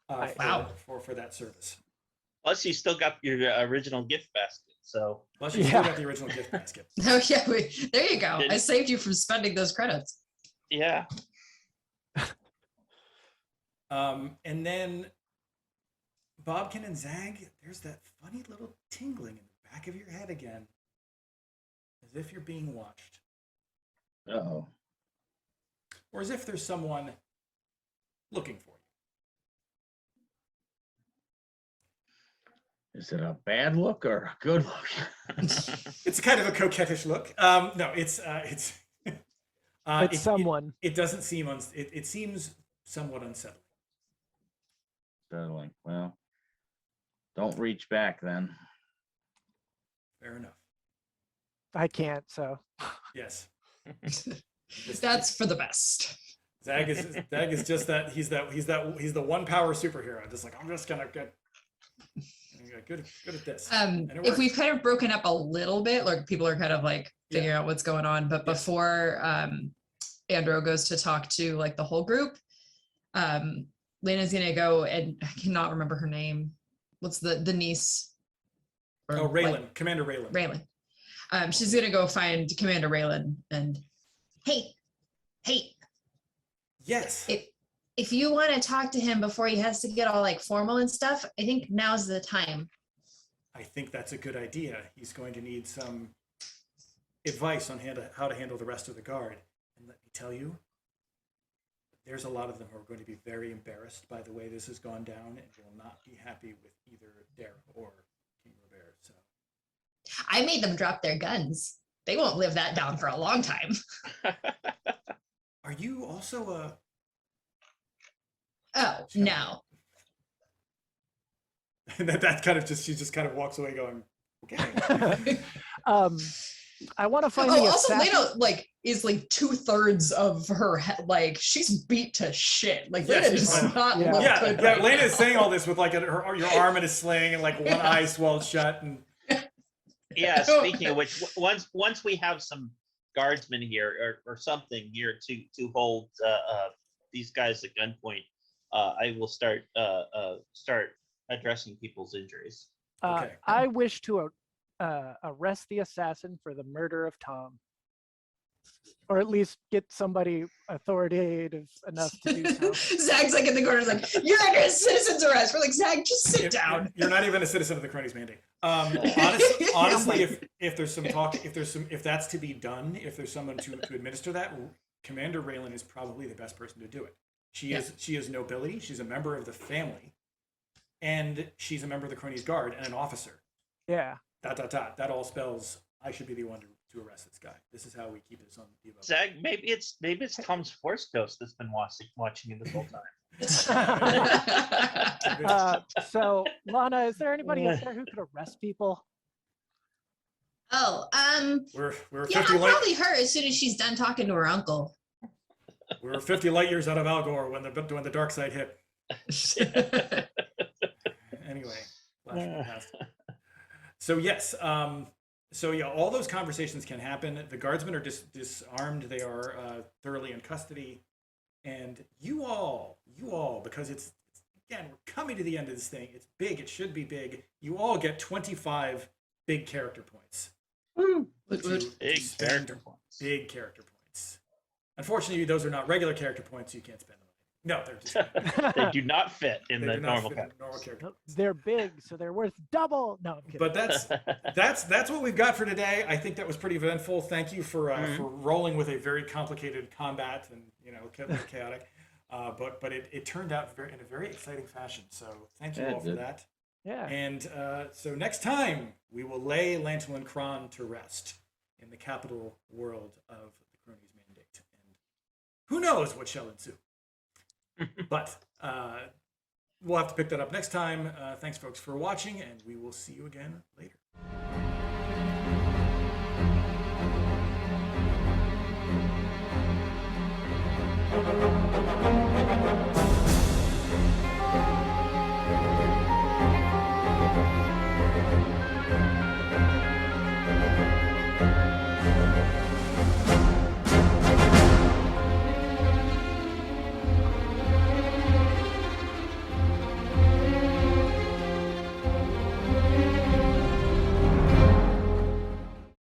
Wow. for that service. Plus, you still got your original gift basket. So Plus, you still got the original gift basket. Oh yeah, there you go. I Didn't- saved you from spending those credits. yeah, And then Bobkin and Zag, there's that funny little tingling in the back of your head again, as if you're being watched, Uh-oh. or as if there's someone looking for you. Is it a bad look or a good look? It's kind of a coquettish look. No, it's It's it- someone. It doesn't seem it seems somewhat unsettling. Settling. Well, don't reach back then. Fair enough. I can't, so. Yes. That's for the best. Zag is just that he's the one power superhero. Just like, I'm just gonna get good at this. And it If works. we've kind of broken up a little bit, like people are kind of like figuring out what's going on, but Yeah. before Andro goes to talk to like the whole group, Lena's gonna go, and I cannot remember her name. What's the niece? Or, Oh, like, Raylan, Commander Raylan. Raylan. She's gonna go find Commander Raylan and Hey, Yes. if you want to talk to him before he has to get all like formal and stuff, I think now's the time. I think that's a good idea. He's going to need some advice on how to handle the rest of the guard. And let me tell you, there's a lot of them who are going to be very embarrassed by the way this has gone down and will not be happy with either Darrow or King Robert. So I made them drop their guns. They won't live that down for a long time. are you also a Oh, no. that kind of just she just kind of walks away going, okay. I want to find oh, the also assassin. Lena like is like 2/3 of her head, like she's beat to shit. Like Yes, Lena does she's- not Yeah. look Yeah, good. yeah. right Lena now. is saying all this with like your arm in a sling and like one Yeah. eye swelled shut and yeah. Speaking of which, once we have some guardsmen here or something here to hold these guys at gunpoint, I will start addressing people's injuries. Okay. I wish to arrest the assassin for the murder of Tom. or at least get somebody authoritative enough to do so. Zag's like in the corner, like, you're under citizen's arrest. We're like, Zag, just sit You're- down. You're not even a citizen of the Cronese Mandate. Honestly, if there's some talk, if that's to be done, if there's someone to administer that, Commander Raylan is probably the best person to do it. She is nobility. She's a member of the family, and she's a member of the Cronese Guard and an officer. Yeah. That all spells I should be the one to arrest this guy. This is how we keep this on the Devo. Zach, maybe it's Tom's Force Ghost that's been watching you this whole time. So, Lana, is there anybody out there who could arrest people? Oh, We're yeah, 50 probably her as soon as she's done talking to her uncle. we're 50 light years out of Algor when the dark side hit. Anyway, flash from the past. So yes, so yeah, all those conversations can happen. The guardsmen are disarmed. They are thoroughly in custody, and you all, because it's again, we're coming to the end of this thing. It's big. It should be big. You all get 25 big character points. Big character points. Big character points. Unfortunately, those are not regular character points. So you can't spend them. No, they're just They do not fit in they the do not normal fit in category. normal character. Nope, they're big, so they're worth double. No, I'm kidding. But that's what we've got for today. I think that was pretty eventful. Thank you for rolling with a very complicated combat and chaotic, but it turned out in a very exciting fashion. So thank you all for that. Yeah. And so next time we will lay Lancelin Cron to rest in the capital world of the Cronese Mandate, and who knows what shall ensue. But we'll have to pick that up next time. Thanks, folks, for watching, and we will see you again later.